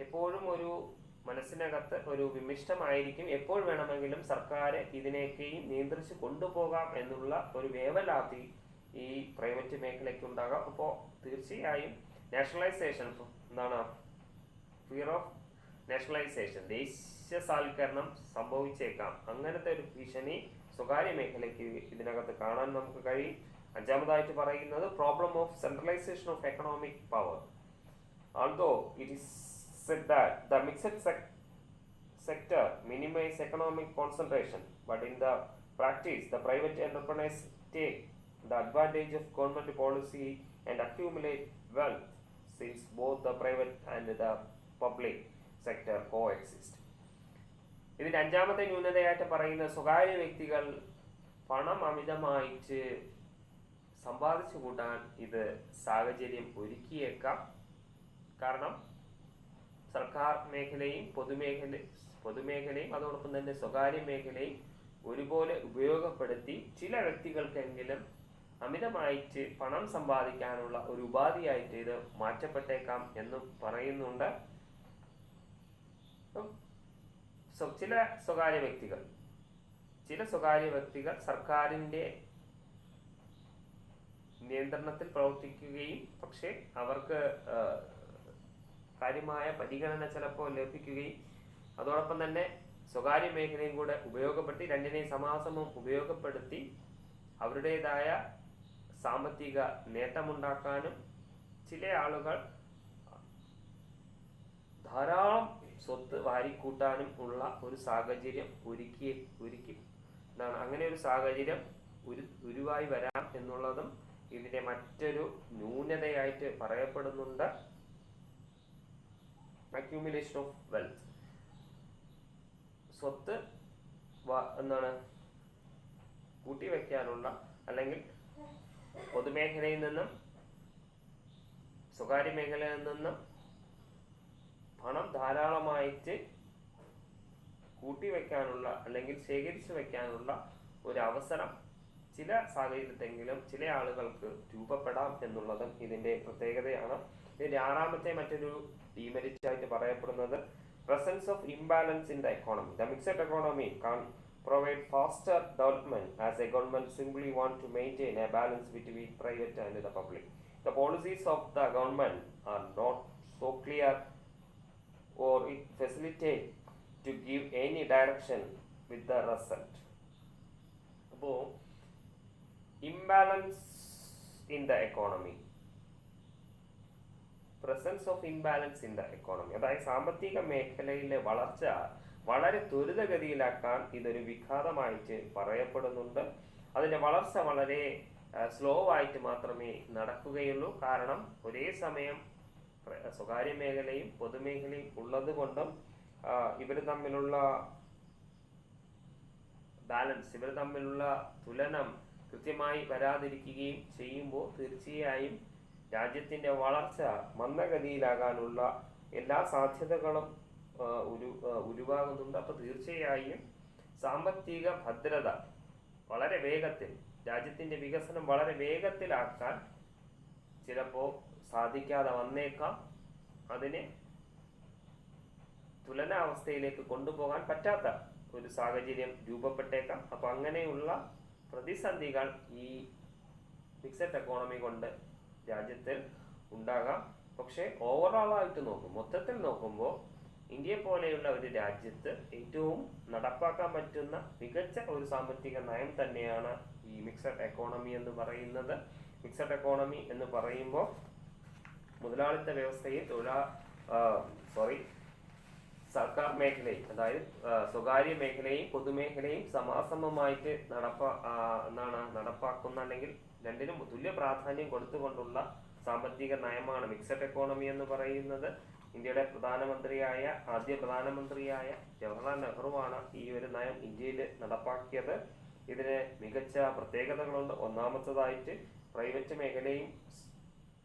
എപ്പോഴും ഒരു മനസ്സിനകത്ത് ഒരു വിമിഷ്ടമായിരിക്കും. എപ്പോൾ വേണമെങ്കിലും സർക്കാർ ഇതിനെയൊക്കെയും നിയന്ത്രിച്ച് കൊണ്ടുപോകാം എന്നുള്ള ഒരു വേവലാതി ഈ പ്രൈവറ്റ് മേഖലയ്ക്ക് ഉണ്ടാകാം. അപ്പോൾ തീർച്ചയായും നാഷണലൈസേഷൻ ഫിയർ ഓഫ് നാഷണലൈസേഷൻ, ദേശസാൽക്കരണം സംഭവിച്ചേക്കാം. അങ്ങനത്തെ ഒരു ഭീഷണി സ്വകാര്യ മേഖലയ്ക്ക് ഇതിനകത്ത് കാണാൻ നമുക്ക് കഴിയും. അഞ്ചാമതായിട്ട് പറയുന്നത് problem of centralisation of economic power. Although it is said that the mixed sector minimize economic concentration, but in the practice the private enterprise take the advantage of government policy and accumulate wealth, since both the private and the public sector coexist. ഇതിന്റെ അഞ്ചാമത്തെ ന്യൂനതയായിട്ട് പറയുന്ന സ്വകാര്യ വ്യക്തികൾ പണം അമിതമായിട്ട് സമ്പാദിച്ചു കൂട്ടാൻ ഇത് സാഹചര്യം ഒരുക്കിയേക്കാം. കാരണം സർക്കാർ മേഖലയും പൊതുമേഖലയും അതോടൊപ്പം തന്നെ സ്വകാര്യ മേഖലയും ഒരുപോലെ ഉപയോഗപ്പെടുത്തി ചില വ്യക്തികൾക്കെങ്കിലും അമിതമായിട്ട് പണം സമ്പാദിക്കാനുള്ള ഒരു ഉപാധിയായിട്ട് ഇത് മാറ്റപ്പെട്ടേക്കാം എന്നും പറയുന്നുണ്ട്. ചില സ്വകാര്യ വ്യക്തികൾ സർക്കാരിന്റെ നിയന്ത്രണത്തിൽ പ്രവർത്തിക്കുകയും പക്ഷെ അവർക്ക് കാര്യമായ പരിഗണന ചിലപ്പോൾ ലഭിക്കുകയും അതോടൊപ്പം തന്നെ സ്വകാര്യ മേഖലയും കൂടെ ഉപയോഗപ്പെടുത്തി, രണ്ടിനെയും സമാസമം ഉപയോഗപ്പെടുത്തി അവരുടേതായ സാമ്പത്തിക നേട്ടമുണ്ടാക്കാനും ചില ആളുകൾ ധാരാളം സ്വത്ത് വാരിക്കൂട്ടാനും ഉള്ള ഒരു സാഹചര്യം ഒരുക്കി അങ്ങനെ ഒരു സാഹചര്യം ഉരുവായി വരാം എന്നുള്ളതും ഇതിന്റെ മറ്റൊരു ന്യൂനതയായിട്ട് പറയപ്പെടുന്നുണ്ട്. അക്യൂമുലേഷൻ ഓഫ് വെൽത്ത്, സ്വത്ത് കൂട്ടിവെക്കാനുള്ള, അല്ലെങ്കിൽ പൊതുമേഖലയിൽ നിന്നും സ്വകാര്യ മേഖലയിൽ നിന്നും പണം ധാരാളമായിട്ട് കൂട്ടിവെക്കാനുള്ള അല്ലെങ്കിൽ ശേഖരിച്ചു വെക്കാനുള്ള ഒരു അവസരം ചില സാഹചര്യത്തെങ്കിലും ചില ആളുകൾക്ക് രൂപപ്പെടാം എന്നുള്ളതും ഇതിന്റെ പ്രത്യേകതയാണ്. ഇതിന്റെ ആറാമത്തെ മറ്റൊരു ഡീമെറിറ്റ് ആയിട്ട് പറയപ്പെടുന്നത് presence of imbalance in the economy. The mixed economy can provide faster development as a government simply want to maintain a balance between private and the public. The policies of the government are not so clear or it facilitate to give any direction with the result. അപ്പോൾ imbalance in the economy, presence of imbalance in the economy, അതായത് സാമ്പത്തിക മേഖലയിലെ വളർച്ച വളരെ ത്വരിതഗതിയിലാക്കാൻ ഇതൊരു വിഘാതമായിട്ട് പറയപ്പെടുന്നുണ്ട്. അതിൻ്റെ വളർച്ച വളരെ സ്ലോ ആയിട്ട് മാത്രമേ നടക്കുകയുള്ളൂ. കാരണം ഒരേ സമയം സ്വകാര്യ മേഖലയും പൊതുമേഖലയും ഉള്ളത് കൊണ്ടും ഇവർ തമ്മിലുള്ള ബാലൻസ്, ഇവർ തമ്മിലുള്ള തുലനം കൃത്യമായി വരാതിരിക്കുകയും ചെയ്യുമ്പോൾ തീർച്ചയായും രാജ്യത്തിൻ്റെ വളർച്ച മന്ദഗതിയിലാകാനുള്ള എല്ലാ സാധ്യതകളും ഉരുവാകുന്നുണ്ട്. അപ്പോൾ തീർച്ചയായും സാമ്പത്തിക ഭദ്രത വളരെ വേഗത്തിൽ, രാജ്യത്തിൻ്റെ വികസനം വളരെ വേഗത്തിലാക്കാൻ ചിലപ്പോൾ സാധിക്കാതെ വന്നേക്കാം. അതിനെ തുലനാവസ്ഥയിലേക്ക് കൊണ്ടുപോകാൻ പറ്റാത്ത ഒരു സാഹചര്യം രൂപപ്പെട്ടേക്കാം. അപ്പോൾ അങ്ങനെയുള്ള പ്രതിസന്ധികൾ ഈ മിക്സഡ് എക്കോണമി കൊണ്ട് രാജ്യത്തിൽ ഉണ്ടാകാം. പക്ഷേ ഓവറോളായിട്ട് മൊത്തത്തിൽ നോക്കുമ്പോൾ ഇന്ത്യയെ പോലെയുള്ള ഒരു രാജ്യത്ത് ഏറ്റവും നടപ്പാക്കാൻ പറ്റുന്ന മികച്ച ഒരു സാമ്പത്തിക നയം തന്നെയാണ് ഈ മിക്സഡ് എക്കോണമി എന്ന് പറയുന്നത്. മിക്സഡ് എക്കോണമി എന്ന് പറയുമ്പോൾ മുതലാളിത്ത വ്യവസ്ഥയെ സർക്കാർ മേഖലയും, അതായത് സ്വകാര്യ മേഖലയും പൊതുമേഖലയും സമാസമമായിട്ട് നടപ്പാക്കുന്ന, അല്ലെങ്കിൽ രണ്ടിനും തുല്യ പ്രാധാന്യം കൊടുത്തുകൊണ്ടുള്ള സാമ്പത്തിക നയമാണ് മിക്സഡ് എക്കോണമി എന്ന് പറയുന്നത്. ഇന്ത്യയുടെ ആദ്യ പ്രധാനമന്ത്രിയായ ജവഹർലാൽ നെഹ്റുവാണ് ഈ ഒരു നയം ഇന്ത്യയിൽ നടപ്പാക്കിയത്. ഇതിന് മികച്ച പ്രത്യേകതകളുണ്ട്. ഒന്നാമത്തേതായിട്ട് പ്രൈവറ്റ് മേഖലയും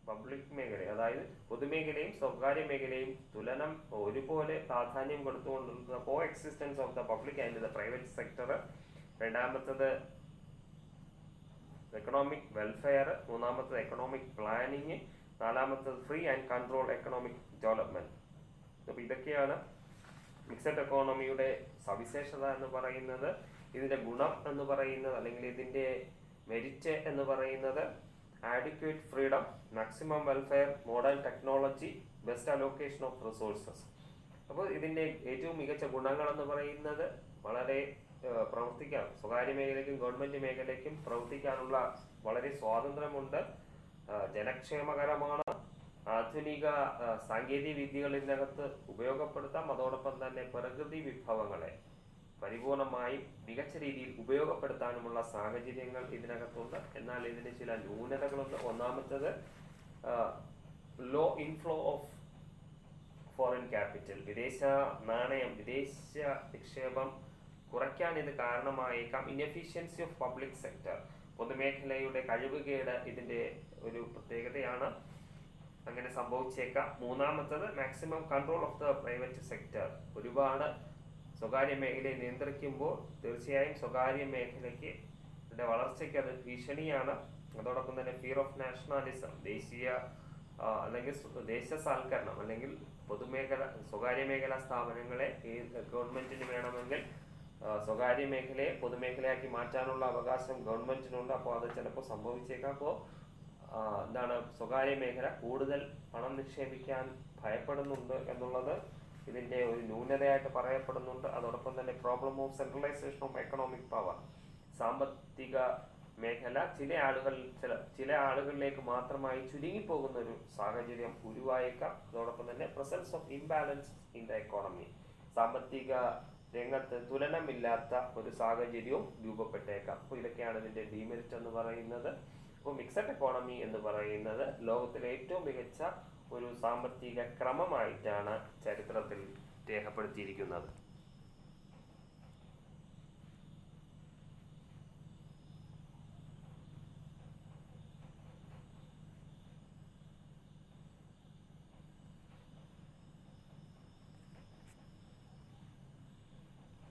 പബ്ലിക് മേഖലയും, അതായത് പൊതുമേഖലയും സ്വകാര്യ മേഖലയും തുലനം ഒരുപോലെ പ്രാധാന്യം കൊടുത്തുകൊണ്ടുള്ള coexistence of the public and the private sector. രണ്ടാമത്തത് എക്കണോമിക് വെൽഫെയർ, മൂന്നാമത്തത് എക്കണോമിക് പ്ലാനിങ്, നാലാമത്തത് free and control economic development. അപ്പോൾ ഇതൊക്കെയാണ് മിക്സഡ് എക്കോണമിയുടെ സവിശേഷത എന്ന് പറയുന്നത്. ഇതിന്റെ ഗുണം എന്ന് പറയുന്നത്, അല്ലെങ്കിൽ ഇതിന്റെ മെരിറ്റ് എന്ന് പറയുന്നത് adequate freedom, maximum welfare, modern technology, best allocation of resources. അപ്പോൾ ഇതിൻ്റെ ഏറ്റവും മികച്ച ഗുണങ്ങൾ എന്ന് പറയുന്നത് വളരെ പ്രവർത്തിക്കാൻ, സ്വകാര്യ മേഖലയ്ക്കും ഗവൺമെന്റ് മേഖലയ്ക്കും പ്രവർത്തിക്കാനുള്ള വളരെ സ്വാതന്ത്ര്യമുണ്ട്, ജനക്ഷേമകരമാണ്, ആധുനിക സാങ്കേതിക വിദ്യകൾ ഇതിനകത്ത് ഉപയോഗപ്പെടുത്താം. അതോടൊപ്പം തന്നെ പ്രകൃതി വിഭവങ്ങളെ പരിപൂർണമായും മികച്ച രീതിയിൽ ഉപയോഗപ്പെടുത്താനുമുള്ള സാഹചര്യങ്ങൾ ഇതിനകത്തുണ്ട്. എന്നാൽ ഇതിന് ചില ന്യൂനതകളുണ്ട്. ഒന്നാമത്തേത് low inflow of foreign capital, വിദേശ നാണയം, വിദേശ നിക്ഷേപം കുറയ്ക്കാൻ ഇത് കാരണമായേക്കാം. ഇൻഎഫിഷ്യൻസി ഓഫ് പബ്ലിക് സെക്ടർ, പൊതുമേഖലയുടെ കഴിവുകേട് ഇതിന്റെ ഒരു പ്രത്യേകതയാണ്, അങ്ങനെ സംഭവിച്ചേക്കാം. മൂന്നാമത്തത് maximum control of the private sector, ഒരുപാട് സ്വകാര്യ മേഖലയെ നിയന്ത്രിക്കുമ്പോൾ തീർച്ചയായും സ്വകാര്യ മേഖലയ്ക്ക് വളർച്ചയ്ക്ക് അത് ഭീഷണിയാണ്. അതോടൊപ്പം തന്നെ ഫിയർ ഓഫ് നാഷണാലിസം, അല്ലെങ്കിൽ ദേശസാൽക്കരണം, അല്ലെങ്കിൽ സ്വകാര്യ മേഖലാ സ്ഥാപനങ്ങളെ ഗവൺമെന്റിന് വേണമെങ്കിൽ സ്വകാര്യ മേഖലയെ പൊതുമേഖലയാക്കി മാറ്റാനുള്ള അവകാശം ഗവൺമെന്റിനുണ്ട്. അപ്പോൾ അത് ചിലപ്പോൾ സംഭവിച്ചേക്കാം. അപ്പോൾ സ്വകാര്യ മേഖല കൂടുതൽ പണം നിക്ഷേപിക്കാൻ ഭയപ്പെടുന്നുണ്ട് എന്നുള്ളത് ഇതിന്റെ ഒരു ന്യൂനതയായിട്ട് പറയപ്പെടുന്നുണ്ട്. അതോടൊപ്പം തന്നെ problem of centralisation of economic power, സാമ്പത്തിക മേഖല ചില ആളുകളിലേക്ക് മാത്രമായി ചുരുങ്ങിപ്പോകുന്ന ഒരു സാഹചര്യം ഉരുവായേക്കാം. അതോടൊപ്പം തന്നെ presence of imbalance in the economy, സാമ്പത്തിക രംഗത്ത് തുലനമില്ലാത്ത ഒരു സാഹചര്യവും രൂപപ്പെട്ടേക്കാം. അപ്പോൾ ഇതൊക്കെയാണ് ഇതിന്റെ ഡിമെറിറ്റ് എന്ന് പറയുന്നത്. അപ്പോൾ മിക്സഡ് എക്കോണമി എന്ന് പറയുന്നത് ലോകത്തിലെ ഏറ്റവും മികച്ച ഒരു സാമ്പത്തിക ക്രമമായിട്ടാണ് ചരിത്രത്തിൽ രേഖപ്പെടുത്തിയിരിക്കുന്നത്.